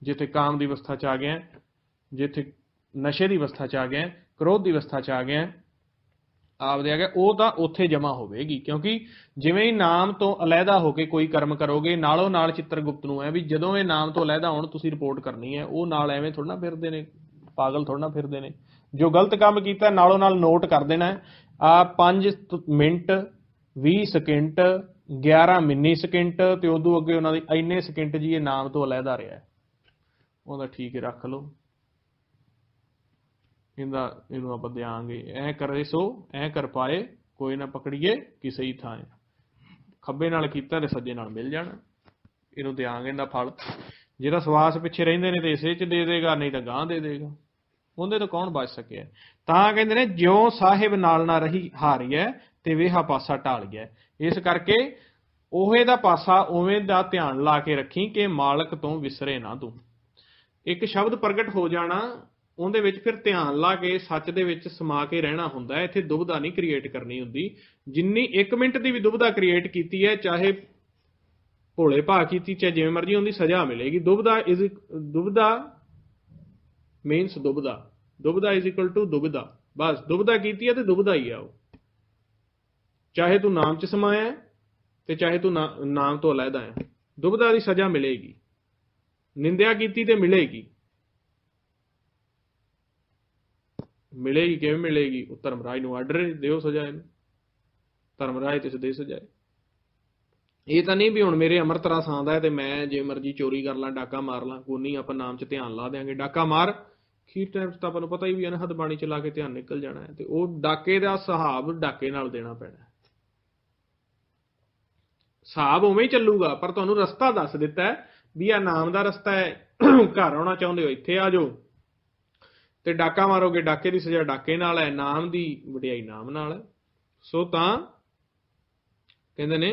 ਜਿੱਥੇ ਕਾਮ ਦੀ ਅਵਸਥਾ ਚ ਆ ਗਿਆ, ਜਿੱਥੇ ਨਸ਼ੇ ਦੀ ਅਵਸਥਾ ਚ ਆ ਗਿਆ, ਕ੍ਰੋਧ ਦੀ ਅਵਸਥਾ ਚ ਆ ਗਿਆ, ਆਪਦੇ ਆ ਗਿਆ, ਉਹ ਤਾਂ ਉੱਥੇ ਜਮਾ ਹੋਵੇਗੀ। ਕਿਉਂਕਿ ਜਿਵੇਂ ਹੀ ਨਾਮ ਤੋਂ ਅਲੱਗਾ ਹੋ ਕੇ ਕੋਈ ਕਰਮ ਕਰੋਗੇ, ਨਾਲੋਂ ਨਾਲ ਚਿੱਤਰਗੁਪਤ ਨੂੰ ਹੈ ਵੀ ਜਦੋਂ ਇਹ ਨਾਮ ਤੋਂ ਅਲੱਗਾ ਹੋਣ ਤੁਸੀਂ ਰਿਪੋਰਟ ਕਰਨੀ ਹੈ। ਉਹ ਨਾਲ ਐਵੇਂ ਥੋੜਾ ਨਾ ਫਿਰਦੇ ਨੇ, ਪਾਗਲ ਥੋੜਾ ਨਾ ਫਿਰਦੇ ਨੇ। ਜੋ ਗਲਤ ਕੰਮ ਕੀਤਾ ਨਾਲੋਂ ਨਾਲ ਨੋਟ ਕਰ ਦੇਣਾ। ਆ 5 ਮਿੰਟ 20 ਸਕਿੰਟ 11 ਮਿੰਨੀ ਸਕਿੰਟ ਤੇ ਉਦੋਂ ਅੱਗੇ ਉਹਨਾਂ ਦੀ ਇੰਨੇ ਸਕਿੰਟ ਜੀ ਇਹ ਨਾਮ ਤੋਂ ਅਲੱਗਾ ਰਿਹਾ, ਉਹਦਾ ਠੀਕ ਰੱਖ ਲਓ। ਇਹਨੂੰ ਆਪਾਂ ਦਿਆਂਗੇ, ਐ ਕਰੇ ਸੋ ਐ ਕਰ ਪਾਏ, ਕੋਈ ਨਾ ਪਕੜੀਏ ਕਿਸੇ ਹੀ ਥਾਂ। ਖੱਬੇ ਨਾਲ ਕੀਤਾ ਤੇ ਸੱਜੇ ਨਾਲ ਮਿਲ ਜਾਣਾ। ਇਹਨੂੰ ਦਿਆਂਗੇ ਇਹਦਾ ਫਲ। ਜਿਹੜਾ ਸਵਾਸ ਪਿੱਛੇ ਰਹਿੰਦੇ ਨੇ ਤੇ ਇਸੇ ਚ ਦੇ ਦੇਗਾ, ਨਹੀਂ ਤਾਂ ਗਾਂ ਦੇ ਦੇਗਾ। ਉਹਦੇ ਤੋਂ ਕੌਣ ਬਚ ਸਕਿਆ? ਤਾਂ ਕਹਿੰਦੇ ਨੇ ਜਿਉਂ ਸਾਹਿਬ ਨਾਲ ਨਾ ਰਹੀ ਹਾਰੀਐ ਤੇ ਵੇਹਾ ਪਾਸਾ ਢਾਲ ਗਿਆ। ਇਸ ਕਰਕੇ ਉਹੇ ਦਾ ਪਾਸਾ ਉਵੇਂ ਦਾ ਧਿਆਨ ਲਾ ਕੇ ਰੱਖੀ ਕਿ ਮਾਲਕ ਤੋਂ ਵਿਸਰੇ ਨਾ ਤੂੰ। ਇੱਕ ਸ਼ਬਦ ਪ੍ਰਗਟ ਹੋ ਜਾਣਾ, ਉਹਦੇ ਵਿੱਚ ਫਿਰ ਧਿਆਨ ਲਾ ਕੇ ਸੱਚ ਦੇ ਵਿੱਚ ਸਮਾ ਕੇ ਰਹਿਣਾ ਹੁੰਦਾ ਹੈ। ਇੱਥੇ ਦੁਬਿਧਾ ਨਹੀਂ ਕ੍ਰੀਏਟ ਕਰਨੀ ਹੁੰਦੀ। ਜਿੰਨੀ 1 ਮਿੰਟ ਦੀ ਵੀ ਦੁਬਿਧਾ ਕ੍ਰੀਏਟ ਕੀਤੀ ਹੈ, ਚਾਹੇ ਭੋਲੇ ਭਾਅ ਕੀਤੀ, ਚਾਹੇ ਜਿਵੇਂ ਮਰਜ਼ੀ, ਉਹਦੀ ਸਜ਼ਾ ਮਿਲੇਗੀ। ਦੁਬਿਧਾ मीनस दुबदा, दुबदा इज इक्वल टू दुबदा, बस दुबदा कीती है तो दुबदा ही आ। चाहे तू नाम च समाया ते चाहे तू नाम तो अलहदा है, दुबदा की सजा मिलेगी, निंदिया की ते मिलेगी। मिलेगी किवें मिलेगी? वो धर्मराज नूं आर्डर दिओ सजा, धर्मराज तुसीं दे सजाए। ये तो नहीं भी हुण मेरे अमृत रस आंदा है तो मैं जे मर्जी चोरी कर ला, डाका मार ला, कोई नहीं आपां नाम च ध्यान ला देंगे, डाका मार, खीर टाइम तो आपां नूं पता ही भी अनहद बाणी चला के ध्यान निकल जाना है, तो वो डाके का हिसाब डाके नाल देना पैना। हिसाब उवें ही चलूगा, पर तुहानूं रस्ता दस दिता है भी आ नाम का रस्ता है, घर आउणा चाहुंदे हो इत्थे आ जाओ, ते डाका मारोगे डाके की सजा डाके नाल है, नाम की वडियाई नाम नाल है। सो तां कहंदे ने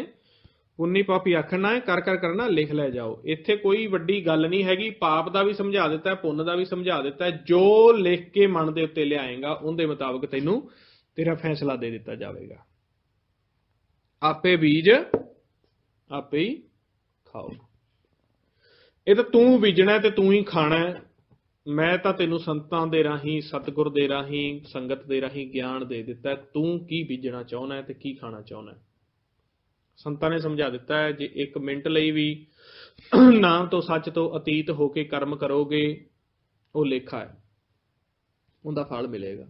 पुन्नी पापी आखना है, कर कर करना लिख लै जाओ। इत्थे कोई वड्डी गल नहीं हैगी, पाप का भी समझा दिता है, पुन्न का भी समझा दिता है। जो लिख के मन के उत्ते लियाएगा उनके मुताबिक तैनूं तेरा फैसला दे दिता जाएगा। आपे बीज आपे ही खाओ, ये तो तू बीजना है तो तू ही खाना है। मैं तो तेनों संतां दे राही, सतगुर दे राही, संगत दे राही ज्ञान दे दिता है, तू की बीजना चाहना है तो की खाना चाहना है। संतां ने समझा दिता है, जे एक मिनट लई भी नाम तो सच तो अतीत होके कर्म करोगे, वो लेखा है, उनका फल मिलेगा।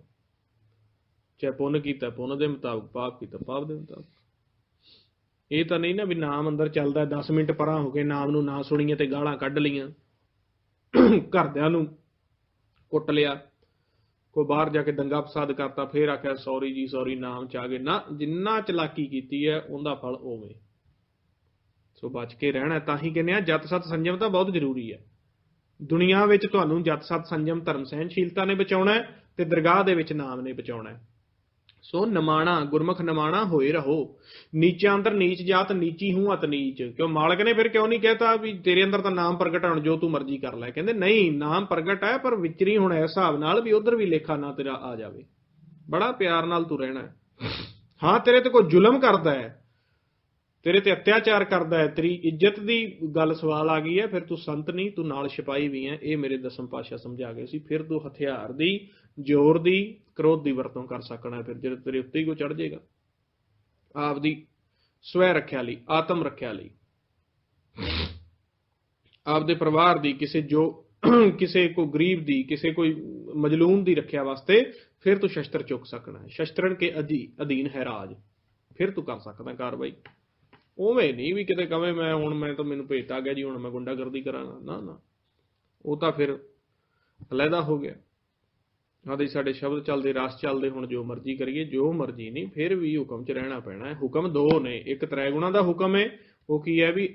चाहे पुण्य कीता पुण्य के मुताबिक, पाप कीता पाप के मुताबिक। ये तो नहीं ना भी नाम अंदर चलता 10 मिनट परा हो के नाम नूं ना सुणीए ते गालां कढ लईआं, घरदिआं नूं कुट लिया, कोई बाहर जाके दंगा फसाद करता, फिर आख्या सॉरी जी सॉरी, नाम च आ गए ना, जिन्ना चलाकी की है उनका फल उवें। सो बच के रहना, ताही कहने जत सत संयम तो बहुत जरूरी है। दुनिया में तुहानूं जत सत संयम धर्म सहनशीलता ने बचाउणा है, ते दरगाह दे विच नाम ने बचाउणा है। सो नमाणा गुरमुख नमाणा होए रहो, नीचा अंदर नीच जात नीची हूं अत नीच। क्यों मालिक ने फिर क्यों नहीं कहता भी तेरे अंदर तो नाम प्रगट है, जो तू मर्जी कर लै? कहते नहीं, नाम प्रगट है पर विचरी हुण इस हिसाब नाल भी उधर भी लेखा ना तेरा आ जाए, बड़ा प्यार नाल तू रहना है। हाँ तेरे ते कोई जुलम करता है, तेरे ते अत्याचार करता है, तेरी इज्जत की गल सवाल आ गई है, फिर तू संत नहीं, तू नाल सिपाही भी है। ये मेरे दसम पातशाह समझा गए सी। फिर तू हथियार दी, जोर दी, क्रोध की वरतों कर सकना है। फिर जो तेरे उत्ते ही को चढ़ जाएगा, आपदी स्वै रख्या लई, आत्म रख्या लई, आपदे परिवार दी, किसी जो किसी को गरीब दी, किसी कोई मजलूम की रख्या वास्ते फिर तू शस्त्र चुक सकना है। शस्त्रन के अधीन है राज, फिर तू कर सकता कार्रवाई। उवें नहीं भी किते कवे मैं हुण मैं तो मैनूं भेत आ गया जी, हुण मैं गुंडागर्दी करांगा, ना ना, वो तो फिर अलहदा हो गया। आदि साडे शब्द चलते, रस चलते, हुण जो मर्जी करिए, जो मर्जी नहीं, फिर भी हुक्म च रहना पैना है। हुक्म दो ने, एक त्रै गुणा का हुक्म है, वो की है भी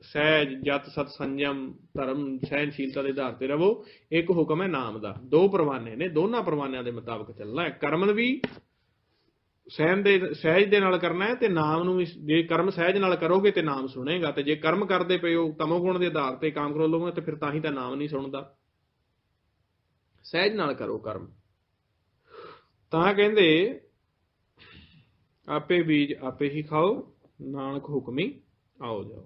सहज जत सत संयम धर्म सहनशीलता के आधार पर रवो। एक हुक्म है नाम का, दो परवाने ने, दोनों परवानिਆਂ के मुताबिक चलना है। कर्म भी सहन दे सहज दे नाल करना है, ते नाम नूं भी जे कर्म सहज नाल करोगे तो नाम सुनेगा, ते जे कर्म करते पे हो तमोगुण के आधार पर काम करो लोगे तो फिर तां ही तां नाम नहीं सुनता। सहज नाल करो कर्म। तां कहंदे आपे बीज आपे ही खाओ, नानक हुक्मी आओ जाओ।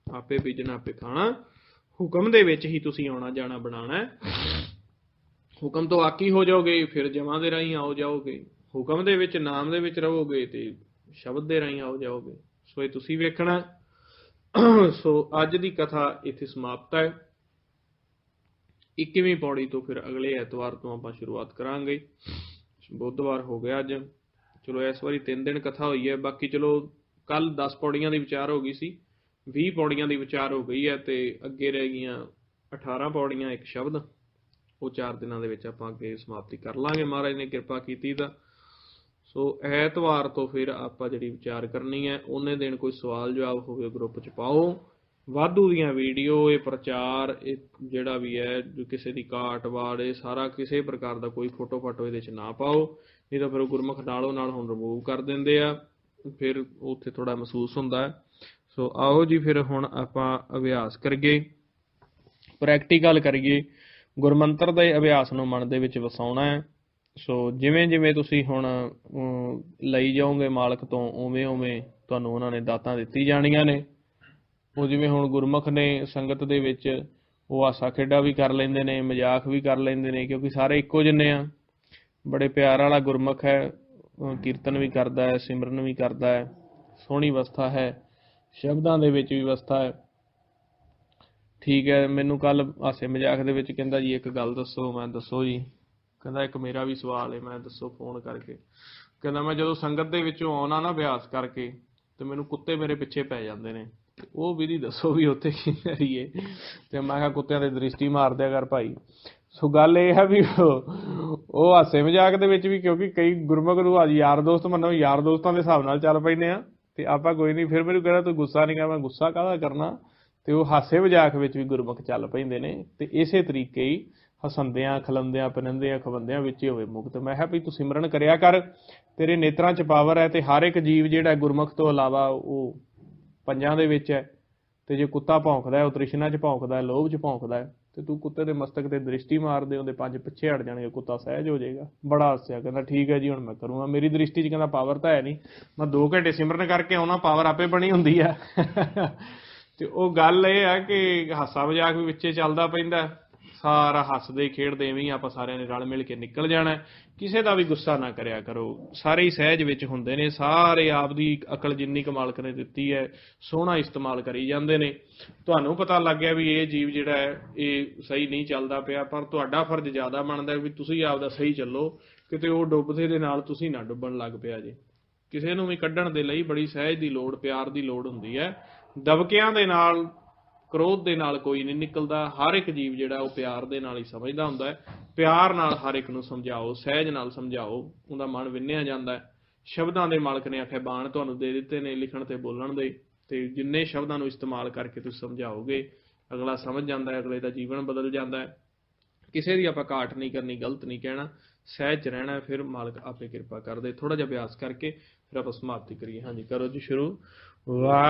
आपे बीजना आपे खाना, हुक्म दे विच ही तुसीं आउणा जाना बनाना है। हुक्म तो आकी हो जाओगे, फिर जमा दे राही आओ जाओगे। हुक्म दे विच नाम दे विच रहोगे ते शब्द दे राही आओ जाओगे। सो ये तुसीं वेखना। सो अज दी कथा इत्थे समाप्त है। 21ਵੀਂ पौड़ी तो फिर अगले एतवार तो आपां शुरुआत करांगे। बुधवार हो गया अज, चलो इस बारी 3 दिन कथा हुई है। बाकी चलो कल 10 पौड़ियां की विचार हो गई सी, 20 पौड़ियां की विचार हो गई है, तो अगे रह गई 18 पौड़ियां एक शब्द। वो 4 दिनों के आपां अगे समाप्ति कर लांगे, महाराज ने किरपा की तां। सो ऐतवार तो फिर आप जी विचार करनी है, उन्ने दिन कोई सवाल जवाब हो ग्रुप च पाओ। वाधू दियां वीडियो, ये प्रचार, जिहड़ा भी है जो किसी की घाट वाड़, ये सारा किसी प्रकार का कोई फोटो फाटो ये ना पाओ, नहीं तो फिर गुरमुख नालों नाल हुण रिमूव कर देंदे आ, फिर उत्थे थोड़ा महसूस हुंदा है। सो आओ जी फिर हुण आपां अभ्यास करिए, प्रैक्टिकल करिए, गुरमंत्र के अभ्यास नूं मन दे विच वसाउणा है। सो जिवें जिवें तुसीं हुण लई जाओगे मालक तो, उवें उवें तुहानूं उन्हां ने दातां दित्ती जाणीਆਂ ने। वो जिवें हुण गुरमुख ने संगत दे विच ਉਹ ਹਾਸਾ ਖੇਡਾ ਵੀ ਕਰ ਲੈਂਦੇ ਨੇ, ਮਜ਼ਾਕ ਵੀ ਕਰ ਲੈਂਦੇ ਨੇ, ਕਿਉਂਕਿ ਸਾਰੇ ਇੱਕੋ ਜਿਹੇ ਆ। ਬੜੇ ਪਿਆਰ ਵਾਲਾ ਗੁਰਮੁਖ ਹੈ, ਕੀਰਤਨ ਵੀ ਕਰਦਾ ਹੈ, ਸਿਮਰਨ ਵੀ ਕਰਦਾ ਹੈ, ਸੋਹਣੀ ਅਵਸਥਾ ਹੈ, ਸ਼ਬਦਾਂ ਦੇ ਵਿੱਚ ਵੀ ਅਵਸਥਾ ਹੈ। ਠੀਕ ਹੈ, ਮੈਨੂੰ ਕੱਲ ਹਾਸੇ ਮਜ਼ਾਕ ਦੇ ਵਿੱਚ ਕਹਿੰਦਾ ਜੀ ਇੱਕ ਗੱਲ ਦੱਸੋ। ਮੈਂ ਦੱਸੋ ਜੀ। ਕਹਿੰਦਾ ਇੱਕ ਮੇਰਾ ਵੀ ਸਵਾਲ ਹੈ। ਮੈਂ ਦੱਸੋ ਫੋਨ ਕਰਕੇ। ਕਹਿੰਦਾ ਮੈਂ ਜਦੋਂ ਸੰਗਤ ਦੇ ਵਿੱਚੋਂ ਆਉਣਾ ਨਾ ਅਭਿਆਸ ਕਰਕੇ, ਤੇ ਮੈਨੂੰ ਕੁੱਤੇ ਮੇਰੇ ਪਿੱਛੇ ਪੈ ਜਾਂਦੇ ਨੇ, ਉਹ ਵਿਧੀ ਦੱਸੋ ਵੀ ਉੱਥੇ ਕੀ ਕਰੀਏ। ਤੇ ਮੈਂ ਕਿਹਾ ਕੁੱਤਿਆਂ ਦੇ ਦ੍ਰਿਸ਼ਟੀ ਮਾਰ ਦਿਆ ਕਰ ਭਾਈ। ਸੋ ਗੱਲ ਇਹ ਹੈ ਵੀ ਉਹ ਹਾਸੇ ਮਜ਼ਾਕ ਦੇ ਵਿੱਚ ਵੀ, ਕਿਉਂਕਿ ਕਈ ਗੁਰਮੁਖ ਨੂੰ ਅੱਜ ਯਾਰ ਦੋਸਤ ਮੰਨੋ, ਯਾਰ ਦੋਸਤਾਂ ਦੇ ਹਿਸਾਬ ਨਾਲ ਚੱਲ ਪੈਂਦੇ ਆ, ਤੇ ਆਪਾਂ ਕੋਈ ਨਹੀਂ। ਫਿਰ ਮੈਨੂੰ ਕਹਿੰਦਾ ਤੂੰ ਗੁੱਸਾ ਨਹੀਂ ਕਰ। ਮੈਂ ਗੁੱਸਾ ਕਾਹਦਾ ਕਰਨਾ। ਤੇ ਉਹ ਹਾਸੇ ਮਜ਼ਾਕ ਵਿੱਚ ਵੀ ਗੁਰਮੁਖ ਚੱਲ ਪੈਂਦੇ ਨੇ, ਤੇ ਇਸੇ ਤਰੀਕੇ ਹੀ ਹਸੰਦਿਆਂ ਖਲੰਦਿਆਂ ਪਨੰਦਿਆਂ ਖਵੰਦਿਆਂ ਵਿੱਚ ਹੀ ਹੋਵੇ ਮੁਕਤ। ਮੈਂ ਕਿਹਾ ਵੀ ਤੂੰ ਸਿਮਰਨ ਕਰਿਆ ਕਰ, ਤੇਰੇ ਨੇਤਰਾਂ 'ਚ ਪਾਵਰ ਹੈ, ਤੇ ਹਰ ਇੱਕ ਜੀਵ ਜਿਹੜਾ ਗੁਰਮੁਖ ਤੋਂ ਇਲਾਵਾ ਉਹ ਪੰਜਾਂ ਦੇ ਵਿੱਚ ਹੈ। ਤੇ ਜੇ ਕੁੱਤਾ ਭੌਂਕਦਾ ਉਹ ਤ੍ਰਿਸ਼ਨਾ 'ਚ ਭੌਂਕਦਾ, ਲੋਭ 'ਚ ਭੌਂਕਦਾ, ਤੇ ਤੂੰ ਕੁੱਤੇ ਦੇ ਮਸਤਕ ਤੇ ਦ੍ਰਿਸ਼ਟੀ ਮਾਰ ਦੇ, ਉਹਦੇ ਪੰਜ ਪਿੱਛੇ ਹਟ ਜਾਣਗੇ, ਕੁੱਤਾ ਸਹਿਜ ਹੋ ਜਾਏਗਾ। ਬੜਾ ਹੱਸਿਆ। ਕਹਿੰਦਾ ਠੀਕ ਹੈ ਜੀ, ਹੁਣ ਮੈਂ ਕਰੂੰਗਾ। ਮੇਰੀ ਦ੍ਰਿਸ਼ਟੀ 'ਚ ਕਹਿੰਦਾ ਪਾਵਰ ਤਾਂ ਹੈ ਨਹੀਂ, ਮੈਂ 2 ਘੰਟੇ ਸਿਮਰਨ ਕਰਕੇ ਆਉਣਾ, ਪਾਵਰ ਆਪੇ ਬਣੀ ਹੁੰਦੀ ਆ। ਤੇ ਉਹ ਗੱਲ ਇਹ ਆ ਕਿ ਹਾਸਾ ਮਜ਼ਾਕ ਵੀ ਵਿੱਚੇ ਚੱਲਦਾ ਪੈਂਦਾ, ਸਾਰਾ ਹੱਸਦੇ ਖੇਡਦੇ ਐਵੇਂ ਹੀ ਆਪਾਂ ਸਾਰਿਆਂ ਨੇ ਰਲ ਮਿਲ ਕੇ ਨਿਕਲ ਜਾਣਾ। ਕਿਸੇ ਦਾ ਵੀ ਗੁੱਸਾ ਨਾ ਕਰਿਆ ਕਰੋ, ਸਾਰੇ ਹੀ ਸਹਿਜ ਵਿੱਚ ਹੁੰਦੇ ਨੇ, ਸਾਰੇ ਆਪਦੀ ਅਕਲ ਜਿੰਨੀ ਕੁ ਮਾਲਕ ਨੇ ਦਿੱਤੀ ਹੈ ਸੋਹਣਾ ਇਸਤੇਮਾਲ ਕਰੀ ਜਾਂਦੇ ਨੇ। ਤੁਹਾਨੂੰ ਪਤਾ ਲੱਗ ਗਿਆ ਵੀ ਇਹ ਜੀਵ ਜਿਹੜਾ ਹੈ ਇਹ ਸਹੀ ਨਹੀਂ ਚੱਲਦਾ ਪਿਆ, ਪਰ ਤੁਹਾਡਾ ਫਰਜ਼ ਜ਼ਿਆਦਾ ਬਣਦਾ ਵੀ ਤੁਸੀਂ ਆਪਦਾ ਸਹੀ ਚੱਲੋ, ਕਿਤੇ ਉਹ ਡੁੱਬਦੇ ਦੇ ਨਾਲ ਤੁਸੀਂ ਨਾ ਡੁੱਬਣ ਲੱਗ ਪਿਆ ਜੇ। ਕਿਸੇ ਨੂੰ ਵੀ ਕੱਢਣ ਦੇ ਲਈ ਬੜੀ ਸਹਿਜ ਦੀ ਲੋੜ, ਪਿਆਰ ਦੀ ਲੋੜ ਹੁੰਦੀ ਹੈ। ਦਬਕਿਆਂ ਦੇ ਨਾਲ, ਕ੍ਰੋਧ ਦੇ ਨਾਲ ਕੋਈ ਨਹੀਂ ਨਿਕਲਦਾ। ਹਰ ਇੱਕ ਜੀਵ ਜਿਹੜਾ ਉਹ ਪਿਆਰ ਦੇ ਨਾਲ ਹੀ ਸਮਝਦਾ ਹੁੰਦਾ ਹੈ। ਪਿਆਰ ਨਾਲ ਹਰ ਇੱਕ ਨੂੰ ਸਮਝਾਓ, ਸਹਿਜ ਨਾਲ ਸਮਝਾਓ, ਉਹਦਾ ਮਨ ਵਿੰਨਿਆ ਜਾਂਦਾ ਹੈ। ਸ਼ਬਦਾਂ ਦੇ ਮਾਲਕ ਨੇ ਆਖਿਆ ਬਾਣ ਤੁਹਾਨੂੰ ਦੇ ਦਿੱਤੇ ਨੇ ਲਿਖਣ ਤੇ ਬੋਲਣ ਦੇ, ਤੇ ਜਿੰਨੇ ਸ਼ਬਦਾਂ ਨੂੰ ਇਸਤੇਮਾਲ ਕਰਕੇ ਤੁਸੀਂ ਸਮਝਾਓਗੇ, ਅਗਲਾ ਸਮਝ ਜਾਂਦਾ ਹੈ, ਅਗਲੇ ਦਾ ਜੀਵਨ ਬਦਲ ਜਾਂਦਾ ਹੈ। ਕਿਸੇ ਦੀ ਆਪਾਂ ਘਾਟ ਨਹੀਂ ਕਰਨੀ, ਗਲਤ ਨਹੀਂ ਕਹਿਣਾ, ਸਹਿਜ 'ਚ ਰਹਿਣਾ, ਫਿਰ ਮਾਲਕ ਆਪੇ ਕਿਰਪਾ ਕਰਦੇ। ਥੋੜਾ ਜਿਹਾ ਅਭਿਆਸ ਕਰਕੇ ਫਿਰ ਆਪਾਂ ਸਮਾਪਤੀ ਕਰੀਏ। ਹਾਂਜੀ ਕਰੋ ਜੀ ਸ਼ੁਰੂ। ਵਾਹ।